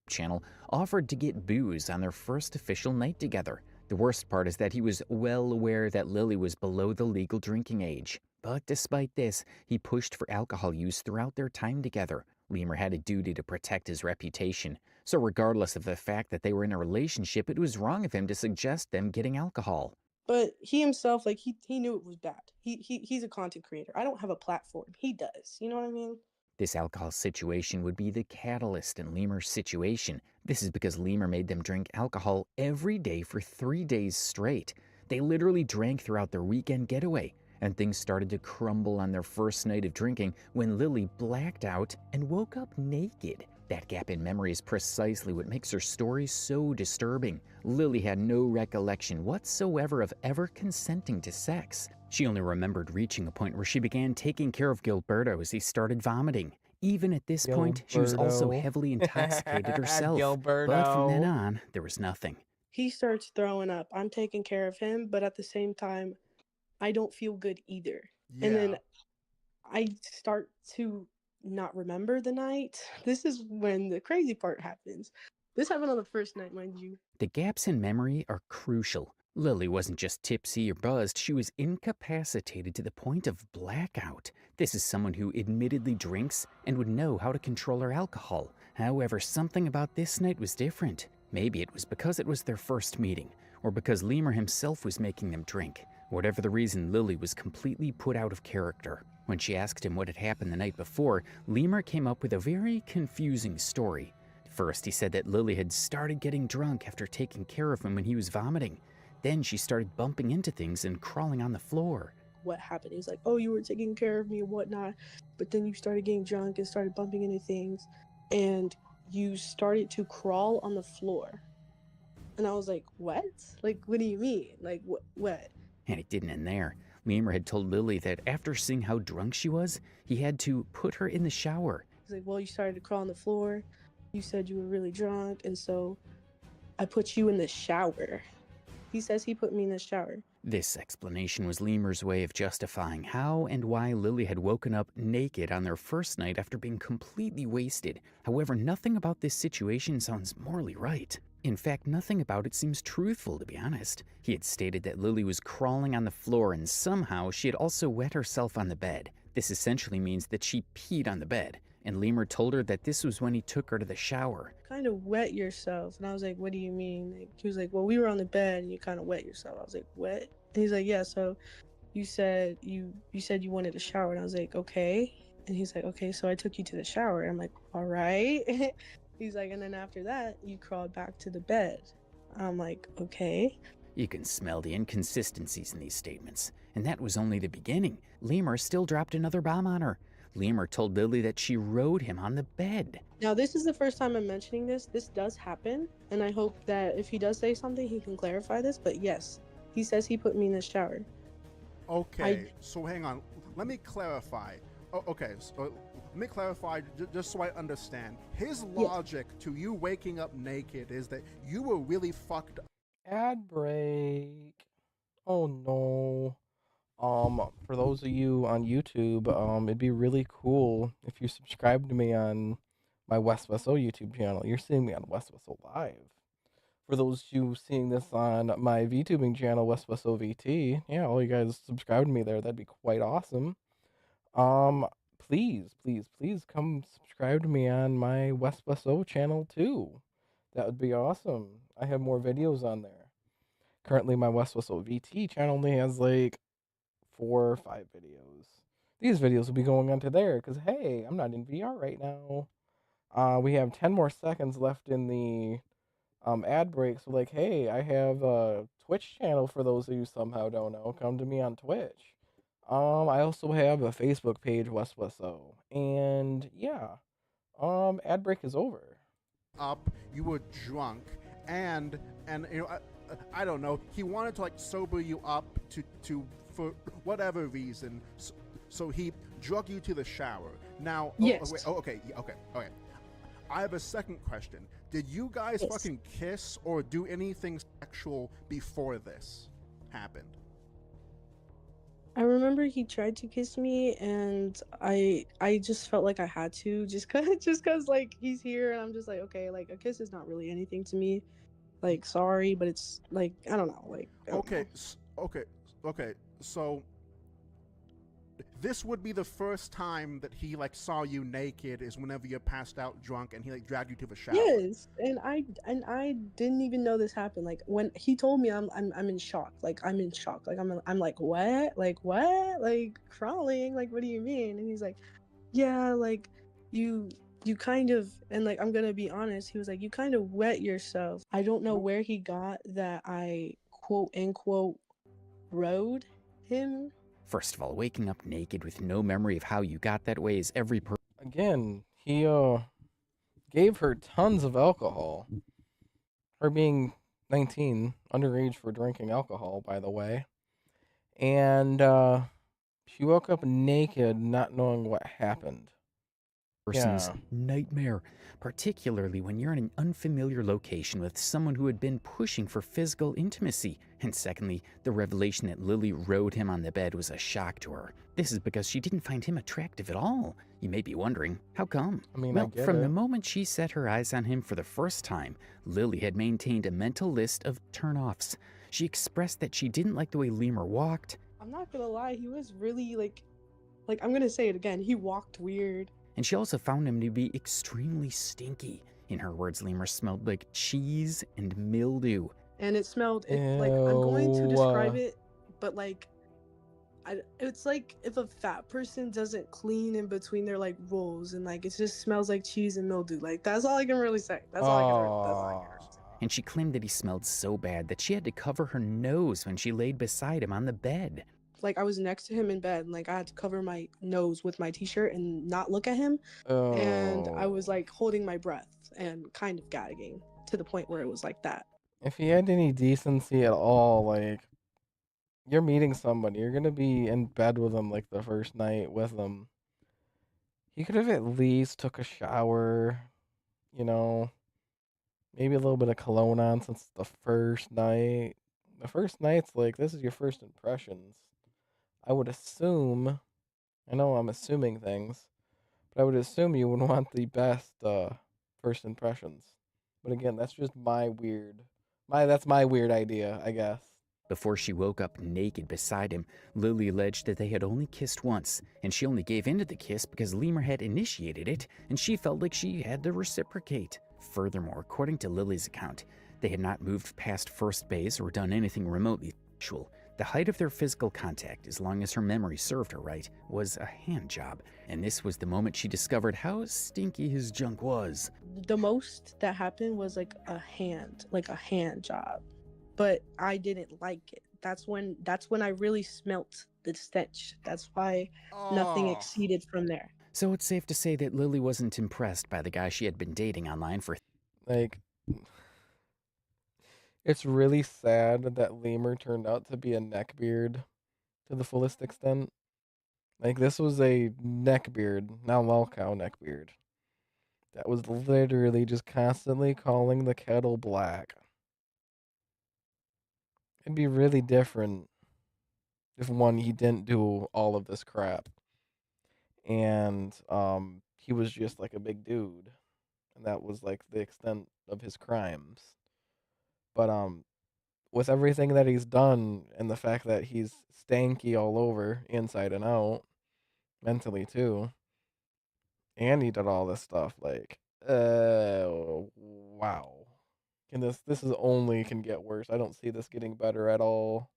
Channel offered to get booze on their first official night together. The worst part is that he was well aware that Lily was below the legal drinking age. But despite this, he pushed for alcohol use throughout their time together. Lemur had a duty to protect his reputation. So regardless of the fact that they were in a relationship, it was wrong of him to suggest them getting alcohol. But he himself, he knew it was bad. He's a content creator. I don't have a platform. He does. You know what I mean? This alcohol situation would be the catalyst in Lemur's situation. This is because Lemur made them drink alcohol every day for 3 days straight. They literally drank throughout their weekend getaway, and things started to crumble on their first night of drinking when Lily blacked out and woke up naked. That gap in memory is precisely what makes her story so disturbing. Lily had no recollection whatsoever of ever consenting to sex. She only remembered reaching a point where she began taking care of Gilberto as he started vomiting. Even at this point, she was also Gilberto. heavily intoxicated herself. But from then on, there was nothing. He starts throwing up. I'm taking care of him, but at the same time, I don't feel good either. And then I start to not remember the night. This is when the crazy part happens. This happened on the first night, mind you. The gaps in memory are crucial. Lily wasn't just tipsy or buzzed, she was incapacitated to the point of blackout. This is someone who admittedly drinks and would know how to control her alcohol. However, something about this night was different. Maybe it was because it was their first meeting, or because Lemur himself was making them drink. Whatever the reason, Lily was completely put out of character. When she asked him what had happened the night before, Lemur came up with a very confusing story. First, he said that Lily had started getting drunk after taking care of him when he was vomiting. Then she started bumping into things and crawling on the floor. What happened? He was like, oh, you were taking care of me and whatnot, but then you started getting drunk and started bumping into things, and you started to crawl on the floor. And I was like, what? Like, what do you mean? Like, what? And it didn't end there. Lemur had told Lily that after seeing how drunk she was, he had to put her in the shower. He's like, well, you started to crawl on the floor. You said you were really drunk, and so I put you in the shower. He says he put me in the shower. This explanation was Lemur's way of justifying how and why Lily had woken up naked on their first night after being completely wasted. However, nothing about this situation sounds morally right. In fact, nothing about it seems truthful, to be honest. He had stated that Lily was crawling on the floor and somehow she had also wet herself on the bed. This essentially means that she peed on the bed, and Lemur told her that this was when he took her to the shower. Kind of wet yourself. And I was like, what do you mean? Like, he was like, well, we were on the bed and you kind of wet yourself. I was like, what? And he's like, yeah, so you said you wanted a shower. And I was like, okay. And he's like, okay, so I took you to the shower. And I'm like, all right. He's like, and then after that, you crawled back to the bed. I'm like, okay. You can smell the inconsistencies in these statements. And that was only the beginning. Lemur still dropped another bomb on her. Lemur told Lily that she rode him on the bed. Now, this is the first time I'm mentioning this. This does happen, and I hope that if he does say something, he can clarify this. But yes, he says he put me in the shower. Okay, so hang on. Let me clarify. Okay, so let me clarify just so I understand. His logic to you waking up naked is that you were really fucked up. Ad break. Oh no. For those of you on YouTube, it'd be really cool if you subscribe to me on my WeswesO YouTube channel. You're seeing me on WeswesO Live. For those of you seeing this on my VTubing channel, WeswesO VT, yeah, all you guys subscribe to me there. That'd be quite awesome. Please come subscribe to me on my WeswesO channel too. That would be awesome. I have more videos on there. Currently, my WeswesO VT channel only has like 4 or 5 videos. These videos will be going onto there because, hey, I'm not in VR right now. We have 10 more seconds left in the ad break. So, like, hey, I have a Twitch channel for those of you somehow don't know. Come to me on Twitch. I also have a Facebook page, WeswesO. And, yeah, ad break is over. Up, you were drunk, and you know, I don't know. He wanted to like sober you up to for whatever reason, so he drug you to the shower. Now, yes. Okay. I have a second question. Did you guys fucking kiss or do anything sexual before this happened? I remember he tried to kiss me, and I just felt like I had to, just cause like he's here, and I'm just like, okay, like a kiss is not really anything to me. Like, sorry, but it's like, I don't know, like. Okay, so this would be the first time that he like saw you naked is whenever you're passed out drunk and he like dragged you to the shower. Yes, and I didn't even know this happened. Like when he told me, I'm in shock. Like I'm in shock. Like I'm like what? Like what? Like crawling? Like what do you mean? And he's like, yeah, like you kind of, and like I'm gonna be honest. He was like, you kind of wet yourself. I don't know where he got that I quote unquote rode him. First of all, waking up naked with no memory of how you got that way is every person. Again, he gave her tons of alcohol. Her being 19, underage for drinking alcohol, by the way. And she woke up naked, not knowing what happened. Person's nightmare, particularly when you're in an unfamiliar location with someone who had been pushing for physical intimacy. And secondly, the revelation that Lily rode him on the bed was a shock to her. This is because she didn't find him attractive at all. You may be wondering, how come? I mean, well, I get from it. the moment she set her eyes on him for the first time, Lily had maintained a mental list of turn-offs. She expressed that she didn't like the way Lemur walked. I'm not gonna lie, he was really like I'm gonna say it again, he walked weird. And she also found him to be extremely stinky. In her words, Lemur smelled like cheese and mildew. And it smelled, like, I'm going to describe it, but like, it's like if a fat person doesn't clean in between their like rolls, and like it just smells like cheese and mildew. Like, that's all I can really say. That's all I can say. And she claimed that he smelled so bad that she had to cover her nose when she laid beside him on the bed. Like, I was next to him in bed, and like I had to cover my nose with my t-shirt and not look at him. And I was like holding my breath and kind of gagging to the point where it was like that. If he had any decency at all, like, you're meeting somebody, you're gonna be in bed with them like the first night with them. He could have at least took a shower, you know, maybe a little bit of cologne on since it's the first night. The first night's like, this is your first impressions. I would assume, I know I'm assuming things, but I would assume you would want the best first impressions. But again, that's just that's my weird idea, I guess. Before she woke up naked beside him, Lily alleged that they had only kissed once, and she only gave in to the kiss because Lemur had initiated it, and she felt like she had to reciprocate. Furthermore, according to Lily's account, they had not moved past first base or done anything remotely sexual. The height of their physical contact, as long as her memory served her right, was a hand job, and this was the moment she discovered how stinky his junk was. The most that happened was like a hand job, but I didn't like it. That's when I really smelt the stench. That's why nothing exceeded from there. So it's safe to say that Lily wasn't impressed by the guy she had been dating online for. Like, it's really sad that Lemur turned out to be a neckbeard to the fullest extent. Like, this was a neckbeard, now lolcow neckbeard, that was literally just constantly calling the kettle black. It'd be really different if he didn't do all of this crap. And he was just like a big dude. And that was like the extent of his crimes. But with everything that he's done and the fact that he's stanky all over, inside and out, mentally too, and he did all this stuff, like, wow. And this can get worse. I don't see this getting better at all.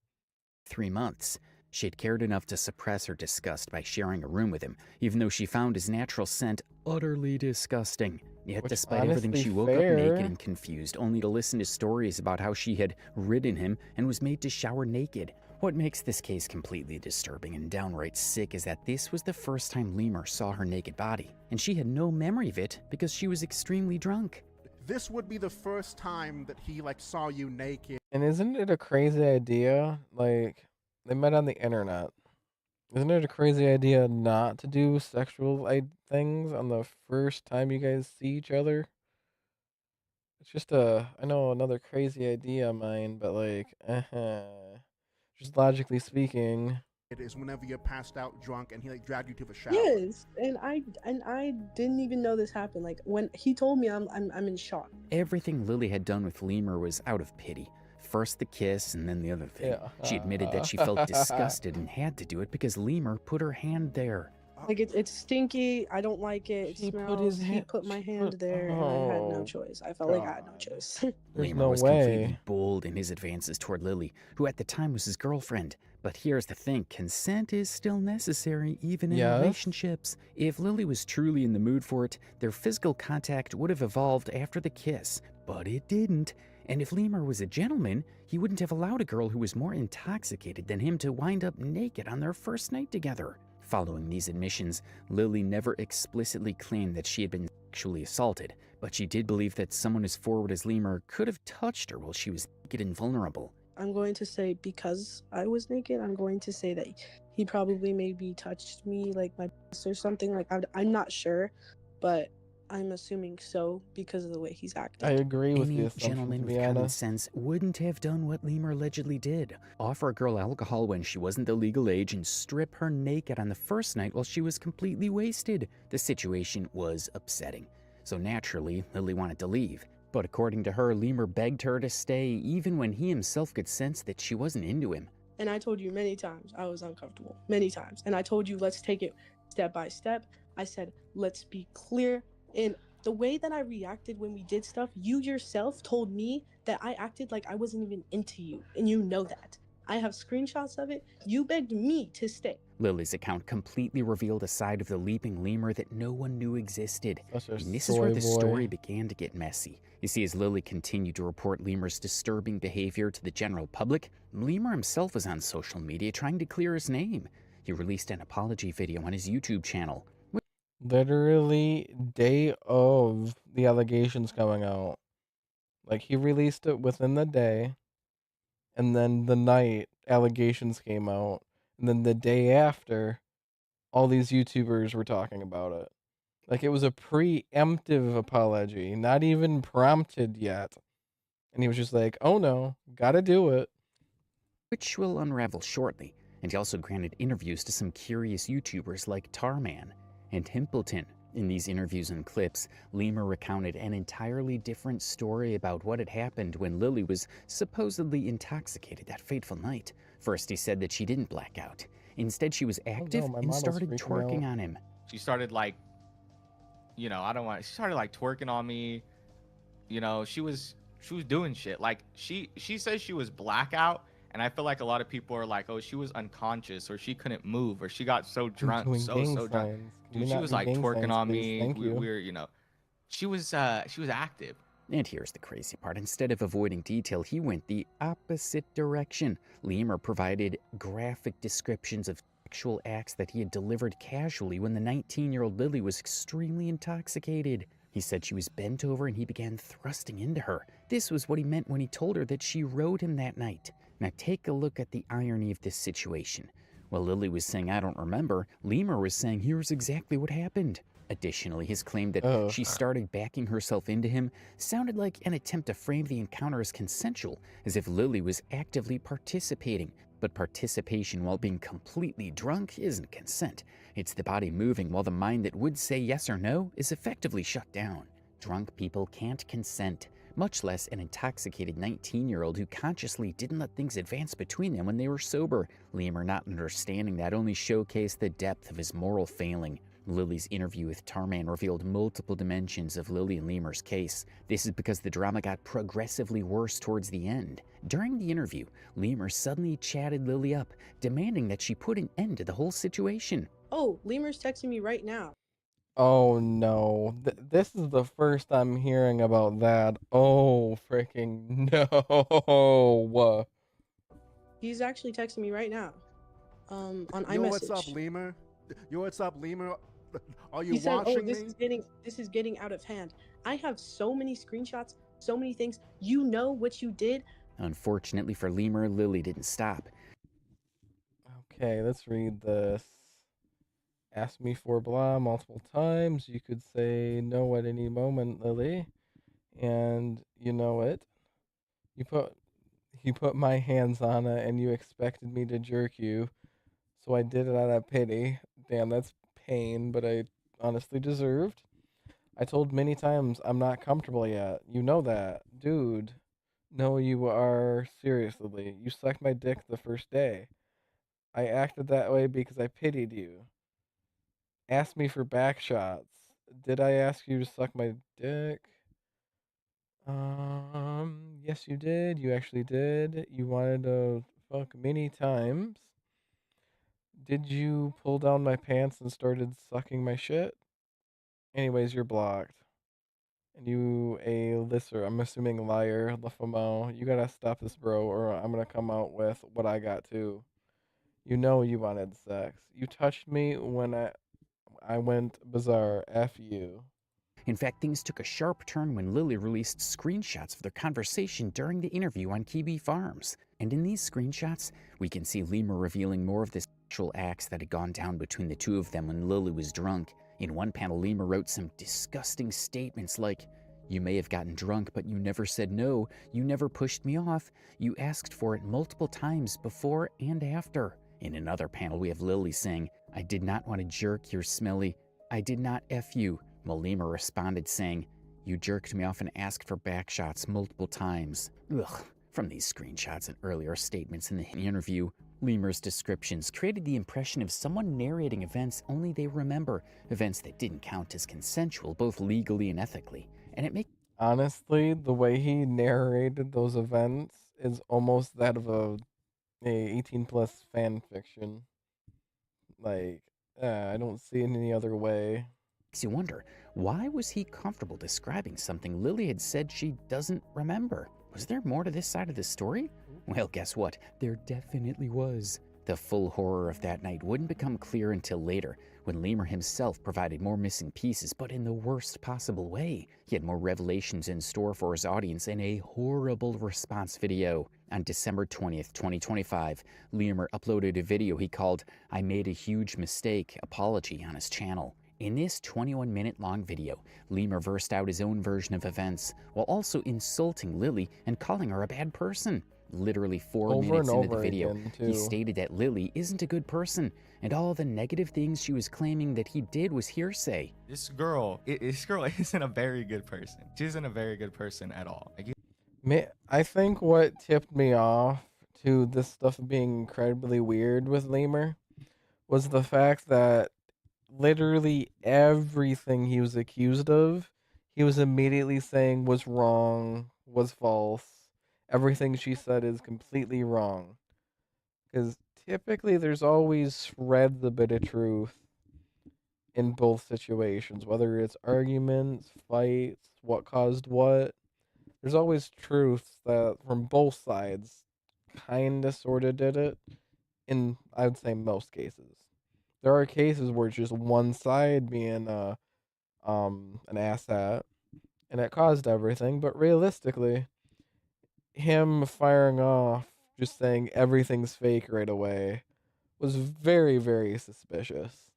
3 months. She had cared enough to suppress her disgust by sharing a room with him, even though she found his natural scent utterly disgusting. Yet, despite everything, she woke up naked and confused, only to listen to stories about how she had ridden him and was made to shower naked. What makes this case completely disturbing and downright sick is that this was the first time Lemur saw her naked body, and she had no memory of it because she was extremely drunk. This would be the first time that he saw you naked. And isn't it a crazy idea? Like, they met on the internet. Isn't it a crazy idea not to do sexual things on the first time you guys see each other? It's just I know another crazy idea of mine, but like, just logically speaking. It is whenever you're passed out drunk and he dragged you to the shower. Yes, and I didn't even know this happened. Like, when he told me, I'm in shock. Everything Lily had done with Lemur was out of pity. First the kiss and then the other thing. Yeah. She admitted that she felt disgusted and had to do it because Lemur put her hand there. Like, it's stinky. I don't like it. It smells. He put my hand there, and I had no choice. I felt like I had no choice. Lemur was completely bold in his advances toward Lily, who at the time was his girlfriend. But here's the thing, consent is still necessary, even in relationships. If Lily was truly in the mood for it, their physical contact would have evolved after the kiss, but it didn't. And if Lemur was a gentleman, he wouldn't have allowed a girl who was more intoxicated than him to wind up naked on their first night together. Following these admissions, Lily never explicitly claimed that she had been sexually assaulted, but she did believe that someone as forward as Lemur could have touched her while she was naked and vulnerable. I'm going to say, because I was naked, I'm going to say that he probably maybe touched me, like my breast or something. Like, I'm not sure, but I'm assuming so because of the way he's acting. I agree with the Any assumption, gentleman to with be common honest. sense wouldn't have done what Lemur allegedly did. Offer a girl alcohol when she wasn't the legal age and strip her naked on the first night while she was completely wasted. The situation was upsetting. So naturally, Lily wanted to leave. But according to her, Lemur begged her to stay even when he himself could sense that she wasn't into him. And I told you many times I was uncomfortable. Many times. And I told you, let's take it step by step. I said, let's be clear. And the way that I reacted when we did stuff, you yourself told me that I acted like I wasn't even into you. And you know that. I have screenshots of it. You begged me to stay. Lily's account completely revealed a side of the leaping lemur that no one knew existed. And this is where the story began to get messy. You see, as Lily continued to report Lemur's disturbing behavior to the general public, Lemur himself was on social media trying to clear his name. He released an apology video on his YouTube channel. Literally, day of the allegations coming out. Like, he released it within the day, and then the night allegations came out, and then the day after, all these YouTubers were talking about it. Like, it was a preemptive apology, not even prompted yet. And he was just like, oh no, gotta do it. Which will unravel shortly. And he also granted interviews to some curious YouTubers like Tarman and Himpleton. In these interviews and clips, Lemur recounted an entirely different story about what had happened when Lily was supposedly intoxicated that fateful night. First, he said that she didn't black out. Instead, she was active and started twerking on him. She started like, you know, she started like twerking on me. You know, she was doing shit. Like she says she was blackout, and I feel like a lot of people are like, oh, she was unconscious, or she couldn't move, or she got so drunk, so drunk. Dude, she was like twerking on me. We were, you know, she was active. And here's the crazy part. Instead of avoiding detail, he went the opposite direction. Lemur provided graphic descriptions of sexual acts that he had delivered casually when the 19-year-old Lily was extremely intoxicated. He said she was bent over and he began thrusting into her. This was what he meant when he told her that she rode him that night. Now take a look at the irony of this situation. While Lily was saying, I don't remember, Lemur was saying, here's exactly what happened. Additionally, his claim that she started backing herself into him sounded like an attempt to frame the encounter as consensual, as if Lily was actively participating. But participation while being completely drunk isn't consent. It's the body moving while the mind that would say yes or no is effectively shut down. Drunk people can't consent, much less an intoxicated 19-year-old who consciously didn't let things advance between them when they were sober. Lemur not understanding that only showcased the depth of his moral failing. Lily's interview with Tarman revealed multiple dimensions of Lily and Lemur's case. This is because the drama got progressively worse towards the end. During the interview, Lemur suddenly chatted Lily up, demanding that she put an end to the whole situation. Oh, Lemur's texting me right now. Oh no, this is the first I'm hearing about that. Oh, freaking no. He's actually texting me right now. On iMessage. Yo, what's up, Lemur? Yo, what's up, Lemur? Are you He said, watching this me? this is getting out of hand. I have so many screenshots, so many things. You know what you did. Unfortunately for Lemur, Lily didn't stop. Okay, let's read this. Ask me for blah multiple times. You could say no at any moment, Lily. And you know it. You put my hands on it and you expected me to jerk you. So I did it out of pity. Damn, that's pain, but I honestly deserved. I told many times I'm not comfortable yet. You know that. Dude. No, you are. Seriously. You sucked my dick the first day. I acted that way because I pitied you. Ask me for back shots. Did I ask you to suck my dick? Yes you did. You actually did. You wanted to fuck many times. Did you pull down my pants and started sucking my shit? Anyways, you're blocked. And you a listener, I'm assuming liar, LaFamo. You gotta stop this, bro, or I'm gonna come out with what I got too. You know you wanted sex. You touched me when I went bizarre. F you. In fact, things took a sharp turn when Lily released screenshots of their conversation during the interview on Kiwi Farms. And in these screenshots, we can see Lemur revealing more of the sexual acts that had gone down between the two of them when Lily was drunk. In one panel, Lemur wrote some disgusting statements like, "You may have gotten drunk, but you never said no. You never pushed me off. You asked for it multiple times before and after." In another panel, we have Lily saying, "I did not want to jerk your smelly. I did not F you." While Lemur responded saying, "You jerked me off and asked for back shots multiple times." Ugh. From these screenshots and earlier statements in the interview, Lemur's descriptions created the impression of someone narrating events only they remember, events that didn't count as consensual both legally and ethically. And it makes Honestly, the way he narrated those events is almost that of a 18 plus fan fiction. Like, I don't see it any other way. you wonder, why was he comfortable describing something Lily had said she doesn't remember? Was there more to this side of the story? Well, guess what? There definitely was. The full horror of that night wouldn't become clear until later, when Lemur himself provided more missing pieces, but in the worst possible way. He had more revelations in store for his audience in a horrible response video. On December 20th, 2025, Lemur uploaded a video he called "I Made a Huge Mistake" apology on his channel. In this 21-minute long video, Lemur versed out his own version of events, while also insulting Lily and calling her a bad person. Literally 4 minutes into the video, he stated that Lily isn't a good person, and all the negative things she was claiming that he did was hearsay. This girl isn't a very good person. She isn't a very good person at all. I think what tipped me off to this stuff being incredibly weird with Lemur was the fact that literally everything he was accused of, he was immediately saying was wrong, was false. Everything she said is completely wrong. Because typically there's always shreds a bit of truth in both situations, whether it's arguments, fights, what caused what. There's always truths that from both sides kinda sorta did it in, I would say, most cases. There are cases where it's just one side being an asshat and it caused everything, but realistically, him firing off just saying everything's fake right away was very, very suspicious.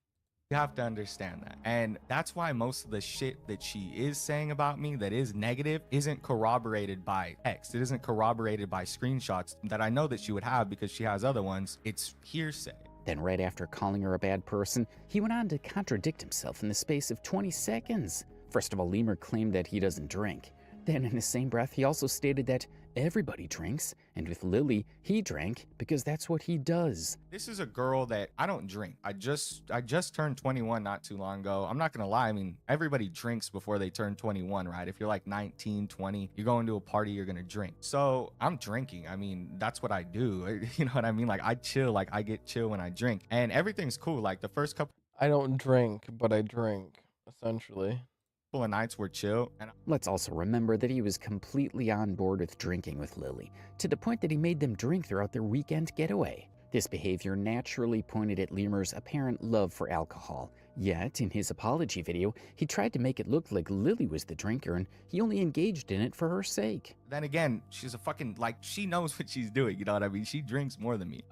You have to understand that. And that's why most of the shit that she is saying about me that is negative isn't corroborated by text. It isn't corroborated by screenshots that I know that she would have because she has other ones. It's hearsay. Then right after calling her a bad person, he went on to contradict himself in the space of 20 seconds. First of all, Lemur claimed that he doesn't drink. Then in the same breath, he also stated that everybody drinks, and with Lily, he drank because that's what he does. This is a girl that I don't drink. I just turned 21 not too long ago. I'm not gonna lie. I mean, everybody drinks before they turn 21, right? If you're like 19, 20, you're going to a party, you're gonna drink. So I'm drinking. I mean, that's what I do. You know what I mean? Like I chill, like I get chill when I drink, and everything's cool. Like the first couple I don't drink, but I drink, essentially. of nights were chill. And let's also remember that he was completely on board with drinking with Lily, to the point that he made them drink throughout their weekend getaway. This behavior naturally pointed at Lemur's apparent love for alcohol. Yet, in his apology video, he tried to make it look like Lily was the drinker and he only engaged in it for her sake. Then again, she's a fucking, like, she knows what she's doing, you know what I mean? She drinks more than me.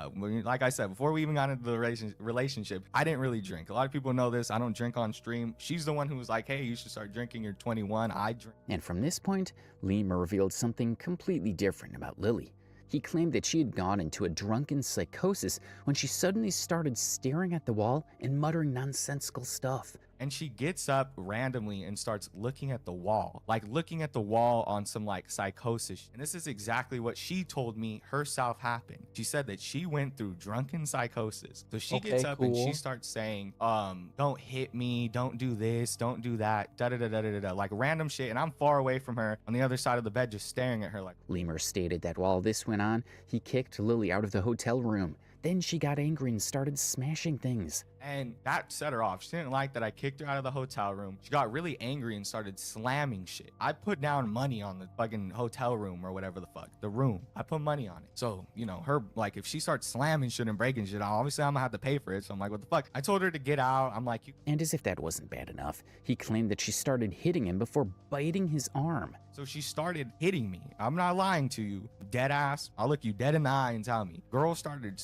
Like I said, before we even got into the relationship, I didn't really drink. A lot of people know this. I don't drink on stream. She's the one who was like, hey, you should start drinking. You're 21. I drink. And from this point, Lemur revealed something completely different about Lily. He claimed that she had gone into a drunken psychosis when she suddenly started staring at the wall and muttering nonsensical stuff. And she gets up randomly and starts looking at the wall, like looking at the wall on some like psychosis. And this is exactly what she told me herself happened. She said that she went through drunken psychosis. So she gets up and she starts saying, don't hit me, don't do this, don't do that, da-da-da-da-da-da, like random shit. And I'm far away from her on the other side of the bed, just staring at her like. Lemur stated that while this went on, he kicked Lily out of the hotel room. Then she got angry and started smashing things. And that set her off. She didn't like that I kicked her out of the hotel room. She got really angry and started slamming shit. I put down money on the fucking hotel room or whatever the fuck. The room. I put money on it. So, you know, her, like, if she starts slamming shit and breaking shit, obviously I'm gonna have to pay for it. So I'm like, what the fuck? I told her to get out. I'm like, And as if that wasn't bad enough, he claimed that she started hitting him before biting his arm. So she started hitting me. I'm not lying to you. Dead ass. I'll look you dead in the eye and tell me. Girl started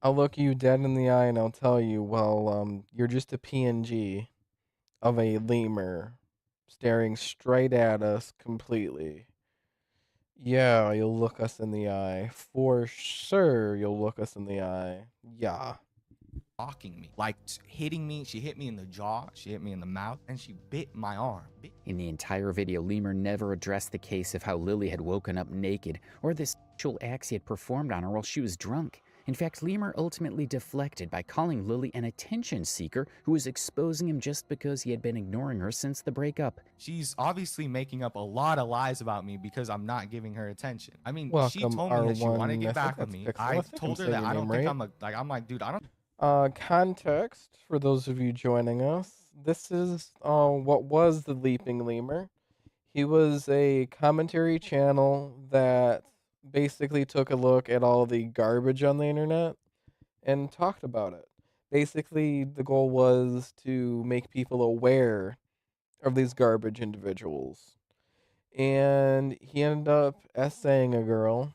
I'll look you dead in the eye and I'll tell you, well, you're just a PNG of a lemur staring straight at us completely. Yeah, you'll look us in the eye. For sure, you'll look us in the eye. Yeah. stalking me, like hitting me. She hit me in the jaw, she hit me in the mouth, and she bit my arm. In the entire video, Lemur never addressed the case of how Lily had woken up naked or the sexual acts he had performed on her while she was drunk. In fact, Lemur ultimately deflected by calling Lily an attention seeker who was exposing him just because he had been ignoring her since the breakup. She's obviously making up a lot of lies about me because I'm not giving her attention. I mean, she Welcome, told me that she wanted to R1. get back I with think me. that's I Pixel. I told her think that I'm I don't saying think your name I'm like, dude, I don't. Context for those of you joining us. This is what was the Leaping Lemur. He was a commentary channel that basically took a look at all the garbage on the internet and talked about it. Basically, the goal was to make people aware of these garbage individuals. And he ended up essaying a girl,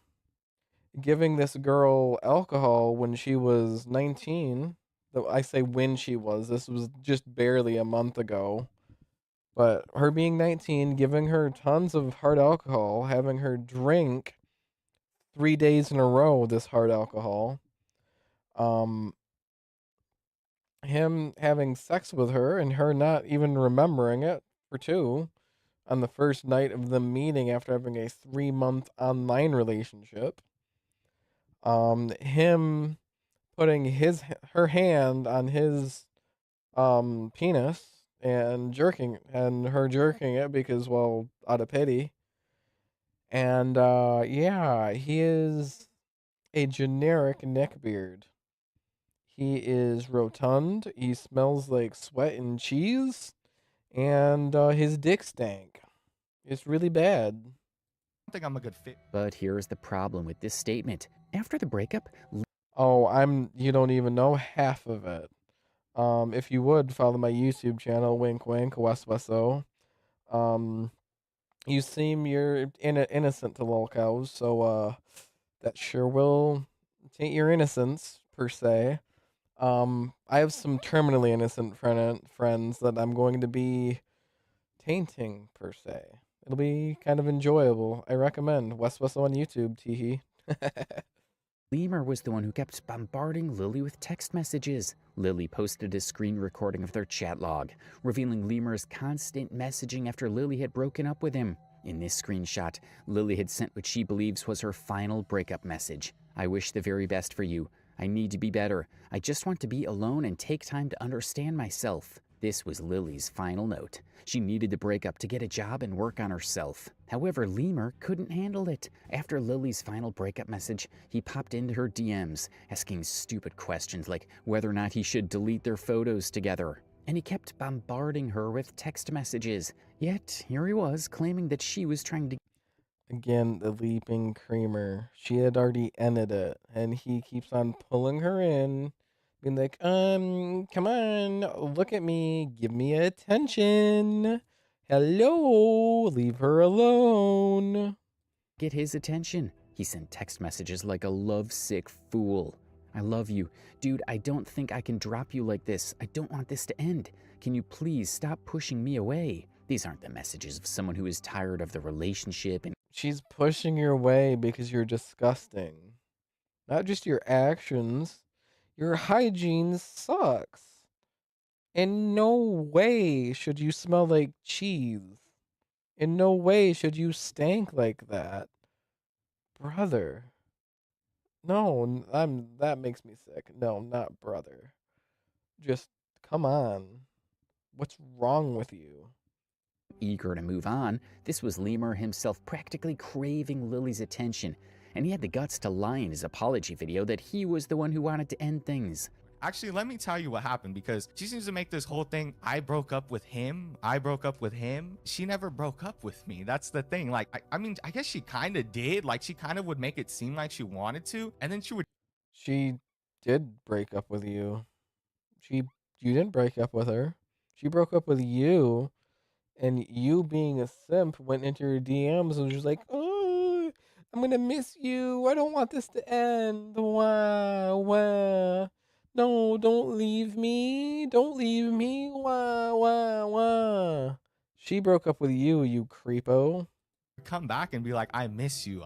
giving this girl alcohol when she was 19. Though I say when she was, this was just barely a month ago. But her being 19, giving her tons of hard alcohol, having her drink 3 days in a row this hard alcohol. Him having sex with her and her not even remembering it for 2 on the first night of them meeting after having a 3-month online relationship. Him putting her hand on his penis and her jerking it because, well, out of pity. And yeah, he is a generic neckbeard. He is rotund. He smells like sweat and cheese, and his dick stank. It's really bad. I think I'm a good fit. But here's the problem with this statement. After the breakup, You don't even know half of it. If you would follow my YouTube channel, wink wink, WeswesO. You seem you're innocent to lol cows, so that sure will taint your innocence per se. I have some terminally innocent friends that I'm going to be tainting per se. It'll be kind of enjoyable. I recommend WeswesO on YouTube. Teehee. Lemur was the one who kept bombarding Lily with text messages. Lily posted a screen recording of their chat log, revealing Lemur's constant messaging after Lily had broken up with him. In this screenshot, Lily had sent what she believes was her final breakup message. I wish the very best for you. I need to be better. I just want to be alone and take time to understand myself. This was Lily's final note. She needed the breakup to get a job and work on herself. However, Lemur couldn't handle it. After Lily's final breakup message, he popped into her DMs, asking stupid questions like whether or not he should delete their photos together. And he kept bombarding her with text messages. Yet, here he was, claiming that she was trying to... Again, the leaping creamer. She had already ended it, and he keeps on pulling her in, being like, come on, look at me, give me attention. Hello, leave her alone. Get his attention. He sent text messages like a lovesick fool. I love you. Dude, I don't think I can drop you like this. I don't want this to end. Can you please stop pushing me away? These aren't the messages of someone who is tired of the relationship and... She's pushing you away because you're disgusting. Not just your actions. Your hygiene sucks. In no way should you smell like cheese. In no way should you stank like that. Brother. No, that makes me sick. No, not brother. Just come on. What's wrong with you? Eager to move on, this was Lemur himself practically craving Lily's attention. and he had the guts to lie in his apology video that he was the one who wanted to end things. Actually, let me tell you what happened, because she seems to make this whole thing, I broke up with him. I broke up with him. She never broke up with me. That's the thing. Like, I mean, I guess she kind of did. Like, she kind of would make it seem like she wanted to, and then she would. She did break up with you. You didn't break up with her. She broke up with you, and you being a simp went into your DMs and was just like, oh, I'm gonna miss you. I don't want this to end. Wah, wah. No, don't leave me. Don't leave me. Wah, wah, wah. She broke up with you, you creepo. Come back and be like, I miss you.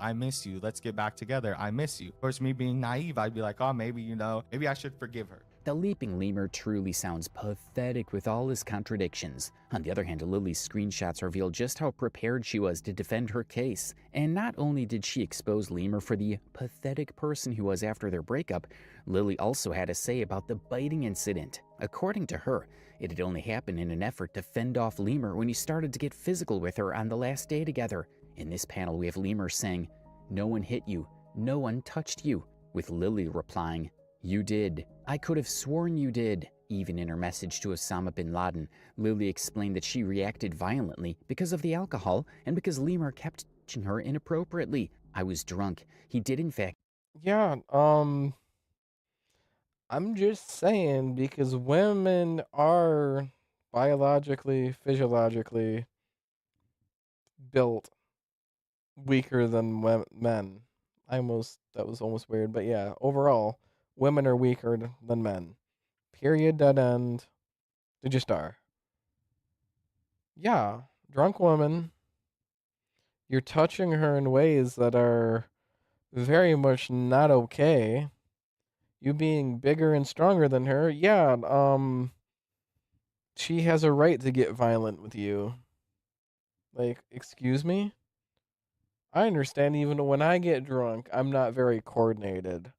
Let's get back together. I miss you. Of course, me being naive, I'd be like, oh, maybe, maybe I should forgive her. The leaping lemur truly sounds pathetic with all his contradictions. On the other hand, Lily's screenshots reveal just how prepared she was to defend her case. And not only did she expose Lemur for the pathetic person he was after their breakup, Lily also had a say about the biting incident. According to her, it had only happened in an effort to fend off Lemur when he started to get physical with her on the last day together. In this panel, we have Lemur saying, "No one hit you. No one touched you," with Lily replying, "You did. I could have sworn you did." Even in her message to Osama bin Laden, Lily explained that she reacted violently because of the alcohol and because Lemur kept touching her inappropriately. "I was drunk. He did in fact." Yeah, I'm just saying, because women are biologically, physiologically built weaker than men. That was almost weird, but yeah, overall, women are weaker than men. Period, dead end. Did you star? Yeah, drunk woman. You're touching her in ways that are very much not okay. You being bigger and stronger than her, yeah, she has a right to get violent with you. Like, excuse me? I understand even when I get drunk, I'm not very coordinated.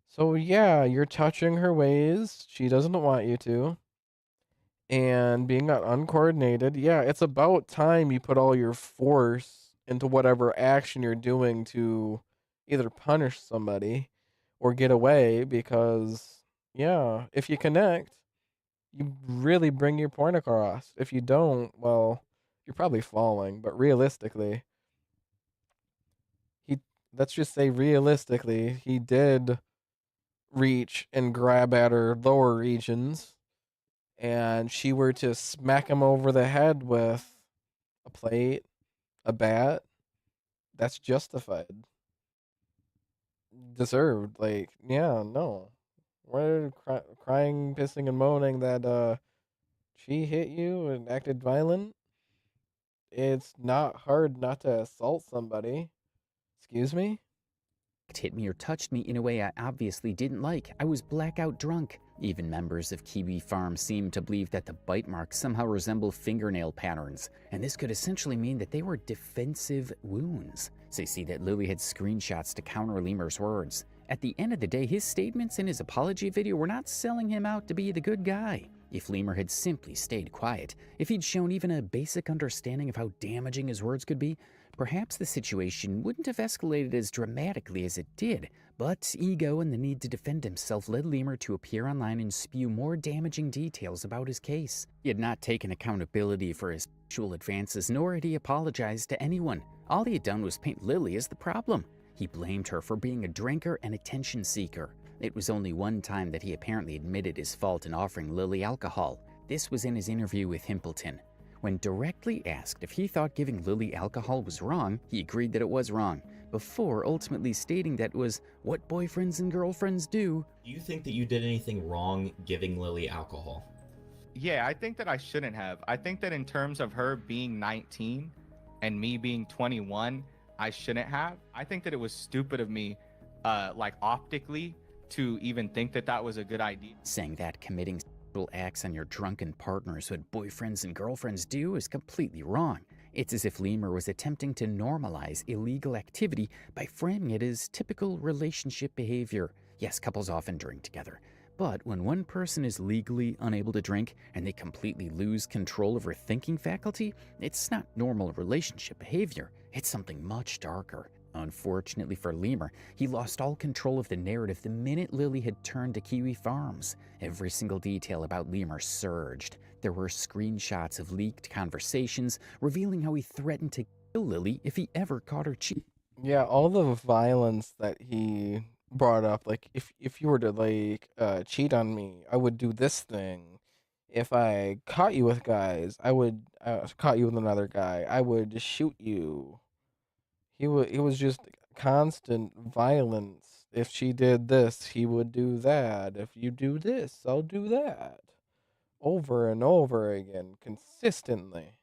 So yeah, you're touching her ways. She doesn't want you to. And being uncoordinated, yeah, it's about time you put all your force into whatever action you're doing to either punish somebody or get away, because yeah, if you connect, you really bring your point across. If you don't, well, you're probably falling, but realistically, let's just say realistically, he did reach and grab at her lower regions, and she were to smack him over the head with a plate, a bat, that's justified. Deserved. Like, yeah, no. We're crying, pissing, and moaning that she hit you and acted violent. It's not hard not to assault somebody. Excuse me? Hit me or touched me in a way I obviously didn't like. I was blackout drunk. Even members of Kiwi Farm seem to believe that the bite marks somehow resemble fingernail patterns, and this could essentially mean that they were defensive wounds. So you see that Lily had screenshots to counter Lemur's words. At the end of the day, his statements in his apology video were not selling him out to be the good guy. If Lemur had simply stayed quiet, if he'd shown even a basic understanding of how damaging his words could be, perhaps the situation wouldn't have escalated as dramatically as it did, but ego and the need to defend himself led Lemur to appear online and spew more damaging details about his case. He had not taken accountability for his sexual advances, nor had he apologized to anyone. All he had done was paint Lily as the problem. He blamed her for being a drinker and attention seeker. It was only one time that he apparently admitted his fault in offering Lily alcohol. This was in his interview with Himpleton. When directly asked if he thought giving Lily alcohol was wrong, he agreed that it was wrong, before ultimately stating that it was what boyfriends and girlfriends do. Do you think that you did anything wrong giving Lily alcohol? Yeah, I think that I shouldn't have. I think that in terms of her being 19 and me being 21, I shouldn't have. I think that it was stupid of me, like optically, to even think that that was a good idea. Saying that committing sexual acts on your drunken partner is what boyfriends and girlfriends do is completely wrong. It's as if Lemur was attempting to normalize illegal activity by framing it as typical relationship behavior. Yes, couples often drink together. But when one person is legally unable to drink and they completely lose control of their thinking faculty, it's not normal relationship behavior. It's something much darker. Unfortunately for Lemur, he lost all control of the narrative the minute Lily had turned to Kiwi Farms. Every single detail about Lemur surged. There were screenshots of leaked conversations revealing how he threatened to kill Lily if he ever caught her cheating. Yeah, all the violence that he brought up, like if you were to like cheat on me, I would do this thing. If I caught you with guys, I would caught you with another guy, I would shoot you. He was just constant violence. If she did this, he would do that. If you do this, I'll do that. Over and over again, consistently.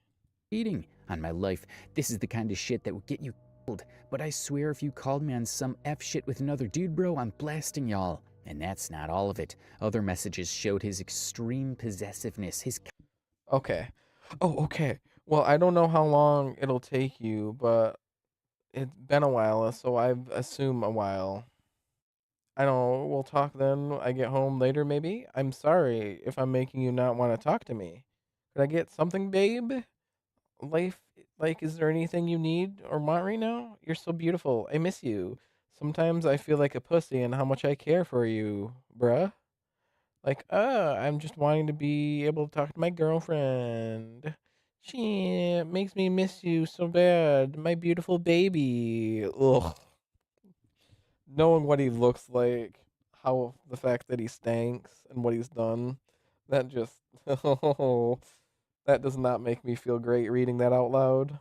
Cheating on my life. This is the kind of shit that would get you killed. But I swear if you called me on some F shit with another dude, bro, I'm blasting y'all. And that's not all of it. Other messages showed his extreme possessiveness, his... Okay. Oh, okay. Well, I don't know how long it'll take you, but it's been a while, so I assume a while. I don't know. We'll talk then. I get home later, maybe. I'm sorry if I'm making you not want to talk to me. Could I get something, babe? Life, like, is there anything you need or want right now? You're so beautiful. I miss you. Sometimes I feel like a pussy and how much I care for you, bruh. Like, I'm just wanting to be able to talk to my girlfriend. She makes me miss you so bad. My beautiful baby. Ugh. Knowing what he looks like, how the fact that he stanks and what he's done, that just that does not make me feel great reading that out loud.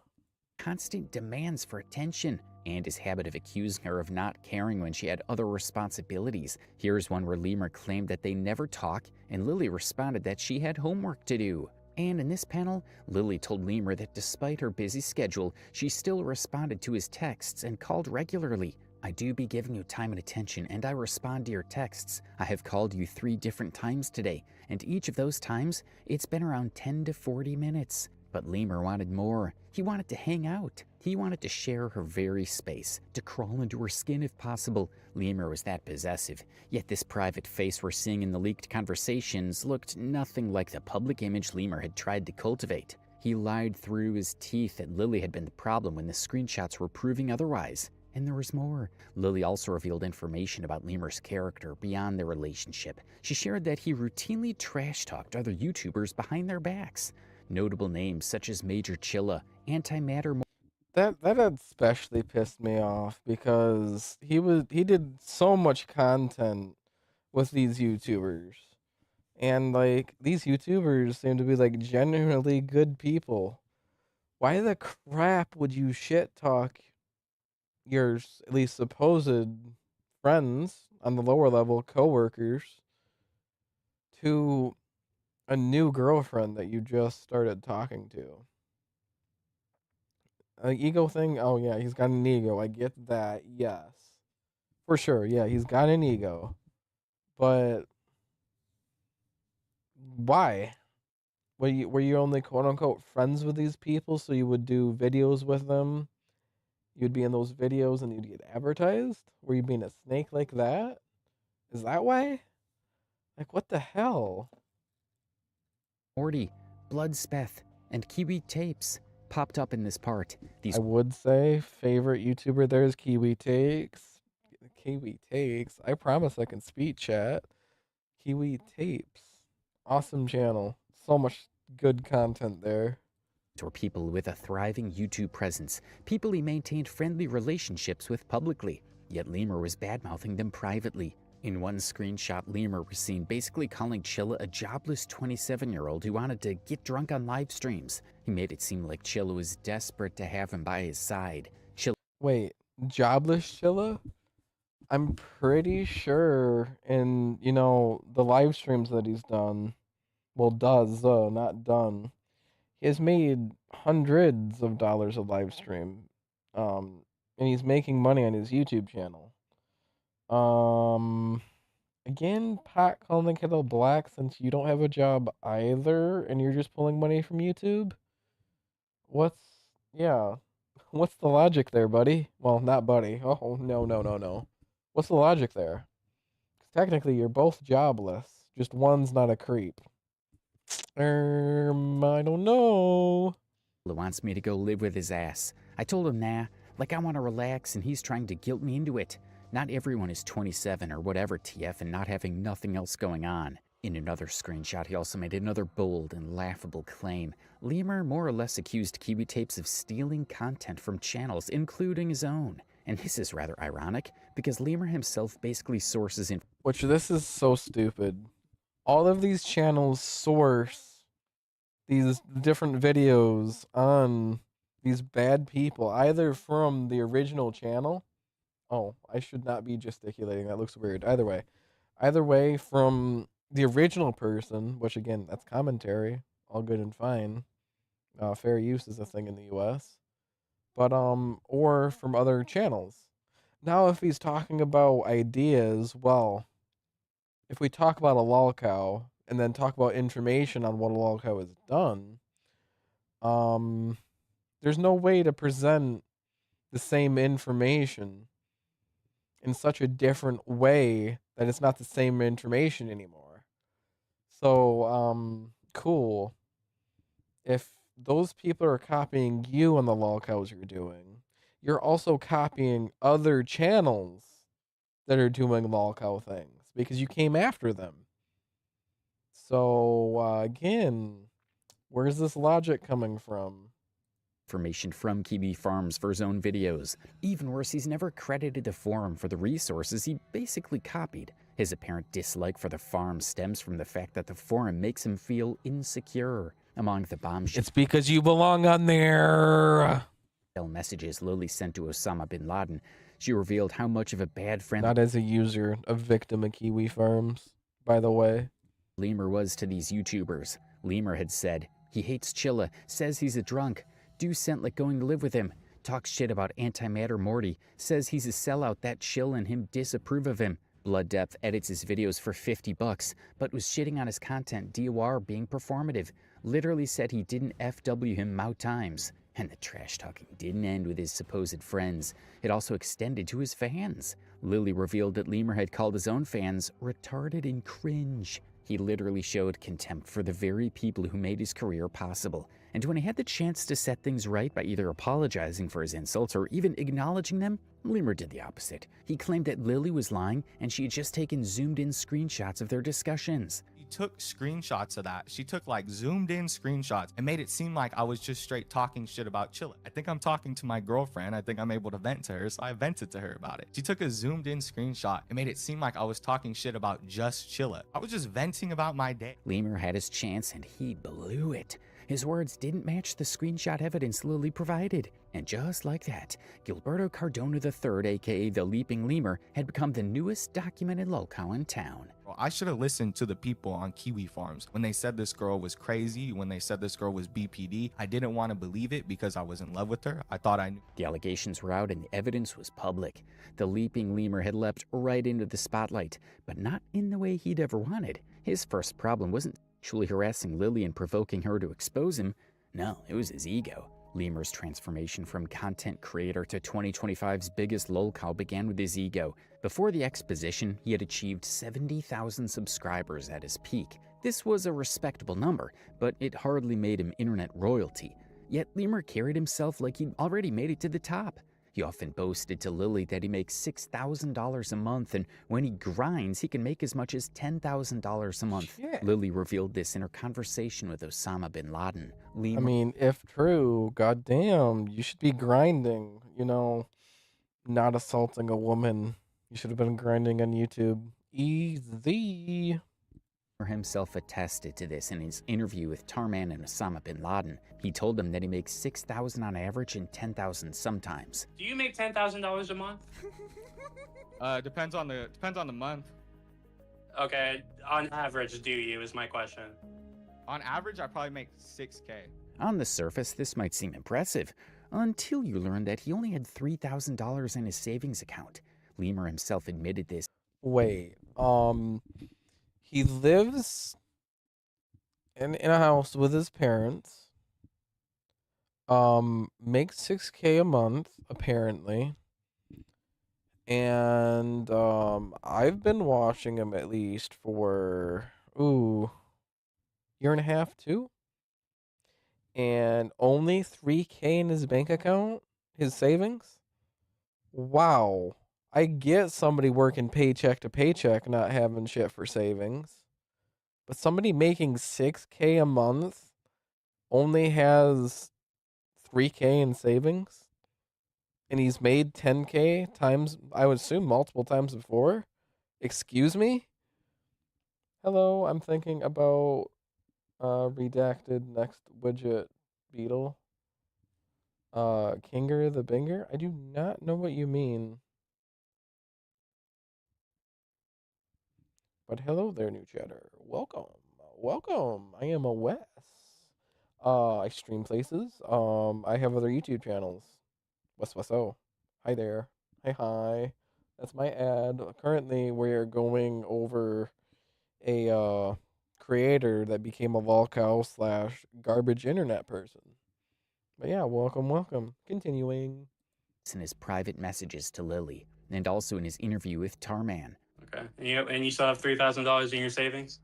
constant demands for attention, and his habit of accusing her of not caring when she had other responsibilities. Here's one where Lemur claimed that they never talk, and Lily responded that she had homework to do. And in this panel, Lily told Lemur that despite her busy schedule, she still responded to his texts and called regularly. I do be giving you time and attention, and I respond to your texts. I have called you 3 different times today, and each of those times, it's been around 10 to 40 minutes. But Lemur wanted more. He wanted to hang out. He wanted to share her very space, to crawl into her skin if possible. Lemur was that possessive. Yet this private face we're seeing in the leaked conversations looked nothing like the public image Lemur had tried to cultivate. He lied through his teeth that Lily had been the problem when the screenshots were proving otherwise. And there was more. Lily also revealed information about Lemur's character beyond their relationship. She shared that he routinely trash-talked other YouTubers behind their backs. Notable names such as Major Chilla, Antimatter... That especially pissed me off because he did so much content with these YouTubers. And like these YouTubers seem to be like genuinely good people. Why the crap would you shit talk your at least supposed friends on the lower level, coworkers, to a new girlfriend that you just started talking to? An ego thing? Oh yeah, he's got an ego. I get that. Yes. For sure. Yeah, he's got an ego. But why? Were you only quote unquote friends with these people so you would do videos with them? You'd be in those videos and you'd get advertised? Were you being a snake like that? Is that why? Like what the hell? Morty, Bloodspeth, and Kiwi Tapes popped up in this part. I would say favorite YouTuber there is Kiwi Takes. Kiwi Takes. I promise I can speed chat. Kiwi Tapes. Awesome channel. So much good content there. Or people with a thriving YouTube presence, people he maintained friendly relationships with publicly, yet Lemur was bad-mouthing them privately. In one screenshot, Lemur was seen basically calling Chilla a jobless 27-year-old who wanted to get drunk on live streams. He made it seem like Chilla was desperate to have him by his side. Wait, jobless Chilla? I'm pretty sure in, the live streams that he's done, well, not done. He has made hundreds of dollars a live stream. And he's making money on his YouTube channel. Again, Pat calling the kettle black since you don't have a job either and you're just pulling money from YouTube? What's the logic there, buddy? Well, not buddy. Oh, no. What's the logic there? 'Cause technically you're both jobless. Just one's not a creep. I don't know. Wants me to go live with his ass. I told him, nah, Like I want to relax and he's trying to guilt me into it. Not everyone is 27 or whatever TF and not having nothing else going on. In another screenshot, he also made another bold and laughable claim. Lemur more or less accused Kiwi Tapes of stealing content from channels, including his own. And this is rather ironic, because Lemur himself basically sources in... Which, this is so stupid. All of these channels source these different videos on these bad people, either from the original channel. Oh, I should not be gesticulating. That looks weird. Either way, from the original person, which again, that's commentary, all good and fine. Fair use is a thing in the U.S. But or from other channels. Now, if he's talking about ideas, well, if we talk about a lolcow and then talk about information on what a lolcow has done, there's no way to present the same information in such a different way that it's not the same information anymore. So, cool. If those people are copying you on the lolcows you're doing, you're also copying other channels that are doing lolcow things because you came after them. So, again, where's this logic coming from? Information from Kiwi Farms for his own videos. Even worse, he's never credited the forum for the resources he basically copied. His apparent dislike for the farm stems from the fact that the forum makes him feel insecure. Among the bombshells, it's because you belong on there. Messages Lily sent to Osama bin Laden, she revealed how much of a bad friend... Not as a user, a victim of Kiwi Farms, by the way. Lemur was to these YouTubers. Lemur had said, he hates Chilla, says he's a drunk, do sent like going to live with him, talks shit about antimatter Morty, says he's a sellout that Chill and him disapprove of him. Blood Depth edits his videos for $50, but was shitting on his content, DOR being performative. Literally said he didn't FW him mouth times. And the trash talking didn't end with his supposed friends. It also extended to his fans. Lily revealed that Lemur had called his own fans retarded and cringe. He literally showed contempt for the very people who made his career possible. And when he had the chance to set things right by either apologizing for his insults or even acknowledging them, Lemur did the opposite. He claimed that Lily was lying and she had just taken zoomed-in screenshots of their discussions. She took screenshots of that. She took like zoomed-in screenshots and made it seem like I was just straight talking shit about Chilla. I think I'm talking to my girlfriend. I think I'm able to vent to her, so I vented to her about it. She took a zoomed-in screenshot and made it seem like I was talking shit about just Chilla. I was just venting about my day. Lemur had his chance and he blew it. His words didn't match the screenshot evidence Lily provided. And just like that, Gilberto Cardona III, aka the Leaping Lemur, had become the newest documented lolcow in town. Well, I should have listened to the people on Kiwi Farms. When they said this girl was crazy, when they said this girl was BPD, I didn't want to believe it because I was in love with her. I thought I knew. The allegations were out and the evidence was public. The Leaping Lemur had leapt right into the spotlight, but not in the way he'd ever wanted. His first problem wasn't actually harassing Lily and provoking her to expose him. No, it was his ego. Lemur's transformation from content creator to 2025's biggest lolcow began with his ego. Before the exposition, he had achieved 70,000 subscribers at his peak. This was a respectable number, but it hardly made him internet royalty. Yet Lemur carried himself like he'd already made it to the top. He often boasted to Lily that he makes $6,000 a month, and when he grinds, he can make as much as $10,000 a month. Shit. Lily revealed this in her conversation with Osama bin Laden. I mean, if true, goddamn, you should be grinding, you know, not assaulting a woman. You should have been grinding on YouTube. Easy. Himself attested to this in his interview with Tarman and Osama bin Laden. He told them that he makes $6,000 on average and $10,000 sometimes. Do you make $10,000 a month? Depends on the month. Okay, on average, do you is my question. On average, I probably make $6K. On the surface, this might seem impressive, until you learn that he only had $3,000 in his savings account. Lemur himself admitted this. Wait, he lives in a house with his parents. Makes $6K a month, apparently. And I've been watching him at least for year and a half, 2. And only $3K in his bank account, his savings. Wow. I get somebody working paycheck to paycheck not having shit for savings. But somebody making 6K a month only has 3K in savings? And he's made 10K times, I would assume multiple times before? Excuse me? Hello, I'm thinking about redacted next widget beetle. Kinger the Binger? I do not know what you mean. But hello there, new chatter. Welcome. Welcome. I am a Wes. I stream places. I have other YouTube channels. WeswesO. Hi there. Hi. That's my ad. Currently, we're going over a creator that became a lolcow / garbage internet person. But yeah, welcome. Continuing. In his private messages to Lily, and also in his interview with Tarman. Okay. And you still have $3,000 in your savings?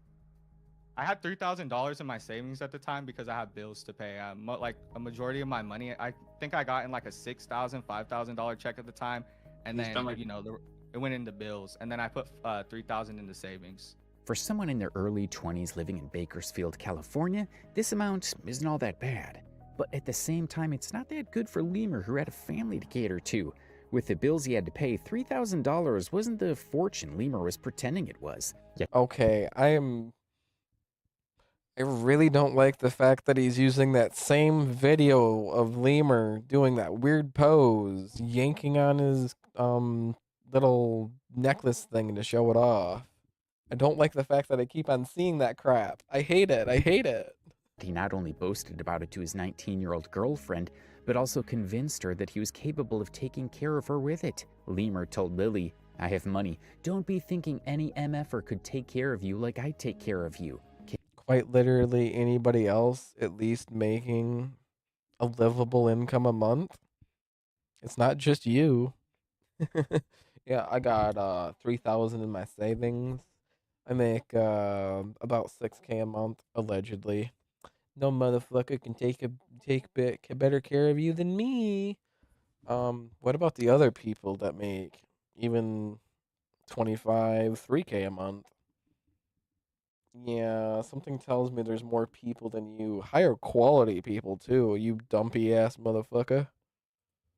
I had $3,000 in my savings at the time because I had bills to pay. Like a majority of my money, I think I got in like a $6,000, $5,000 check at the time, and then it went into bills, and then I put $3,000 into savings. For someone in their early 20s living in Bakersfield, California, this amount isn't all that bad. But at the same time, it's not that good for Lemur, who had a family to cater to. With the bills he had to pay, $3,000 wasn't the fortune Lemur was pretending it was. Okay, I really don't like the fact that he's using that same video of Lemur doing that weird pose, yanking on his little necklace thing to show it off. I don't like the fact that I keep on seeing that crap. I hate it. He not only boasted about it to his 19-year-old girlfriend, but also convinced her that he was capable of taking care of her with it. Lemur told Lily, "I have money. Don't be thinking any MFer could take care of you like I take care of you." Quite literally anybody else at least making a livable income a month. It's not just you. Yeah, I got 3,000 in my savings. I make about 6K a month allegedly. No motherfucker can take better care of you than me. What about the other people that make even 3K a month? Yeah, something tells me there's more people than you. Higher quality people, too, you dumpy ass motherfucker.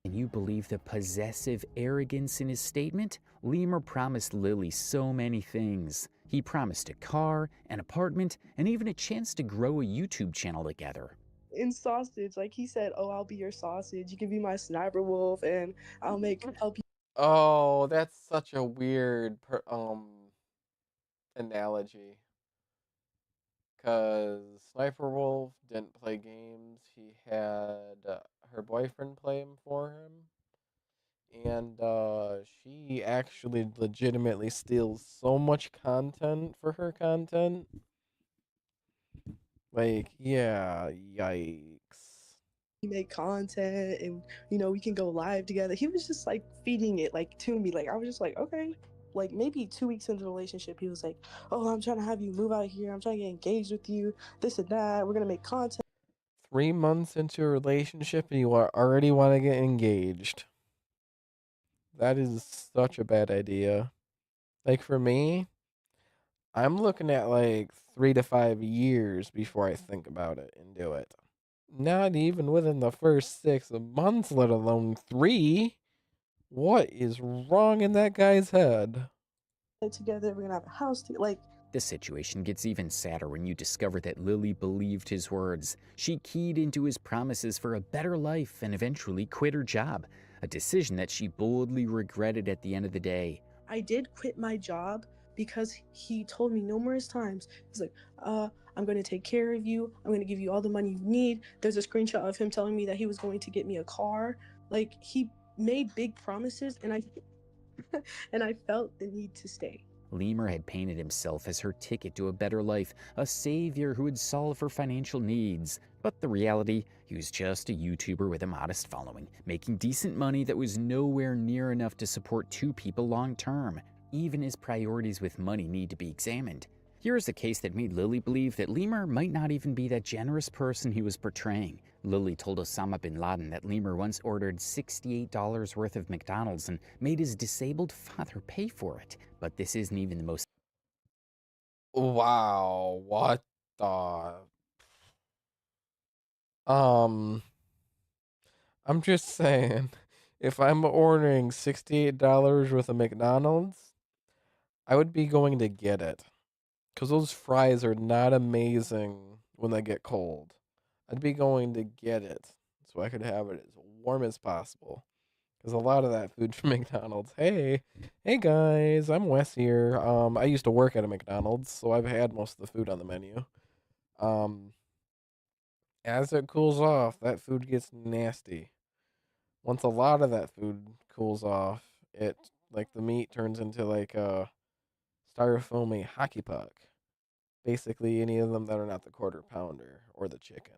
Can you believe the possessive arrogance in his statement? Lemur promised Lily so many things. He promised a car, an apartment, and even a chance to grow a YouTube channel together. In sausage, like he said, "Oh, I'll be your sausage. You can be my sniper wolf, and I'll help you." Oh, that's such a weird analogy. Because Sniper Wolf didn't play games. He had her boyfriend play him for him. And she actually legitimately steals so much content for her content. Like, yeah, yikes. We make content, and we can go live together. He was just like feeding it like to me. Like I was just like, okay. Like maybe 2 weeks into the relationship, he was like, "Oh, I'm trying to have you move out here. I'm trying to get engaged with you. This and that. We're gonna make content." 3 months into a relationship and you already want to get engaged. That is such a bad idea. Like for me, I'm looking at like 3 to 5 years before I think about it and do it. Not even within the first 6 months, let alone 3. What is wrong in that guy's head? Together, we're gonna have a house like. The situation gets even sadder when you discover that Lily believed his words. She keyed into his promises for a better life and eventually quit her job, a decision that she boldly regretted at the end of the day. I did quit my job because he told me numerous times, he's like, I'm going to take care of you. I'm going to give you all the money you need. There's a screenshot of him telling me that he was going to get me a car. Like, he made big promises, and I felt the need to stay. Lemur had painted himself as her ticket to a better life, a savior who would solve her financial needs. But the reality, he was just a YouTuber with a modest following, making decent money that was nowhere near enough to support 2 people long term. Even his priorities with money need to be examined. Here is a case that made Lily believe that Lemur might not even be that generous person he was portraying. Lily told Osama bin Laden that Lemur once ordered $68 worth of McDonald's and made his disabled father pay for it. But this isn't even the most... Wow, what the... I'm just saying, if I'm ordering $68 worth of McDonald's, I would be going to get it. Because those fries are not amazing when they get cold. I'd be going to get it so I could have it as warm as possible. Because a lot of that food from McDonald's. Hey guys, I'm Wes here. I used to work at a McDonald's, so I've had most of the food on the menu. As it cools off, that food gets nasty. Once a lot of that food cools off, it like the meat turns into like a styrofoamy hockey puck. Basically, any of them that are not the quarter pounder or the chicken.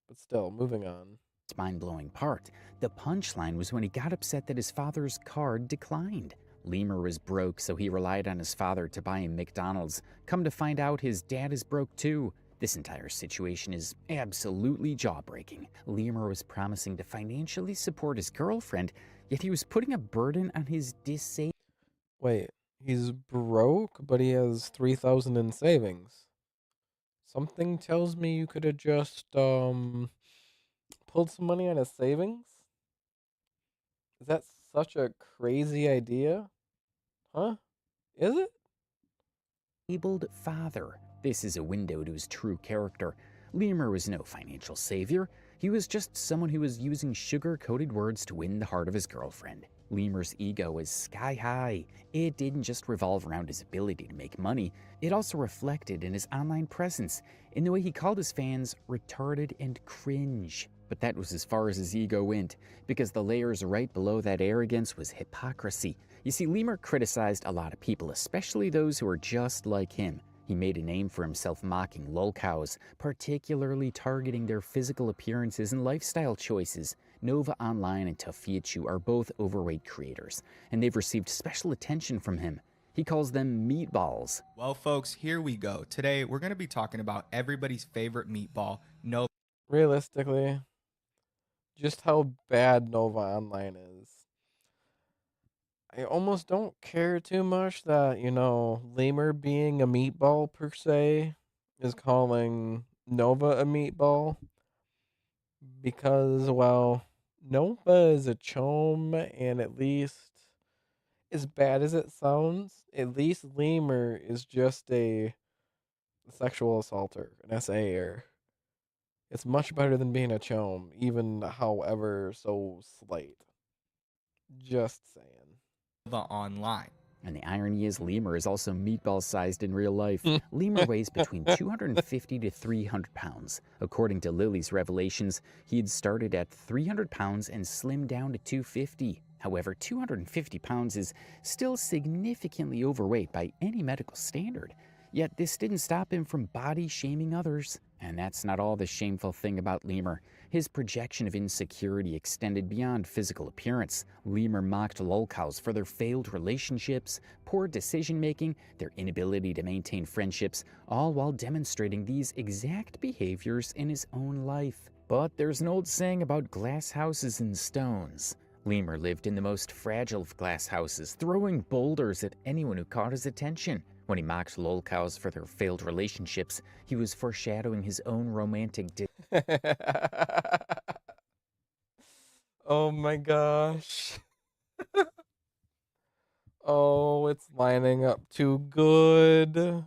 But still, moving on. mind-blowing part. The punchline was when he got upset that his father's card declined. Lemur was broke, so he relied on his father to buy him McDonald's. Come to find out, his dad is broke too. This entire situation is absolutely jaw-breaking. Lemur was promising to financially support his girlfriend, yet he was putting a burden on his disabled... Wait, he's broke, but he has $3,000 in savings. Something tells me you could have just pulled some money out of savings. Is that such a crazy idea? Huh? Is it? Disabled father. This is a window to his true character. Lemur was no financial savior. He was just someone who was using sugar-coated words to win the heart of his girlfriend. Lemur's ego was sky high. It didn't just revolve around his ability to make money, it also reflected in his online presence, in the way he called his fans retarded and cringe. But that was as far as his ego went, because the layers right below that arrogance was hypocrisy. You see, Lemur criticized a lot of people, especially those who were just like him. He made a name for himself mocking lolcows, particularly targeting their physical appearances and lifestyle choices. Nova Online and Tafiachu are both overweight creators, and they've received special attention from him. He calls them meatballs. Well, folks, here we go. Today, we're going to be talking about everybody's favorite meatball, Nova. Realistically, just how bad Nova Online is. I almost don't care too much that, Lemur being a meatball per se is calling Nova a meatball. Because, well, Nova is a chome, and at least, as bad as it sounds, at least Lemur is just a sexual assaulter, an SAer. It's much better than being a chome, even however so slight. Just saying. Online. And the irony is, Lemur is also meatball-sized in real life. Lemur weighs between 250 to 300 pounds. According to Lily's revelations, he had started at 300 pounds and slimmed down to 250. However, 250 pounds is still significantly overweight by any medical standard. Yet this didn't stop him from body-shaming others. And that's not all the shameful thing about Lemur. His projection of insecurity extended beyond physical appearance. Lemur mocked lolcows for their failed relationships, poor decision-making, their inability to maintain friendships, all while demonstrating these exact behaviors in his own life. But there's an old saying about glass houses and stones. Lemur lived in the most fragile of glass houses, throwing boulders at anyone who caught his attention. When he mocked lolcows for their failed relationships, he was foreshadowing his own romantic Oh my gosh. Oh, it's lining up too good.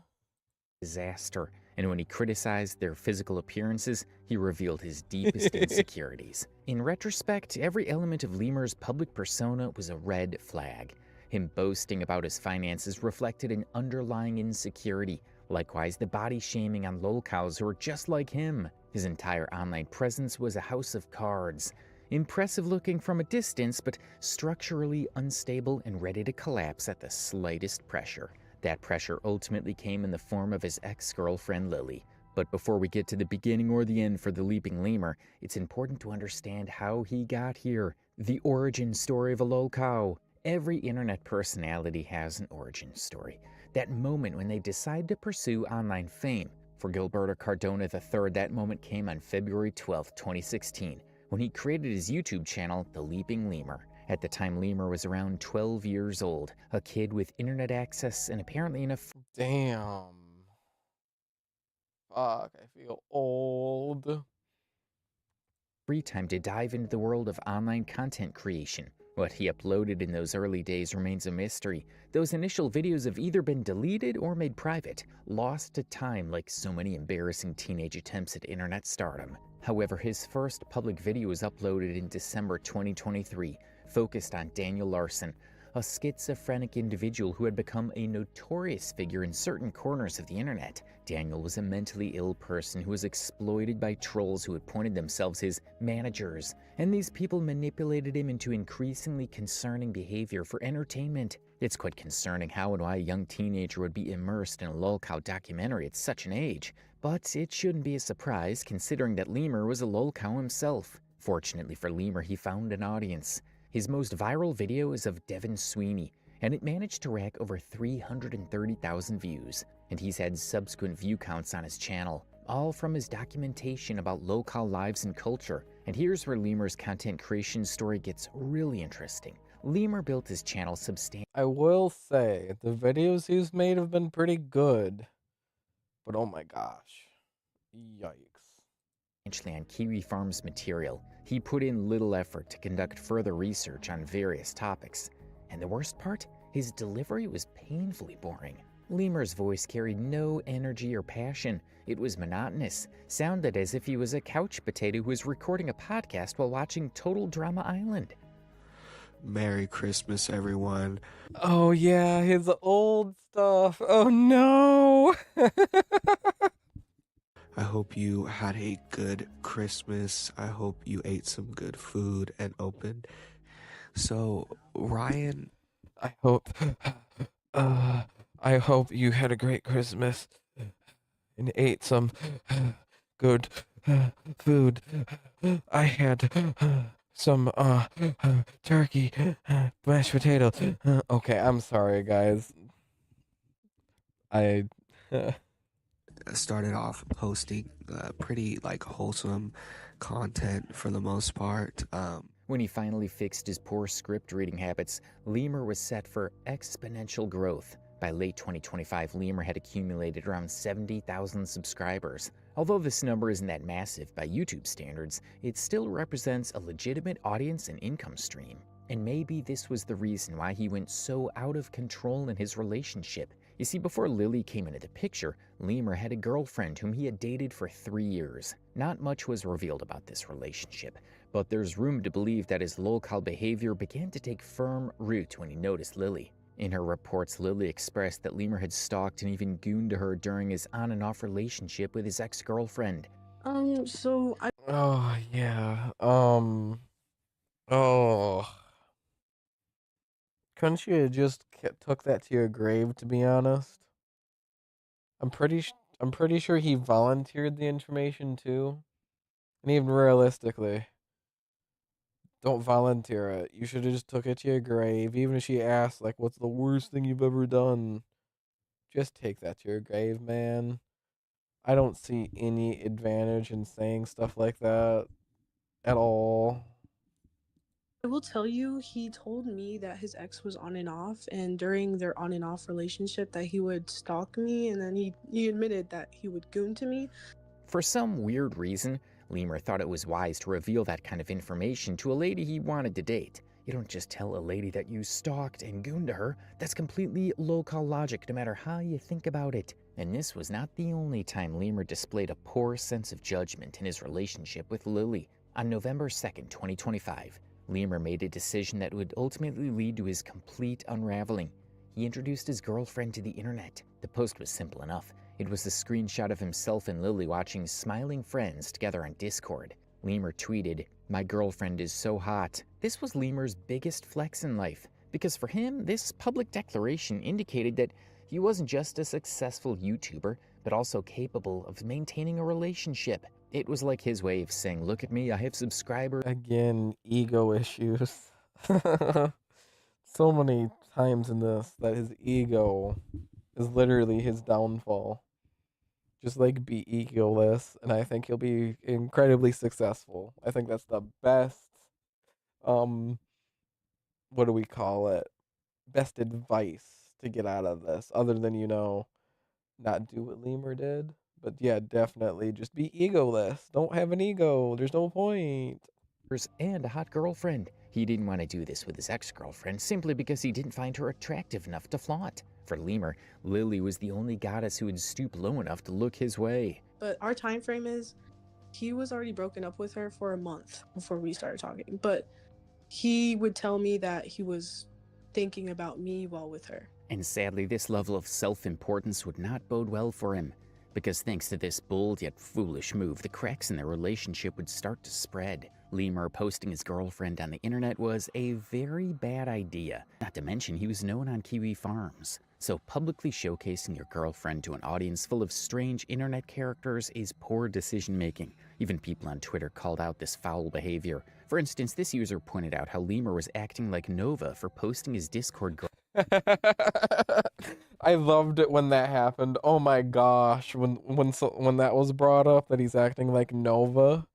Disaster. And when he criticized their physical appearances, he revealed his deepest insecurities. In retrospect, every element of Lemur's public persona was a red flag. Him boasting about his finances reflected an underlying insecurity. Likewise, the body shaming on lolcows who were just like him. His entire online presence was a house of cards. Impressive looking from a distance, but structurally unstable and ready to collapse at the slightest pressure. That pressure ultimately came in the form of his ex-girlfriend Lily. But before we get to the beginning or the end for the Leaping Lemur, it's important to understand how he got here. The origin story of a lolcow. Every internet personality has an origin story. That moment when they decide to pursue online fame. For Gilberto Cardona III, that moment came on February 12, 2016, when he created his YouTube channel, The Leaping Lemur. At the time, Lemur was around 12 years old, a kid with internet access and apparently enough. Damn. Fuck, I feel old. Free time to dive into the world of online content creation. What he uploaded in those early days remains a mystery. Those initial videos have either been deleted or made private, lost to time like so many embarrassing teenage attempts at internet stardom. However, his first public video was uploaded in December 2023, focused on Daniel Larson, a schizophrenic individual who had become a notorious figure in certain corners of the internet. Daniel was a mentally ill person who was exploited by trolls who had pointed themselves his managers, and these people manipulated him into increasingly concerning behavior for entertainment. It's quite concerning how and why a young teenager would be immersed in a lolcow documentary at such an age, but it shouldn't be a surprise considering that Lemur was a lolcow himself. Fortunately for Lemur, he found an audience. His most viral video is of Devin Sweeney, and it managed to rack over 330,000 views, and he's had subsequent view counts on his channel, all from his documentation about local lives and culture. And here's where Lemur's content creation story gets really interesting. Lemur built his channel substantially. I will say, the videos he's made have been pretty good, but oh my gosh, yikes. On Kiwi Farms material. He put in little effort to conduct further research on various topics. And the worst part? His delivery was painfully boring. Lemur's voice carried no energy or passion. It was monotonous, sounded as if he was a couch potato who was recording a podcast while watching Total Drama Island. Merry Christmas, everyone. Oh yeah, his old stuff. Oh no! I hope you had a good Christmas. I hope you ate some good food and opened. So, Ryan, I hope you had a great Christmas and ate some good food. I had some turkey, mashed potatoes. Okay, I'm sorry, guys. I started off posting pretty wholesome content for the most part. When he finally fixed his poor script reading habits, Lemur was set for exponential growth. By late 2025, Lemur had accumulated around 70,000 subscribers. Although this number isn't that massive by YouTube standards, it still represents a legitimate audience and income stream. And maybe this was the reason why he went so out of control in his relationship. You see, before Lily came into the picture, Lemur had a girlfriend whom he had dated for 3 years. Not much was revealed about this relationship, but there's room to believe that his lolcow behavior began to take firm root when he noticed Lily. In her reports, Lily expressed that Lemur had stalked and even gooned to her during his on and off relationship with his ex-girlfriend. Oh yeah. Oh. Couldn't you have just took that to your grave, to be honest? I'm pretty sure he volunteered the information too. And even realistically, don't volunteer it. You should have just took it to your grave. Even if she asked, like, what's the worst thing you've ever done? Just take that to your grave, man. I don't see any advantage in saying stuff like that at all. I will tell you, he told me that his ex was on and off, and during their on and off relationship that he would stalk me, and then he admitted that he would goon to me. For some weird reason, Lemur thought it was wise to reveal that kind of information to a lady he wanted to date. You don't just tell a lady that you stalked and gooned to her. That's completely local logic, no matter how you think about it. And this was not the only time Lemur displayed a poor sense of judgment in his relationship with Lily. On November 2nd, 2025, Lemur made a decision that would ultimately lead to his complete unraveling. He introduced his girlfriend to the internet. The post was simple enough. It was a screenshot of himself and Lily watching smiling friends together on Discord. Lemur tweeted, "My girlfriend is so hot." This was Lemur's biggest flex in life, because for him, this public declaration indicated that he wasn't just a successful YouTuber, but also capable of maintaining a relationship. It was like his way of saying, look at me, I have subscribers. Again, ego issues. so many times in this that his ego is literally his downfall. Just like be egoless, and I think he'll be incredibly successful. I think that's the best. Um, what do we call it? Best advice to get out of this, other than not do what Lemur did. But yeah, definitely just be egoless. Don't have an ego. There's no point. And a hot girlfriend. He didn't want to do this with his ex-girlfriend simply because he didn't find her attractive enough to flaunt. For Lemur, Lily was the only goddess who would stoop low enough to look his way. But our time frame is he was already broken up with her for a month before we started talking. But he would tell me that he was thinking about me while with her. And sadly, this level of self-importance would not bode well for him, because thanks to this bold yet foolish move, the cracks in their relationship would start to spread. Lemur posting his girlfriend on the internet was a very bad idea, not to mention he was known on Kiwi Farms. So publicly showcasing your girlfriend to an audience full of strange internet characters is poor decision-making. Even people on Twitter called out this foul behavior. For instance, this user pointed out how Lemur was acting like Nova for posting his Discord girl. I loved it when that happened. Oh my gosh, when that was brought up that he's acting like Nova,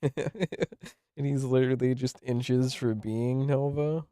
and he's literally just inches for being Nova.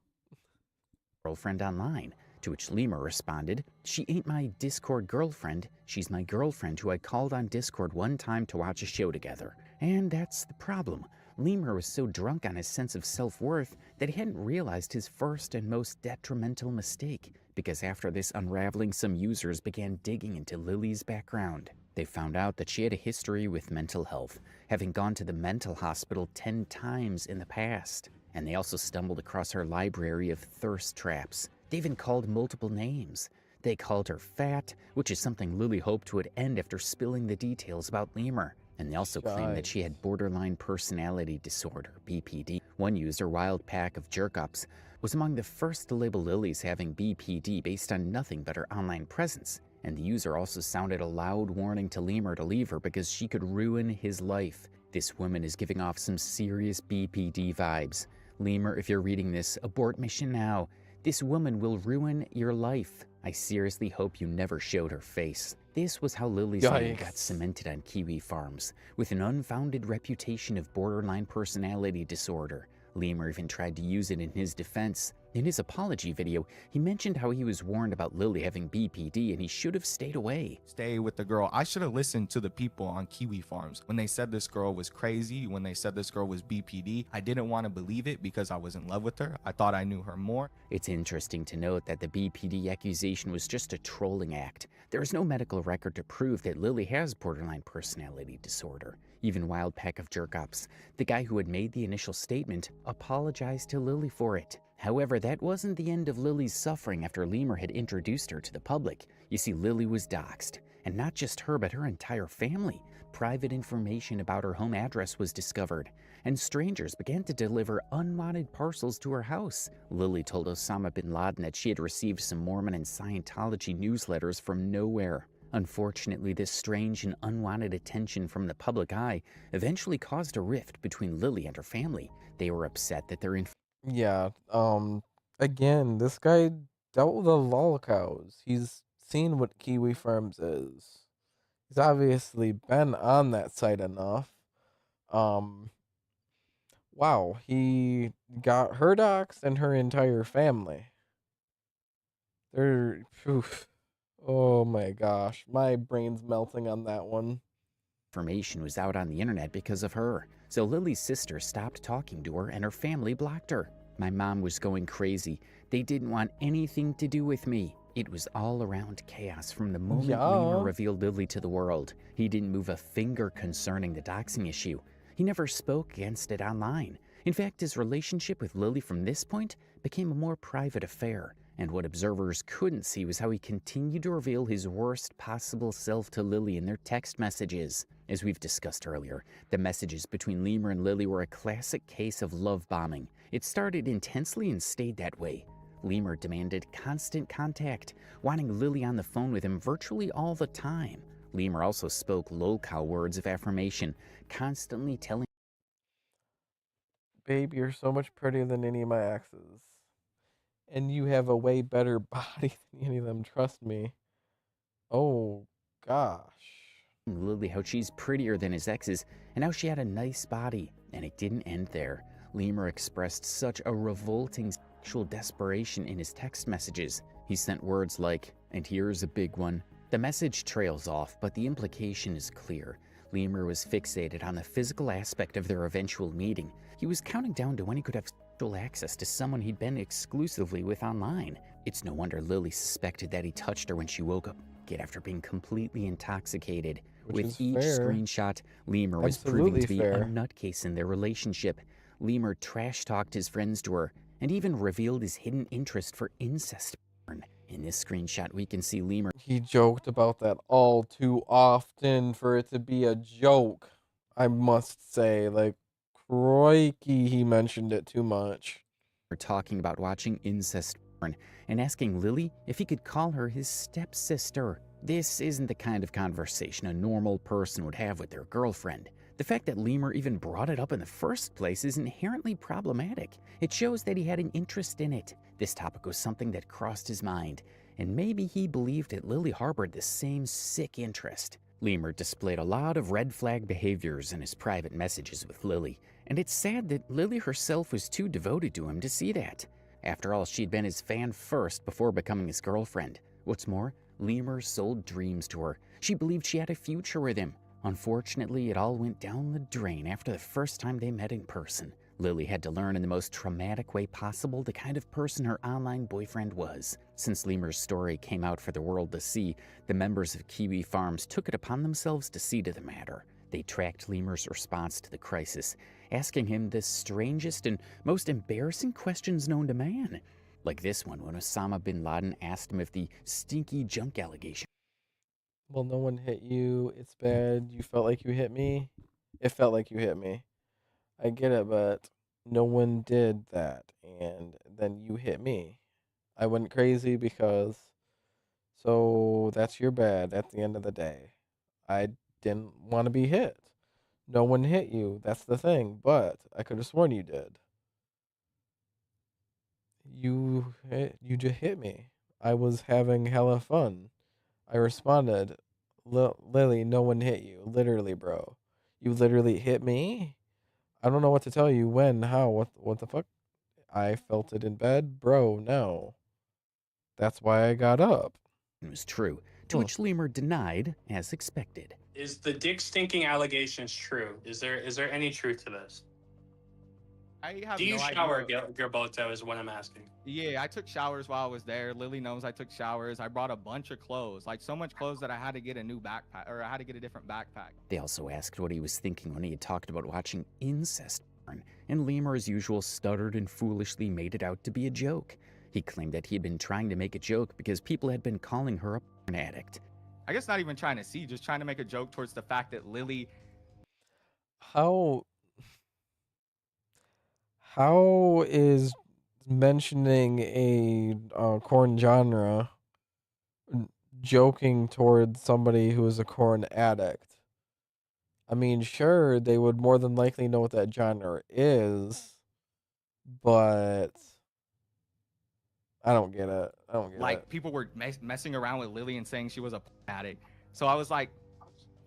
Girlfriend online, to which Lemur responded, "She ain't my Discord girlfriend. She's my girlfriend who I called on Discord one time to watch a show together." And that's the problem. Lemur was so drunk on his sense of self-worth that he hadn't realized his first and most detrimental mistake, because after this unraveling, some users began digging into Lily's background. They found out that she had a history with mental health, having gone to the mental hospital 10 times in the past. And they also stumbled across her library of thirst traps. They even called multiple names. They called her fat, which is something Lily hoped would end after spilling the details about Lemur. And they also claimed that she had borderline personality disorder, BPD. One user, Wild Pack of Jerkups, was among the first to label Lily as having BPD based on nothing but her online presence. And the user also sounded a loud warning to Lemur to leave her because she could ruin his life. This woman is giving off some serious BPD vibes. Lemur, if you're reading this, abort mission now. This woman will ruin your life. I seriously hope you never showed her face. This was how Lily's name got cemented on Kiwi Farms, with an unfounded reputation of borderline personality disorder. Lemur even tried to use it in his defense. In his apology video, he mentioned how he was warned about Lily having BPD and he should have stayed away. Stay with the girl. I should have listened to the people on Kiwi Farms. When they said this girl was crazy, when they said this girl was BPD, I didn't want to believe it because I was in love with her. I thought I knew her more. It's interesting to note that the BPD accusation was just a trolling act. There is no medical record to prove that Lily has borderline personality disorder. Even Wild Pack of Jerkups, the guy who had made the initial statement, apologized to Lily for it. However, that wasn't the end of Lily's suffering after Lemur had introduced her to the public. You see, Lily was doxxed. And not just her, but her entire family. Private information about her home address was discovered, and strangers began to deliver unwanted parcels to her house. Lily told Osama bin Laden that she had received some Mormon and Scientology newsletters from nowhere. Unfortunately, this strange and unwanted attention from the public eye eventually caused a rift between Lily and her family. They were upset that their Yeah, again, this guy dealt with the lolcows. He's seen what Kiwi Farms is. He's obviously been on that site enough. Wow, he got her doxxed and her entire family. Oof. Oh my gosh, my brain's melting on that one. Information was out on the internet because of her. So Lily's sister stopped talking to her and her family blocked her. My mom was going crazy. They didn't want anything to do with me. It was all around chaos from the moment Lemur revealed Lily to the world. He didn't move a finger concerning the doxing issue. He never spoke against it online. In fact, his relationship with Lily from this point became a more private affair. And what observers couldn't see was how he continued to reveal his worst possible self to Lily in their text messages. As we've discussed earlier, the messages between Lemur and Lily were a classic case of love bombing. It started intensely and stayed that way. Lemur demanded constant contact, wanting Lily on the phone with him virtually all the time. Lemur also spoke lolcow words of affirmation, constantly telling Babe, you're so much prettier than any of my exes. And you have a way better body than any of them, trust me. Oh, gosh. Lily how she's prettier than his exes, and how she had a nice body. And it didn't end there. Lemur expressed such a revolting sexual desperation in his text messages. He sent words like, "And here's a big one." The message trails off, but the implication is clear. Lemur was fixated on the physical aspect of their eventual meeting. He was counting down to when he could have sexual access to someone he'd been exclusively with online. It's no wonder Lily suspected that he touched her when she woke up after being completely intoxicated. With each screenshot, Lemur was proving to be a nutcase in their relationship. Lemur trash-talked his friends to her, and even revealed his hidden interest for incest porn. In this screenshot, we can see Lemur. He joked about that all too often for it to be a joke, I must say. Like, crikey, he mentioned it too much. We're talking about watching incest porn, and asking Lily if he could call her his stepsister. This isn't the kind of conversation a normal person would have with their girlfriend. The fact that Lemur even brought it up in the first place is inherently problematic. It shows that he had an interest in it. This topic was something that crossed his mind, and maybe he believed that Lily harbored the same sick interest. Lemur displayed a lot of red flag behaviors in his private messages with Lily, and it's sad that Lily herself was too devoted to him to see that. After all, she'd been his fan first before becoming his girlfriend. What's more, Lemur sold dreams to her. She believed she had a future with him. Unfortunately, it all went down the drain after the first time they met in person. Lily had to learn in the most traumatic way possible the kind of person her online boyfriend was. Since Lemur's story came out for the world to see, the members of Kiwi Farms took it upon themselves to see to the matter. They tracked Lemur's response to the crisis, asking him the strangest and most embarrassing questions known to man. Like this one when Osama bin Laden asked him if the stinky junk allegation. Well, no one hit you. It's bad. You felt like you hit me. It felt like you hit me. I get it, but no one did that. And then you hit me. I went crazy because. So that's your bad at the end of the day. I didn't want to be hit. No one hit you. That's the thing. But I could have sworn you did. You just hit me. I was having hella fun. I responded, Lily, no one hit you. Literally, bro. You literally hit me? I don't know what to tell you. When? How? What the fuck? I felt it in bed? Bro, no. That's why I got up. It was true, to which Lemur denied, as expected. Is the dick stinking allegations true? Is there any truth to this? I have Do you no shower, idea. Gilberto, is what I'm asking. Yeah, I took showers while I was there. Lily knows I took showers. I brought a bunch of clothes, like so much clothes that I had to get a new backpack, or I had to get a different backpack. They also asked what he was thinking when he had talked about watching incest porn, and Lemur, as usual, stuttered and foolishly made it out to be a joke. He claimed that he had been trying to make a joke because people had been calling her a porn addict. I guess not even trying to see, just trying to make a joke towards the fact that Lily. How is mentioning a corn genre joking towards somebody who is a corn addict? I mean, sure, they would more than likely know what that genre is, but I don't get it. I don't get Like, it. people were messing around with Lily and saying she was a porn addict. So I was like,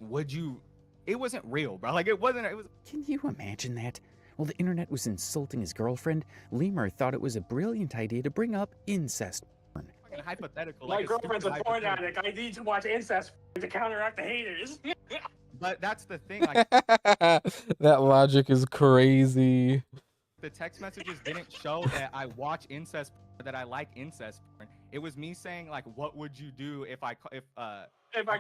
would you? It wasn't real, bro. Like, it wasn't. It was. Can you imagine that? While the internet was insulting his girlfriend, Lemur thought it was a brilliant idea to bring up incest porn. Fucking hypothetical. My like girlfriend's a porn hypothetical. addict. I need to watch incest to counteract the haters. But that's the thing. Like, That logic is crazy. the text messages didn't show that I watch incest porn, that I like incest porn. It was me saying, like, what would you do if I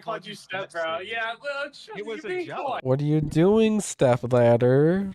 called you step, bro? Yeah, well, it was a joke. What are you doing, stepladder?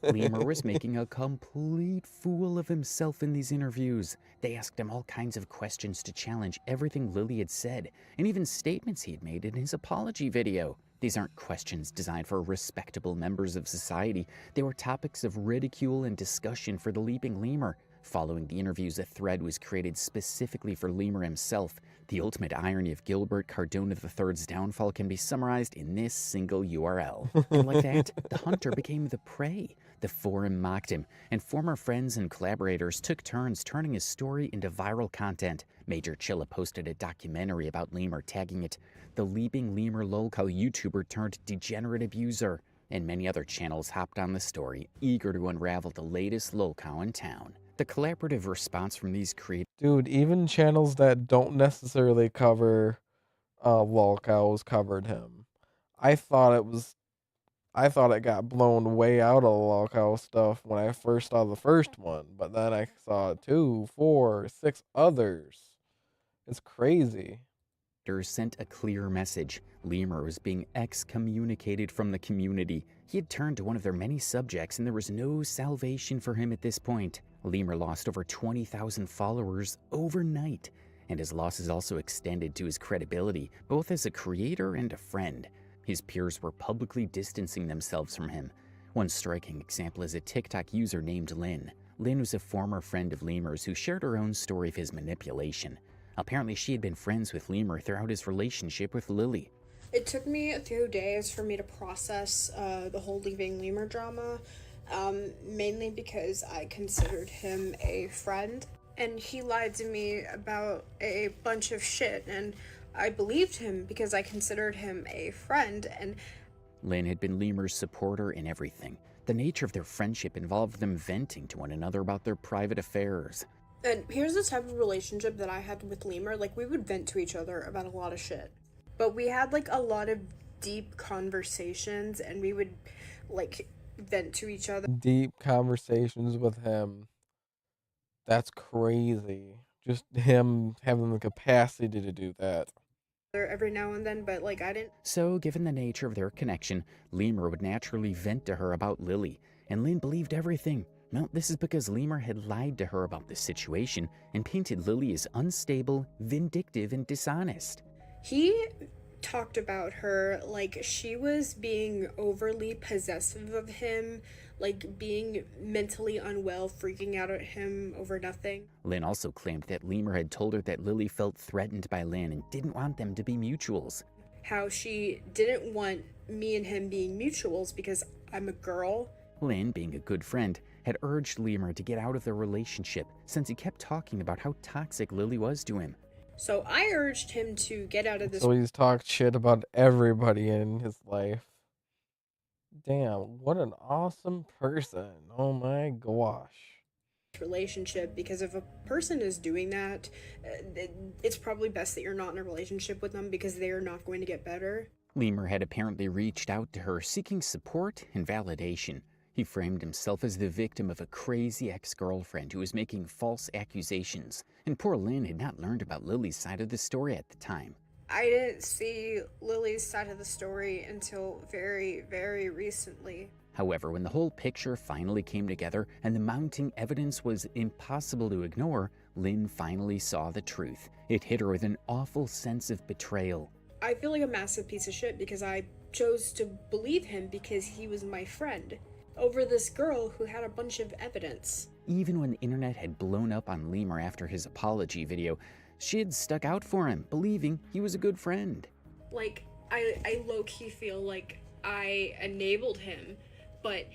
Lemur was making a complete fool of himself in these interviews. They asked him all kinds of questions to challenge everything Lily had said, and even statements he had made in his apology video. These aren't questions designed for respectable members of society. They were topics of ridicule and discussion for the leaping Lemur. Following the interviews, a thread was created specifically for Lemur himself. The ultimate irony of Gilbert Cardona III's downfall can be summarized in this single URL. And like that, the hunter became the prey. The forum mocked him, and former friends and collaborators took turns turning his story into viral content. Major Chilla posted a documentary about Lemur, tagging it the Leaping Lemur Lolcow YouTuber turned degenerate abuser. And many other channels hopped on the story, eager to unravel the latest lolcow in town. The collaborative response from these creators... Dude, even channels that don't necessarily cover lolcows covered him. I thought it got blown way out of lolcow stuff when I first saw the first one, but then I saw 2, 4, 6 others. It's crazy. Sent a clear message. Lemur was being excommunicated from the community. He had turned to one of their many subjects, and there was no salvation for him at this point. Lemur lost over 20,000 followers overnight, and his losses also extended to his credibility, both as a creator and a friend. His peers were publicly distancing themselves from him. One striking example is a TikTok user named Lynn. Lynn was a former friend of Lemur's who shared her own story of his manipulation. Apparently, she had been friends with Lemur throughout his relationship with Lily. It took me a few days for me to process the whole leaving Lemur drama, mainly because I considered him a friend, and he lied to me about a bunch of shit, and I believed him because I considered him a friend. And Lynn had been Lemur's supporter in everything. The nature of their friendship involved them venting to one another about their private affairs. And here's the type of relationship that I had with Lemur. Like, we would vent to each other about a lot of shit. But we had, like, a lot of deep conversations, and we would, like, vent to each other. Deep conversations with him. That's crazy. Just him having the capacity to do that. Every now and then, but, like, I didn't... So, given the nature of their connection, Lemur would naturally vent to her about Lily, and Lynn believed everything. Well, this is because Lemur had lied to her about the situation and painted Lily as unstable, vindictive, and dishonest. He talked about her like she was being overly possessive of him, like being mentally unwell, freaking out at him over nothing. Lynn also claimed that Lemur had told her that Lily felt threatened by Lynn and didn't want them to be mutuals. How she didn't want me and him being mutuals because I'm a girl. Lynn, being a good friend, had urged Lemur to get out of their relationship since he kept talking about how toxic Lily was to him. So I urged him to get out of this. So he's talked shit about everybody in his life. Damn, what an awesome person. Oh my gosh. Relationship, because if a person is doing that, it's probably best that you're not in a relationship with them because they are not going to get better. Lemur had apparently reached out to her seeking support and validation. He framed himself as the victim of a crazy ex-girlfriend who was making false accusations, and poor Lynn had not learned about Lily's side of the story at the time. I didn't see Lily's side of the story until very, very recently. However, when the whole picture finally came together and the mounting evidence was impossible to ignore, Lynn finally saw the truth. It hit her with an awful sense of betrayal. I feel like a massive piece of shit because I chose to believe him because he was my friend over this girl who had a bunch of evidence. Even when the internet had blown up on Lemur after his apology video, she had stuck out for him, believing he was a good friend. Like, I low-key feel like I enabled him, but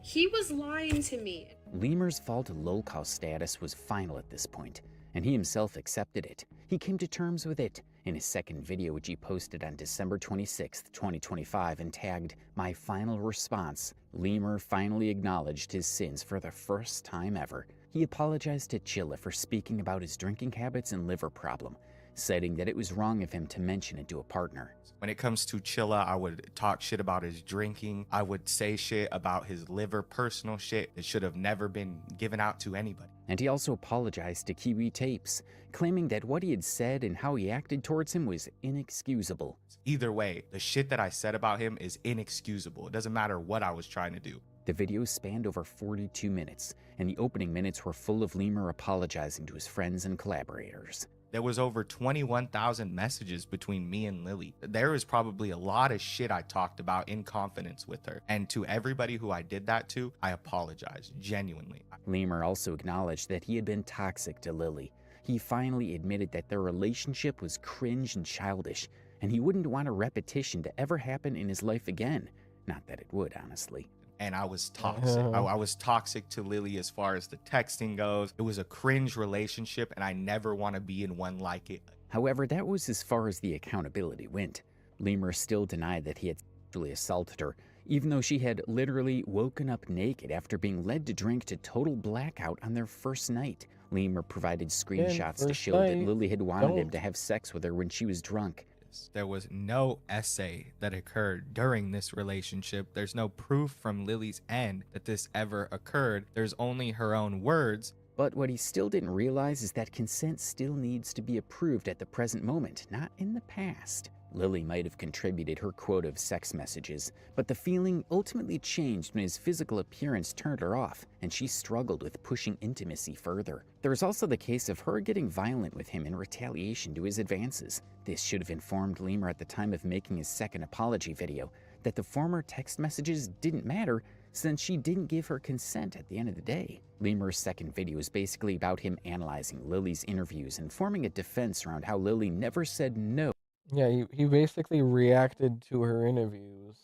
he was lying to me. Lemur's fall to lolcow status was final at this point, and he himself accepted it. He came to terms with it. In his second video, which he posted on December 26, 2025, and tagged "My Final Response," Lemur finally acknowledged his sins for the first time ever. He apologized to Chilla for speaking about his drinking habits and liver problem, citing that it was wrong of him to mention it to a partner. When it comes to Chilla, I would talk shit about his drinking. I would say shit about his liver, personal shit that should have never been given out to anybody. And he also apologized to Kiwi Tapes, claiming that what he had said and how he acted towards him was inexcusable. Either way, the shit that I said about him is inexcusable. It doesn't matter what I was trying to do. The video spanned over 42 minutes, and the opening minutes were full of Lemur apologizing to his friends and collaborators. There was over 21,000 messages between me and Lily. There was probably a lot of shit I talked about in confidence with her. And to everybody who I did that to, I apologize, genuinely. Lemur also acknowledged that he had been toxic to Lily. he finally admitted that their relationship was cringe and childish, and he wouldn't want a repetition to ever happen in his life again. Not that it would, honestly. And I was toxic. I was toxic to Lily as far as the texting goes. It was a cringe relationship, and I never want to be in one like it. However, that was as far as the accountability went. Lemur still denied that he had sexually assaulted her, even though she had literally woken up naked after being led to drink to total blackout on their first night. Lemur provided screenshots to show that Lily had wanted him to have sex with her when she was drunk. There was no essay that occurred during this relationship. There's no proof from Lily's end that this ever occurred. There's only her own words. But what he still didn't realize is that consent still needs to be approved at the present moment, not in the past. Lily might have contributed her quota of sex messages, but the feeling ultimately changed when his physical appearance turned her off, and she struggled with pushing intimacy further. There was also the case of her getting violent with him in retaliation to his advances. This should have informed Lemur at the time of making his second apology video that the former text messages didn't matter since she didn't give her consent at the end of the day. Lemur's second video is basically about him analyzing Lily's interviews and forming a defense around how Lily never said no. Yeah, he basically reacted to her interviews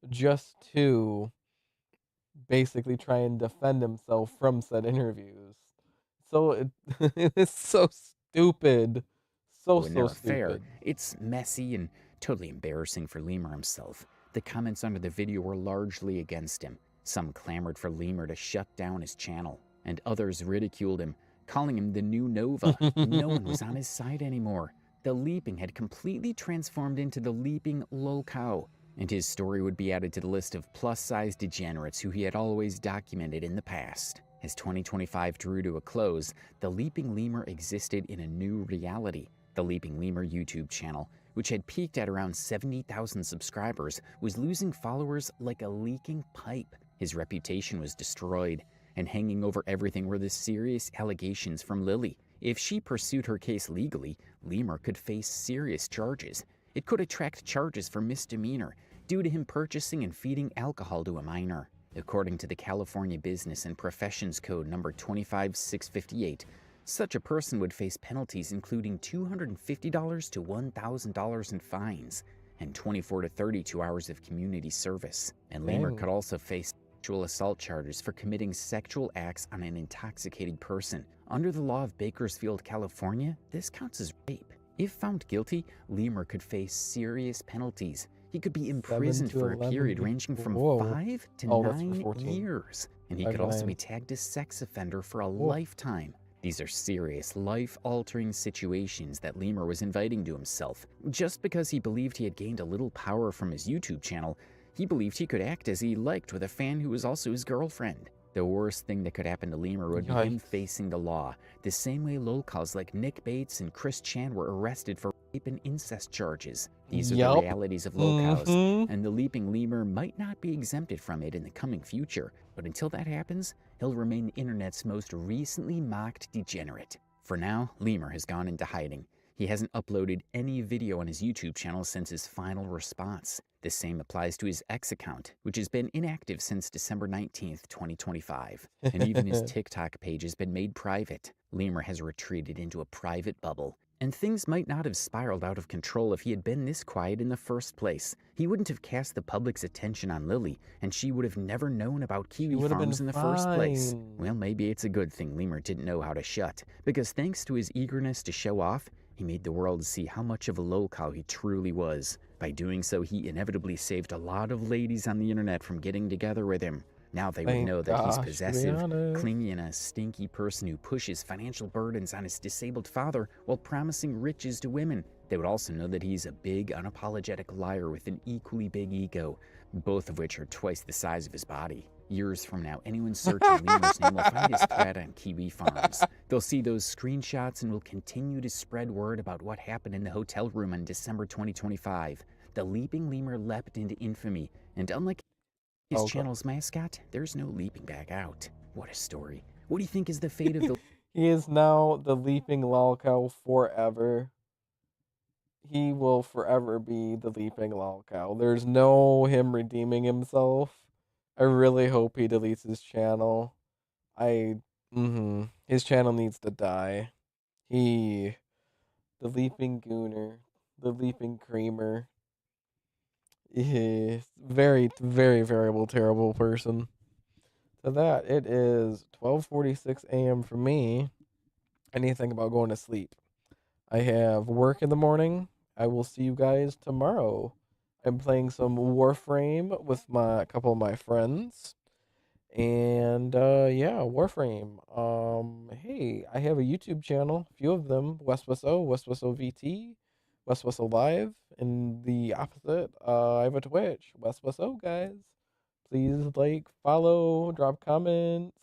just to basically try and defend himself from said interviews. So it's so stupid. So Fair. stupid. It's messy and totally embarrassing for Lemur himself. The comments under the video were largely against him. Some clamored for Lemur to shut down his channel, and others ridiculed him, calling him the new Nova. No one was on his side anymore. The Leaping had completely transformed into the Leaping lol cow, and his story would be added to the list of plus-size degenerates who he had always documented in the past. As 2025 drew to a close, the Leaping Lemur existed in a new reality. The Leaping Lemur YouTube channel, which had peaked at around 70,000 subscribers, was losing followers like a leaking pipe. His reputation was destroyed, and hanging over everything were the serious allegations from Lily. If she pursued her case legally, Lemur could face serious charges. It could attract charges for misdemeanor due to him purchasing and feeding alcohol to a minor. According to the California Business and Professions Code number 25658, such a person would face penalties including $250 to $1,000 in fines and 24 to 32 hours of community service. And Lemur could also face sexual assault charges for committing sexual acts on an intoxicated person. Under the law of Bakersfield, California, this counts as rape. If found guilty, Lemur could face serious penalties. He could be imprisoned for a period ranging from 5 to 9 years. And he could also be tagged as sex offender for a lifetime. These are serious, life-altering situations that Lemur was inviting to himself. Just because he believed he had gained a little power from his YouTube channel, he believed he could act as he liked with a fan who was also his girlfriend. The worst thing that could happen to Lemur would be him facing the law, the same way lolcows like Nick Bates and Chris Chan were arrested for rape and incest charges. These are the realities of lolcows, and the Leaping Lemur might not be exempted from it in the coming future, but until that happens, he'll remain the internet's most recently mocked degenerate. For now, Lemur has gone into hiding. He hasn't uploaded any video on his YouTube channel since his final response. The same applies to his X account, which has been inactive since December 19th, 2025. And even his TikTok page has been made private. Lemur has retreated into a private bubble. And things might not have spiraled out of control if he had been this quiet in the first place. He wouldn't have cast the public's attention on Lily, and she would have never known about kiwi farms in the first place. Well, maybe it's a good thing Lemur didn't know how to shut, because thanks to his eagerness to show off, he made the world see how much of a lolcow he truly was. By doing so, he inevitably saved a lot of ladies on the internet from getting together with him. Now they would know that he's possessive, clingy, and a stinky person who pushes financial burdens on his disabled father while promising riches to women. They would also know that he's a big, unapologetic liar with an equally big ego, both of which are twice the size of his body. Years from now, anyone searching Lemur's name will find his thread on kiwi farms. They'll see those screenshots and will continue to spread word about what happened in the hotel room on December 2025. The Leaping Lemur leapt into infamy, and unlike his channel's mascot, there's no leaping back out. What a story. What do you think is the fate of the... He is now the Leaping lolcow forever. He will forever be the Leaping lolcow. There's no him redeeming himself. I really hope he deletes his channel. His channel needs to die. The Leaping Gooner, the Leaping Creamer. Very, very variable, terrible person. So that it is 12:46 a.m. for me. I need to think about going to sleep. I have work in the morning. I will see you guys tomorrow. I'm playing some Warframe with a couple of my friends. And yeah, Warframe. Hey, I have a YouTube channel, a few of them, WeswesO, WeswesO VT, WeswesO Live, and the opposite, I have a Twitch, WeswesO guys. Please like, follow, drop comments.